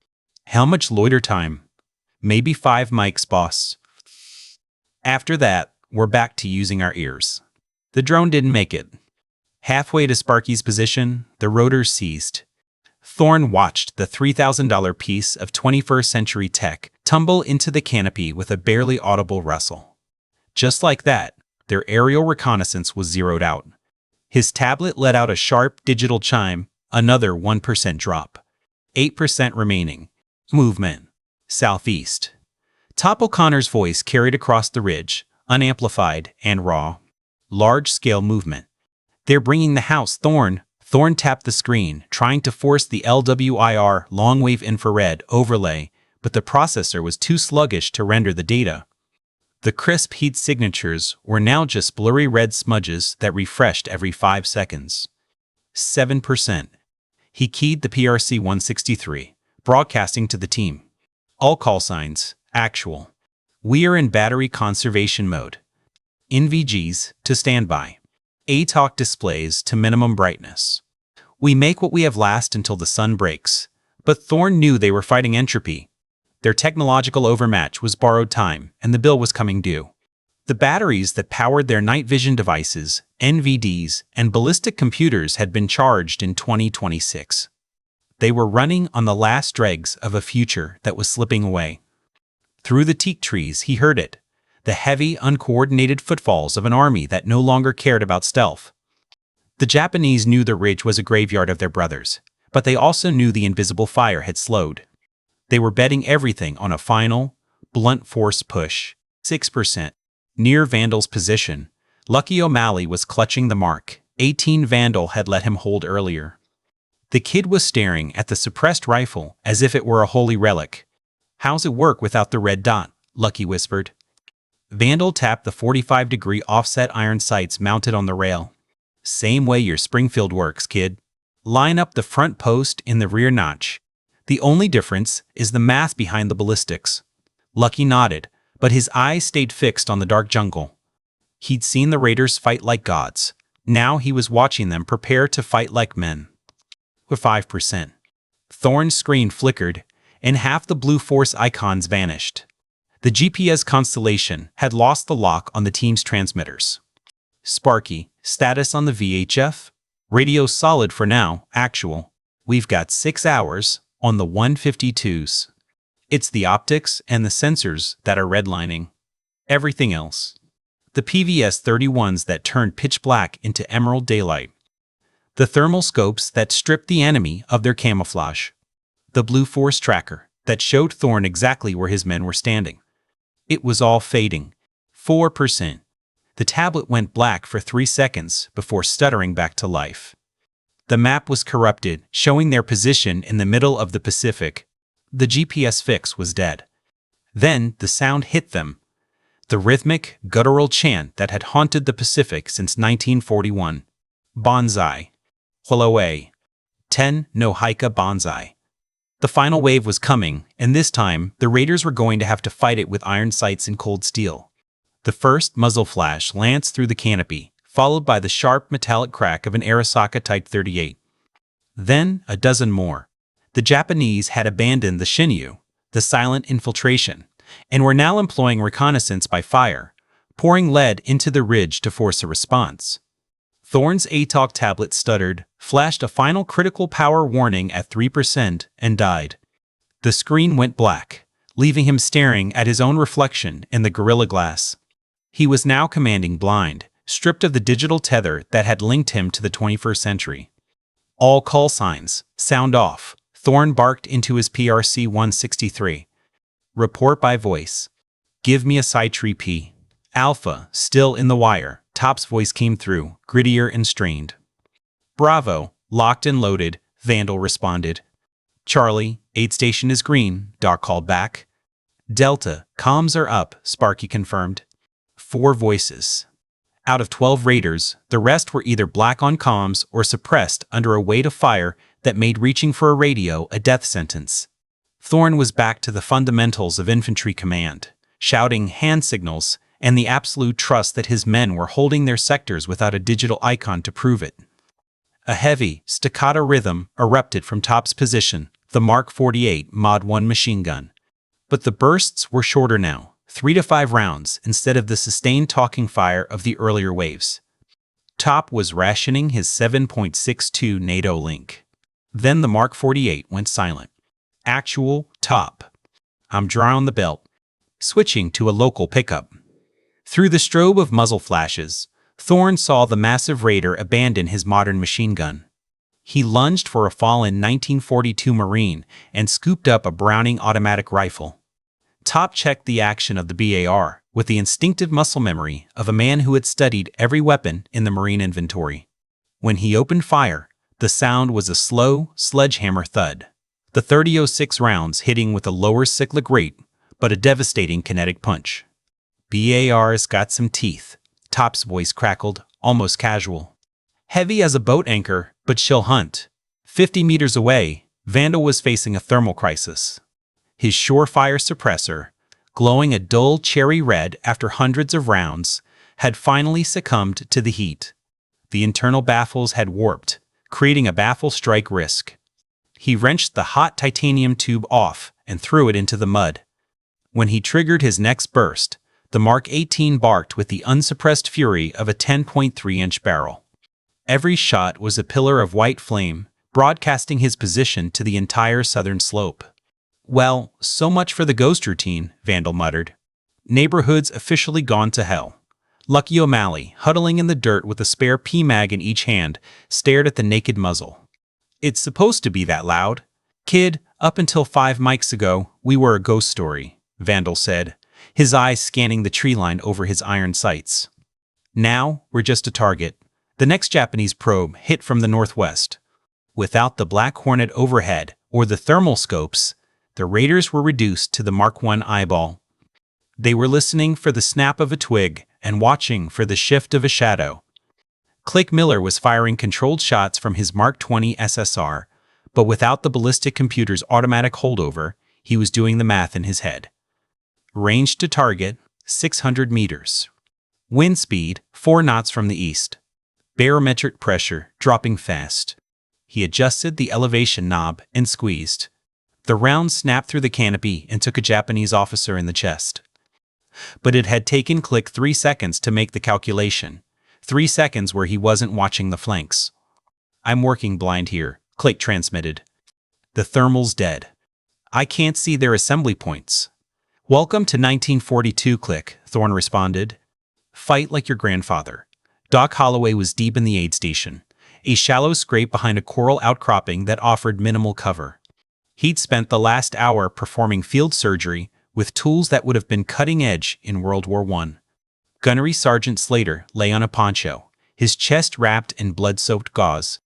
Speaker 1: How much loiter time? Maybe 5 mics, boss. After that, we're back to using our ears. The drone didn't make it. Halfway to Sparky's position, the rotors ceased. Thorne watched the $3,000 piece of 21st century tech tumble into the canopy with a barely audible rustle. Just like that, their aerial reconnaissance was zeroed out. His tablet let out a sharp digital chime, another 1% drop. 8% remaining. Movement. Southeast. Top O'Connor's voice carried across the ridge, unamplified and raw. Large-scale movement. They're bringing the house, Thorne. Thorne tapped the screen, trying to force the LWIR long-wave infrared overlay, but the processor was too sluggish to render the data. The crisp heat signatures were now just blurry red smudges that refreshed every 5 seconds. 7%. He keyed the PRC-163, broadcasting to the team. All call signs, actual. We are in battery conservation mode. NVGs to standby. ATOC displays to minimum brightness. We make what we have last until the sun breaks. But Thorne knew they were fighting entropy. Their technological overmatch was borrowed time, and the bill was coming due. The batteries that powered their night vision devices, NVDs, and ballistic computers had been charged in 2026. They were running on the last dregs of a future that was slipping away. Through the teak trees he heard it, the heavy, uncoordinated footfalls of an army that no longer cared about stealth. The Japanese knew the ridge was a graveyard of their brothers, but they also knew the invisible fire had slowed. They were betting everything on a final, blunt force push. 6%. Near Vandal's position, Lucky O'Malley was clutching the mark. 18 Vandal had let him hold earlier. The kid was staring at the suppressed rifle as if it were a holy relic. How's it work without the red dot? Lucky whispered. Vandal tapped the 45-degree offset iron sights mounted on the rail. Same way your Springfield works, kid. Line up the front post in the rear notch. The only difference is the math behind the ballistics. Lucky nodded, but his eyes stayed fixed on the dark jungle. He'd seen the raiders fight like gods. Now he was watching them prepare to fight like men. With 5%. Thorne's screen flickered, and half the blue force icons vanished. The GPS constellation had lost the lock on the team's transmitters. Sparky, status on the VHF? Radio solid for now, actual. We've got 6 hours on the 152s. It's the optics and the sensors that are redlining. Everything else. The PVS-31s that turned pitch black into emerald daylight. The thermal scopes that stripped the enemy of their camouflage. The blue force tracker that showed Thorne exactly where his men were standing. It was all fading. 4%. The tablet went black for 3 seconds before stuttering back to life. The map was corrupted, showing their position in the middle of the Pacific. The GPS fix was dead. Then the sound hit them. The rhythmic, guttural chant that had haunted the Pacific since 1941. Banzai. Holoe. 10 no Haika Banzai. The final wave was coming, and this time, the raiders were going to have to fight it with iron sights and cold steel. The first muzzle flash lanced through the canopy, followed by the sharp metallic crack of an Arisaka Type 38. Then a dozen more. The Japanese had abandoned the Shinyu, the silent infiltration, and were now employing reconnaissance by fire, pouring lead into the ridge to force a response. Thorne's ATOC tablet stuttered, flashed a final critical power warning at 3%, and died. The screen went black, leaving him staring at his own reflection in the Gorilla Glass. He was now commanding blind, stripped of the digital tether that had linked him to the 21st century. All call signs, sound off, Thorne barked into his PRC-163. Report by voice. Give me a Sci-Tree P. Alpha, still in the wire, Top's voice came through, grittier and strained. Bravo, locked and loaded, Vandal responded. Charlie, aid station is green, Doc called back. Delta, comms are up, Sparky confirmed. 4 voices. Out of 12 raiders, the rest were either black on comms or suppressed under a weight of fire that made reaching for a radio a death sentence. Thorne was back to the fundamentals of infantry command, shouting hand signals and the absolute trust that his men were holding their sectors without a digital icon to prove it. A heavy, staccato rhythm erupted from Top's position, the Mark 48 Mod 1 machine gun. But the bursts were shorter now, 3 to 5 rounds instead of the sustained talking fire of the earlier waves. Top was rationing his 7.62 NATO link. Then the Mark 48 went silent. Actual, Top. I'm drawing the belt. Switching to a local pickup. Through the strobe of muzzle flashes, Thorne saw the massive raider abandon his modern machine gun. He lunged for a fallen 1942 Marine and scooped up a Browning automatic rifle. Top checked the action of the BAR with the instinctive muscle memory of a man who had studied every weapon in the Marine inventory. When he opened fire, the sound was a slow, sledgehammer thud, the 30-06 rounds hitting with a lower cyclic rate, but a devastating kinetic punch. BAR's got some teeth, Top's voice crackled, almost casual. Heavy as a boat anchor, but she'll hunt. 50 meters away, Vandal was facing a thermal crisis. His surefire suppressor, glowing a dull cherry red after hundreds of rounds, had finally succumbed to the heat. The internal baffles had warped, creating a baffle strike risk. He wrenched the hot titanium tube off and threw it into the mud. When he triggered his next burst, the Mark 18 barked with the unsuppressed fury of a 10.3-inch barrel. Every shot was a pillar of white flame, broadcasting his position to the entire southern slope. Well, so much for the ghost routine, Vandal muttered. Neighborhoods officially gone to hell. Lucky O'Malley, huddling in the dirt with a spare P-mag in each hand, stared at the naked muzzle. It's supposed to be that loud. Kid, up until 5 mics ago, we were a ghost story, Vandal said, his eyes scanning the tree line over his iron sights. Now, we're just a target. The next Japanese probe hit from the northwest. Without the Black Hornet overhead or the thermal scopes, the raiders were reduced to the Mark 1 eyeball. They were listening for the snap of a twig and watching for the shift of a shadow. Click Miller was firing controlled shots from his Mark 20 SSR, but without the ballistic computer's automatic holdover, he was doing the math in his head. Range to target, 600 meters. Wind speed, 4 knots from the east. Barometric pressure, dropping fast. He adjusted the elevation knob and squeezed. The round snapped through the canopy and took a Japanese officer in the chest. But it had taken Click 3 seconds to make the calculation. 3 seconds where he wasn't watching the flanks. I'm working blind here, Click transmitted. The thermal's dead. I can't see their assembly points. Welcome to 1942, Click, Thorne responded. Fight like your grandfather. Doc Holloway was deep in the aid station, a shallow scrape behind a coral outcropping that offered minimal cover. He'd spent the last hour performing field surgery with tools that would have been cutting edge in World War I. Gunnery Sergeant Slater lay on a poncho, his chest wrapped in blood-soaked gauze.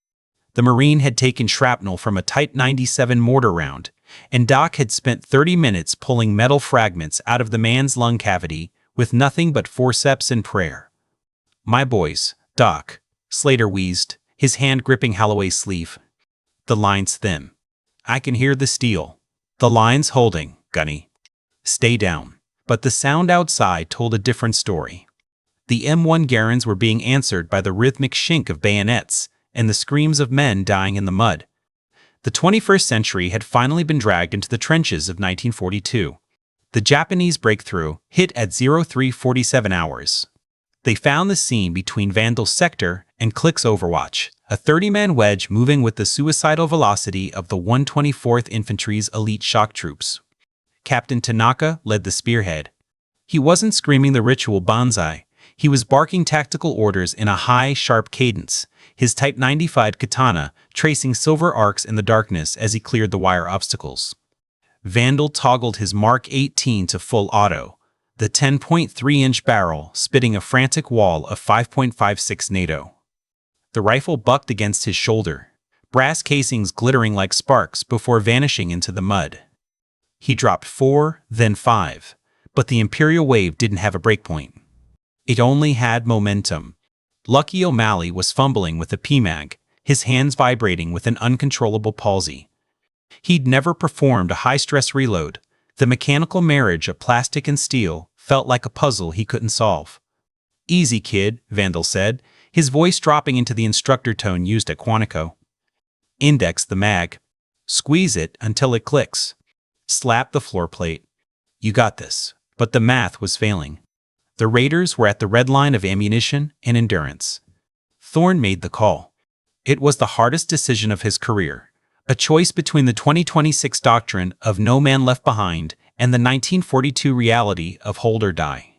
Speaker 1: The Marine had taken shrapnel from a Type 97 mortar round, and Doc had spent 30 minutes pulling metal fragments out of the man's lung cavity with nothing but forceps and prayer. My boys, Doc, Slater wheezed, his hand gripping Holloway's sleeve. The line's thin. I can hear the steel. The line's holding, Gunny. Stay down. But the sound outside told a different story. The M1 Garens were being answered by the rhythmic shink of bayonets and the screams of men dying in the mud. The 21st century had finally been dragged into the trenches of 1942. The Japanese breakthrough hit at 0347 hours. They found the seam between Vandal's sector and Click's Overwatch, a 30-man wedge moving with the suicidal velocity of the 124th Infantry's elite shock troops. Captain Tanaka led the spearhead. He wasn't screaming the ritual banzai. He was barking tactical orders in a high, sharp cadence, his Type 95 katana tracing silver arcs in the darkness as he cleared the wire obstacles. Vandal toggled his Mark 18 to full auto, the 10.3-inch barrel spitting a frantic wall of 5.56 NATO. The rifle bucked against his shoulder, brass casings glittering like sparks before vanishing into the mud. He dropped 4, then 5, but the Imperial wave didn't have a breakpoint. It only had momentum. Lucky O'Malley was fumbling with a PMAG, his hands vibrating with an uncontrollable palsy. He'd never performed a high-stress reload. The mechanical marriage of plastic and steel felt like a puzzle he couldn't solve. "Easy, kid," Vandal said, his voice dropping into the instructor tone used at Quantico. "Index the mag. Squeeze it until it clicks. Slap the floor plate. You got this." But the math was failing. The Raiders were at the red line of ammunition and endurance. Thorne made the call. It was the hardest decision of his career, a choice between the 2026 doctrine of no man left behind and the 1942 reality of hold or die.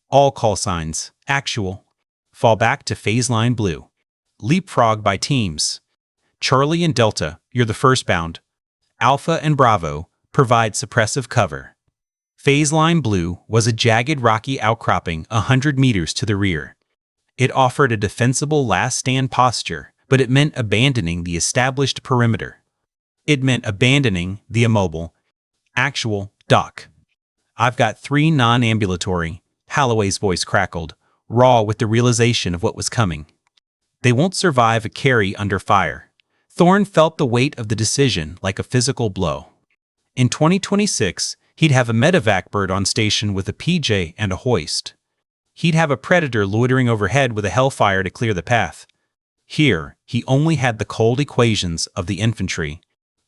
Speaker 1: All call signs, actual. Fall back to phase line blue. Leapfrog by teams. Charlie and Delta, you're the first bound. Alpha and Bravo, provide suppressive cover. Phase line blue was a jagged rocky outcropping 100 meters to the rear. It offered a defensible last stand posture, but it meant abandoning the established perimeter. It meant abandoning the immobile, actual dock. "I've got 3 non-ambulatory," Holloway's voice crackled, raw with the realization of what was coming. "They won't survive a carry under fire." Thorne felt the weight of the decision like a physical blow. In 2026, he'd have a medevac bird on station with a PJ and a hoist. He'd have a Predator loitering overhead with a Hellfire to clear the path. Here, he only had the cold equations of the infantry.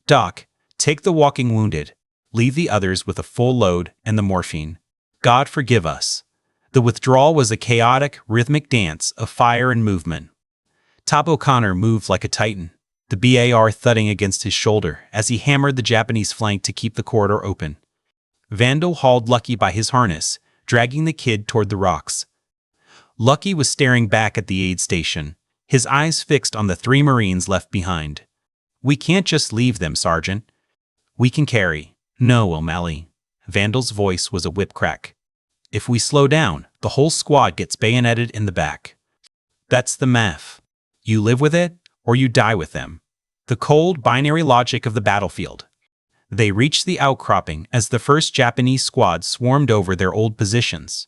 Speaker 1: "Doc, take the walking wounded. Leave the others with a full load and the morphine. God forgive us." The withdrawal was a chaotic, rhythmic dance of fire and movement. Top O'Connor moved like a titan, the BAR thudding against his shoulder as he hammered the Japanese flank to keep the corridor open. Vandal hauled Lucky by his harness, dragging the kid toward the rocks. Lucky was staring back at the aid station, his eyes fixed on the 3 Marines left behind. "We can't just leave them, Sergeant. We can carry." "No, O'Malley." Vandal's voice was a whip crack. "If we slow down, the whole squad gets bayoneted in the back. That's the math. You live with it, or you die with them. The cold, binary logic of the battlefield." They reached the outcropping as the first Japanese squad swarmed over their old positions.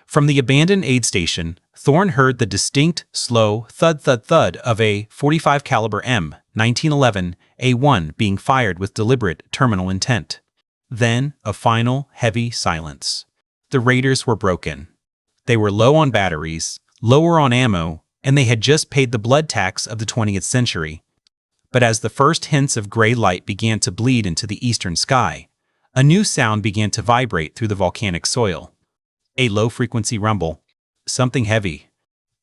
Speaker 1: From the abandoned aid station, Thorne heard the distinct, slow thud-thud-thud of a .45 caliber M1911 A1 being fired with deliberate terminal intent. Then, a final, heavy silence. The Raiders were broken. They were low on batteries, lower on ammo, and they had just paid the blood tax of the 20th century. But as the first hints of gray light began to bleed into the eastern sky, a new sound began to vibrate through the volcanic soil. A low-frequency rumble. Something heavy.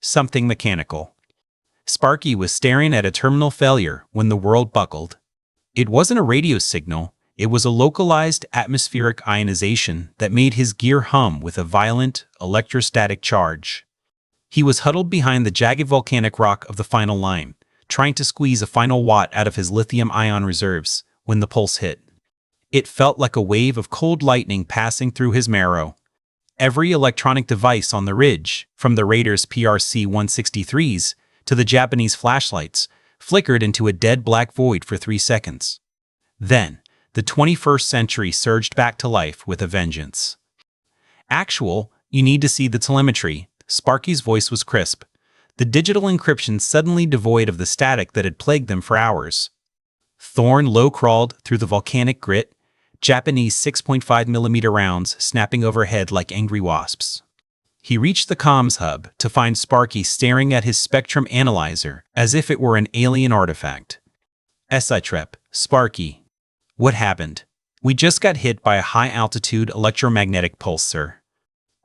Speaker 1: Something mechanical. Sparky was staring at a terminal failure when the world buckled. It wasn't a radio signal, it was a localized atmospheric ionization that made his gear hum with a violent, electrostatic charge. He was huddled behind the jagged volcanic rock of the final line, trying to squeeze a final watt out of his lithium-ion reserves when the pulse hit. It felt like a wave of cold lightning passing through his marrow. Every electronic device on the ridge, from the Raiders' PRC-163s to the Japanese flashlights, flickered into a dead black void for 3 seconds. Then, the 21st century surged back to life with a vengeance. "Actual, you need to see the telemetry." Sparky's voice was crisp, the digital encryption suddenly devoid of the static that had plagued them for hours. Thorne low-crawled through the volcanic grit, Japanese 6.5mm rounds snapping overhead like angry wasps. He reached the comms hub to find Sparky staring at his spectrum analyzer as if it were an alien artifact. "Sitrep, Sparky. What happened?" "We just got hit by a high-altitude electromagnetic pulse, sir.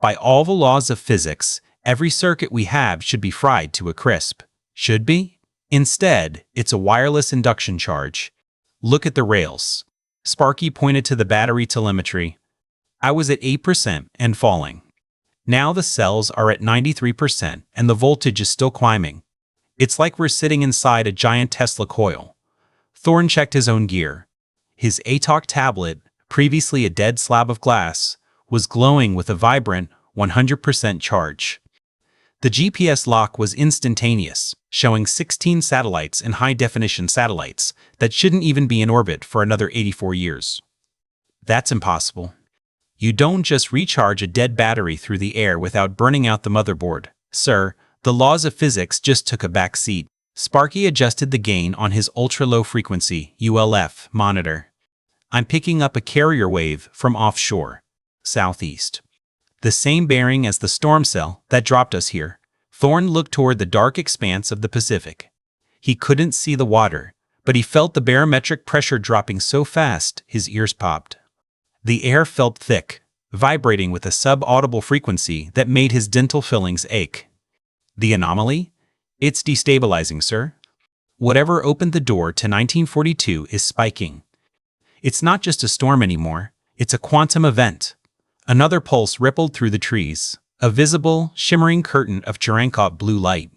Speaker 1: By all the laws of physics, every circuit we have should be fried to a crisp." "Should be? Instead, it's a wireless induction charge. Look at the rails." Sparky pointed to the battery telemetry. "I was at 8% and falling. Now the cells are at 93% and the voltage is still climbing. It's like we're sitting inside a giant Tesla coil." Thorne checked his own gear. His ATOC tablet, previously a dead slab of glass, was glowing with a vibrant 100% charge. The GPS lock was instantaneous, showing 16 satellites and high-definition satellites that shouldn't even be in orbit for another 84 years. "That's impossible. You don't just recharge a dead battery through the air without burning out the motherboard, sir. The laws of physics just took a back seat." Sparky adjusted the gain on his ultra-low frequency ULF monitor. "I'm picking up a carrier wave from offshore, southeast. The same bearing as the storm cell that dropped us here." Thorne looked toward the dark expanse of the Pacific. He couldn't see the water, but he felt the barometric pressure dropping so fast his ears popped. The air felt thick, vibrating with a sub-audible frequency that made his dental fillings ache. "The anomaly? It's destabilizing, sir. Whatever opened the door to 1942 is spiking. It's not just a storm anymore, it's a quantum event." Another pulse rippled through the trees, a visible, shimmering curtain of Cherenkov blue light.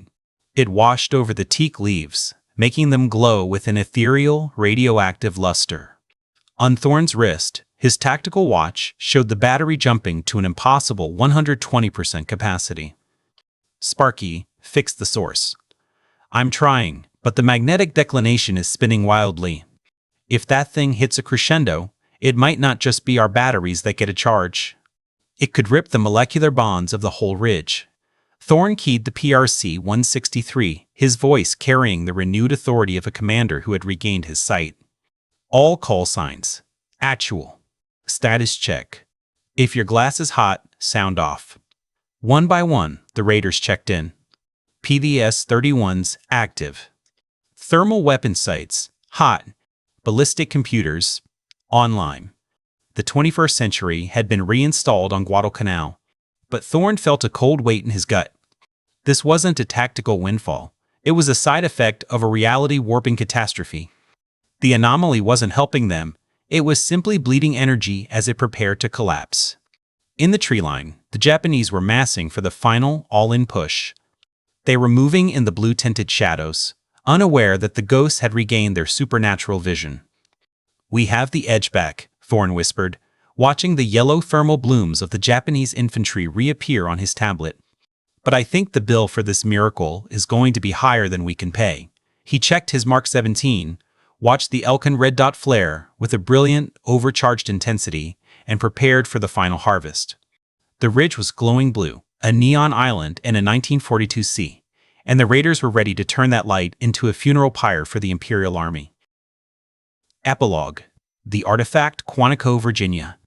Speaker 1: It washed over the teak leaves, making them glow with an ethereal, radioactive luster. On Thorne's wrist, his tactical watch showed the battery jumping to an impossible 120% capacity. "Sparky, fix the source." "I'm trying, but the magnetic declination is spinning wildly. If that thing hits a crescendo, it might not just be our batteries that get a charge. It could rip the molecular bonds of the whole ridge." Thorne keyed the PRC 163, his voice carrying the renewed authority of a commander who had regained his sight. "All call signs. Actual. Status check. If your glass is hot, sound off." One by one, the raiders checked in. PVS-31s active. Thermal weapon sights hot. Ballistic computers online. The 21st century had been reinstalled on Guadalcanal, but Thorne felt a cold weight in his gut. This wasn't a tactical windfall. It was a side effect of a reality-warping catastrophe. The anomaly wasn't helping them. It was simply bleeding energy as it prepared to collapse. In the tree line, the Japanese were massing for the final all-in push. They were moving in the blue-tinted shadows, unaware that the ghosts had regained their supernatural vision. "We have the edge back," Thorne whispered, watching the yellow thermal blooms of the Japanese infantry reappear on his tablet. "But I think the bill for this miracle is going to be higher than we can pay." He checked his Mark 17, watched the Elkin red dot flare with a brilliant, overcharged intensity, and prepared for the final harvest. The ridge was glowing blue, a neon island in a 1942 sea, and the raiders were ready to turn that light into a funeral pyre for the Imperial Army. Epilogue. The Artifact, Quantico, Virginia.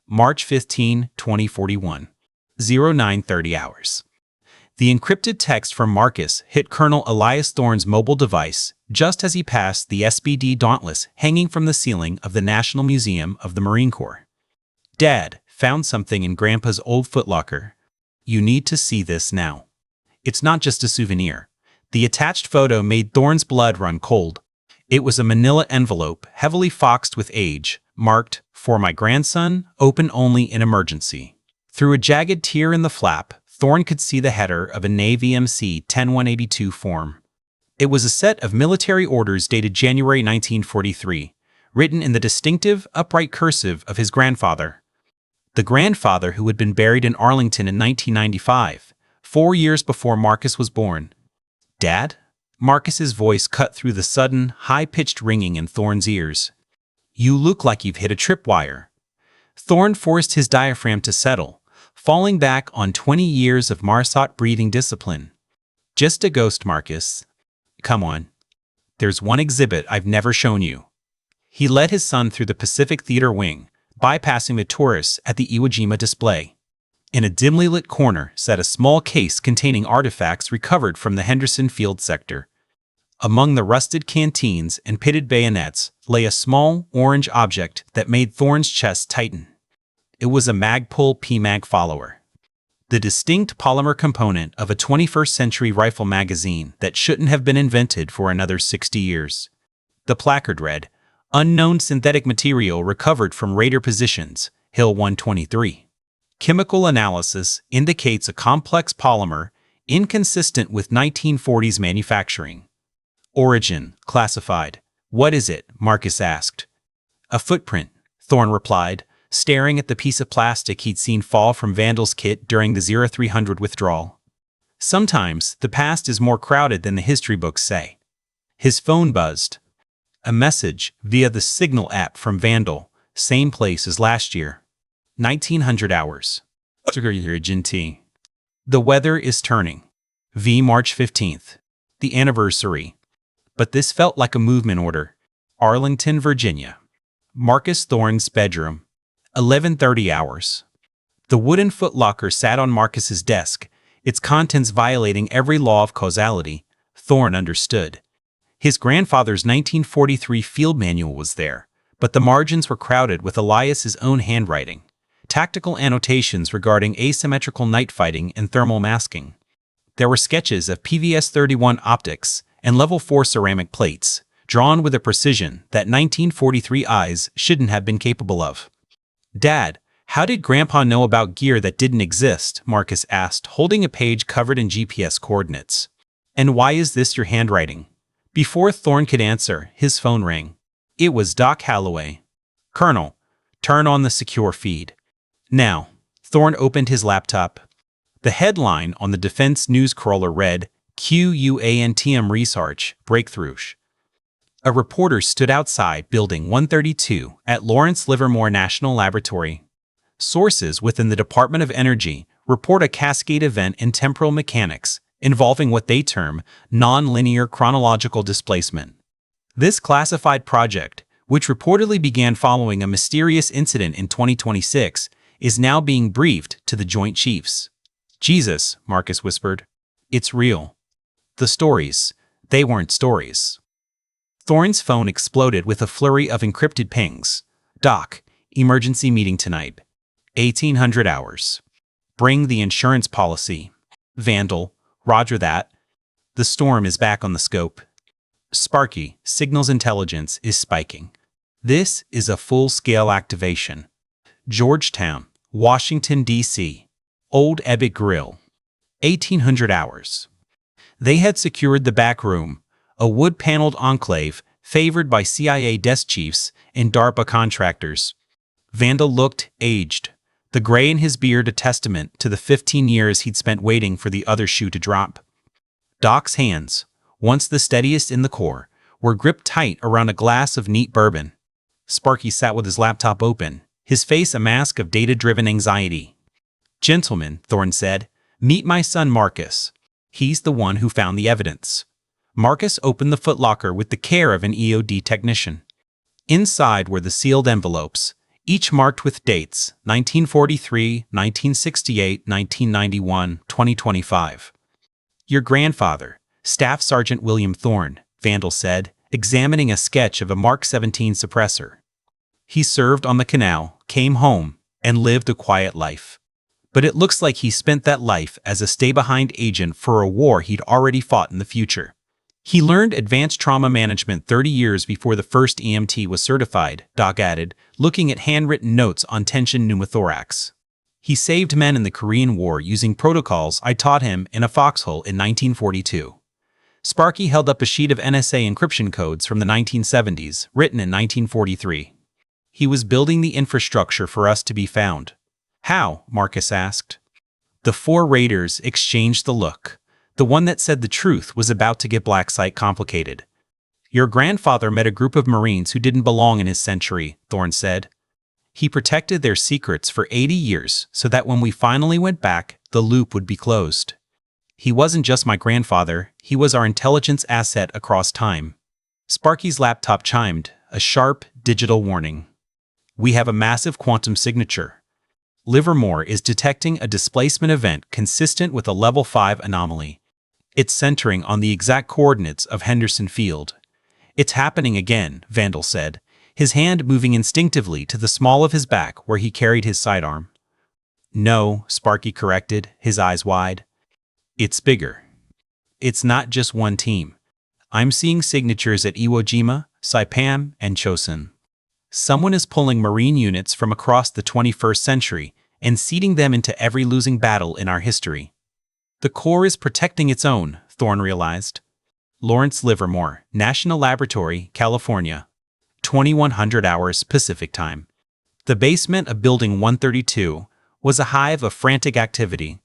Speaker 1: March 15, 2041. 0930 hours. The encrypted text from Marcus hit Colonel Elias Thorne's mobile device just as he passed the SBD Dauntless hanging from the ceiling of the National Museum of the Marine Corps. "Dad, found something in Grandpa's old footlocker. You need to see this now." It's not just a souvenir. The attached photo made Thorne's blood run cold. It was a manila envelope, heavily foxed with age, marked, "For my grandson, open only in emergency." Through a jagged tear in the flap, Thorne could see the header of a Navy MC 10182 form. It was a set of military orders dated January 1943, written in the distinctive, upright cursive of his grandfather. The grandfather who had been buried in Arlington in 1995, 4 years before Marcus was born. "Dad?" Marcus's voice cut through the sudden, high-pitched ringing in Thorne's ears. "You look like you've hit a tripwire." Thorne forced his diaphragm to settle, falling back on 20 years of MSOT breathing discipline. "Just a ghost, Marcus. Come on. There's one exhibit I've never shown you." He led his son through the Pacific Theater wing, bypassing the tourists at the Iwo Jima display. In a dimly lit corner sat a small case containing artifacts recovered from the Henderson Field sector. Among the rusted canteens and pitted bayonets lay a small, orange object that made Thorne's chest tighten. It was a Magpul PMag follower, the distinct polymer component of a 21st century rifle magazine that shouldn't have been invented for another 60 years. The placard read, "Unknown synthetic material recovered from Raider positions, Hill 123. Chemical analysis indicates a complex polymer inconsistent with 1940s manufacturing. Origin, classified. What is it?" Marcus asked. "A footprint," Thorne replied, staring at the piece of plastic he'd seen fall from Vandal's kit during the 0300 withdrawal. Sometimes the past is more crowded than the history books say. His phone buzzed. A message via the Signal app from Vandal, same place as last year. 1900 hours. The weather is turning. V March 15th. The anniversary. But this felt like a movement order. Arlington, Virginia. Marcus Thorne's bedroom. 11:30 hours. The wooden footlocker sat on Marcus's desk, its contents violating every law of causality. Thorne understood. His grandfather's 1943 field manual was there, but the margins were crowded with Elias's own handwriting. Tactical annotations regarding asymmetrical night fighting and thermal masking. There were sketches of PVS-31 optics and level 4 ceramic plates, drawn with a precision that 1943 eyes shouldn't have been capable of. "Dad, how did Grandpa know about gear that didn't exist?" Marcus asked, holding a page covered in GPS coordinates. "And why is this your handwriting?" Before Thorne could answer, his phone rang. It was Doc Holloway. "Colonel, turn on the secure feed." Now, Thorne opened his laptop. The headline on the Defense News Crawler read, "QUANTM Research Breakthroughs." A reporter stood outside Building 132 at Lawrence Livermore National Laboratory. Sources within the Department of Energy report a cascade event in temporal mechanics involving what they term non-linear chronological displacement. This classified project, which reportedly began following a mysterious incident in 2026, is now being briefed to the Joint Chiefs. "Jesus," Marcus whispered. "It's real. The stories, they weren't stories." Thorne's phone exploded with a flurry of encrypted pings. "Doc, emergency meeting tonight. 1800 hours. Bring the insurance policy." "Vandal, roger that. The storm is back on the scope." "Sparky, signals intelligence is spiking. This is a full-scale activation. Georgetown, Washington, D.C. Old Ebbitt Grill. 1800 hours." They had secured the back room, a wood-paneled enclave favored by CIA desk chiefs and DARPA contractors. Vandal looked aged, the gray in his beard a testament to the 15 years he'd spent waiting for the other shoe to drop. Doc's hands, once the steadiest in the Corps, were gripped tight around a glass of neat bourbon. Sparky sat with his laptop open, his face a mask of data-driven anxiety. "Gentlemen," Thorne said, "meet my son Marcus. He's the one who found the evidence." Marcus opened the footlocker with the care of an EOD technician. Inside were the sealed envelopes, each marked with dates, 1943, 1968, 1991, 2025. "Your grandfather, Staff Sergeant William Thorne," Vandal said, examining a sketch of a Mark 17 suppressor. "He served on the canal, came home, and lived a quiet life. But it looks like he spent that life as a stay-behind agent for a war he'd already fought in the future. He learned advanced trauma management 30 years before the first EMT was certified," Doc added, looking at handwritten notes on tension pneumothorax. "He saved men in the Korean War using protocols I taught him in a foxhole in 1942. Sparky held up a sheet of NSA encryption codes from the 1970s, written in 1943. "He was building the infrastructure for us to be found." "How?" Marcus asked. The four raiders exchanged the look. The one that said the truth was about to get black-site complicated. "Your grandfather met a group of Marines who didn't belong in his century," Thorne said. "He protected their secrets for 80 years so that when we finally went back, the loop would be closed. He wasn't just my grandfather, he was our intelligence asset across time." Sparky's laptop chimed, a sharp, digital warning. We have a massive quantum signature. Livermore is detecting a displacement event consistent with a level 5 anomaly. It's centering on the exact coordinates of Henderson Field. It's happening again, Vandal said, his hand moving instinctively to the small of his back where he carried his sidearm. No, Sparky corrected, his eyes wide. It's bigger. It's not just one team. I'm seeing signatures at Iwo Jima, Saipan, and Chosin. Someone is pulling Marine units from across the 21st century and seeding them into every losing battle in our history. The Corps is protecting its own, Thorne realized. Lawrence Livermore, National Laboratory, California. 2100 hours Pacific Time. The basement of Building 132 was a hive of frantic activity.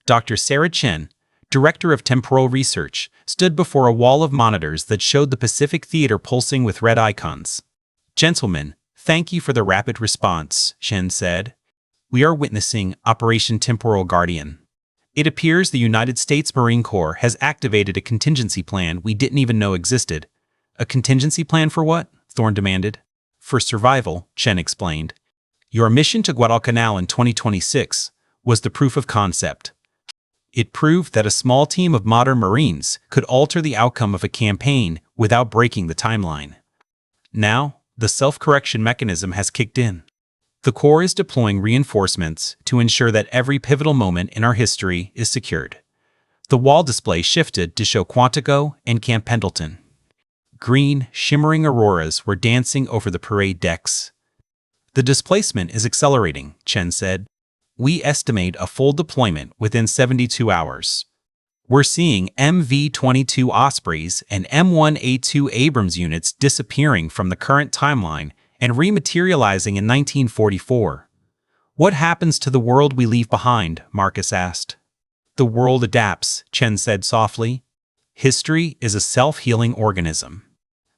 Speaker 1: Dr. Sarah Chen, director of Temporal Research, stood before a wall of monitors that showed the Pacific Theater pulsing with red icons. Gentlemen, thank you for the rapid response, Chen said. We are witnessing Operation Temporal Guardian. It appears the United States Marine Corps has activated a contingency plan we didn't even know existed. A contingency plan for what? Thorne demanded. For survival, Chen explained. Your mission to Guadalcanal in 2026 was the proof of concept. It proved that a small team of modern Marines could alter the outcome of a campaign without breaking the timeline. Now, the self-correction mechanism has kicked in. The Corps is deploying reinforcements to ensure that every pivotal moment in our history is secured. The wall display shifted to show Quantico and Camp Pendleton. Green, shimmering auroras were dancing over the parade decks. The displacement is accelerating, Chen said. We estimate a full deployment within 72 hours. We're seeing MV-22 Ospreys and M1A2 Abrams units disappearing from the current timeline and rematerializing in 1944. What happens to the world we leave behind? Marcus asked. The world adapts, Chen said softly. History is a self-healing organism.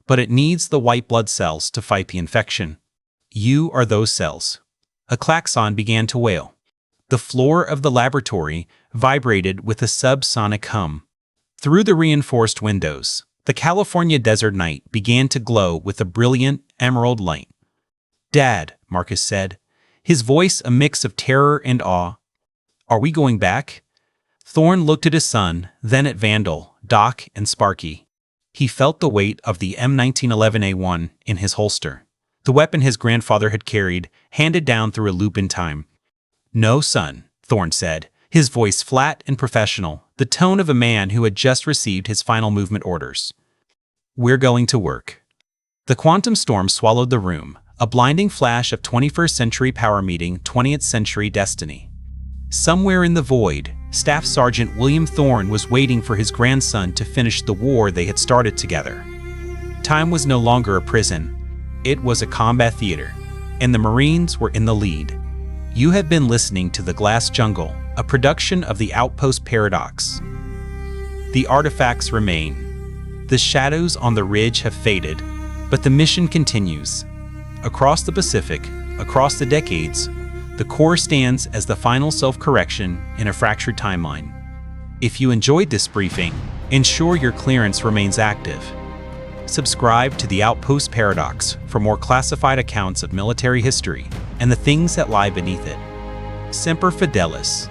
Speaker 1: But it needs the white blood cells to fight the infection. You are those cells. A klaxon began to wail. The floor of the laboratory vibrated with a subsonic hum. Through the reinforced windows, the California desert night began to glow with a brilliant emerald light. Dad, Marcus said, his voice a mix of terror and awe. Are we going back? Thorne looked at his son, then at Vandal, Doc, and Sparky. He felt the weight of the M1911A1 in his holster, the weapon his grandfather had carried, handed down through a loop in time. No, son, Thorne said, his voice flat and professional, the tone of a man who had just received his final movement orders. We're going to work. The quantum storm swallowed the room, a blinding flash of 21st century power meeting 20th century destiny. Somewhere in the void, Staff Sergeant William Thorne was waiting for his grandson to finish the war they had started together. Time was no longer a prison. It was a combat theater, and the Marines were in the lead. You have been listening to The Glass Jungle, a production of the Outpost Paradox. The artifacts remain. The shadows on the ridge have faded, but the mission continues. Across the Pacific, across the decades, the Corps stands as the final self-correction in a fractured timeline. If you enjoyed this briefing, ensure your clearance remains active. Subscribe to the Outpost Paradox for more classified accounts of military history and the things that lie beneath it. Semper Fidelis.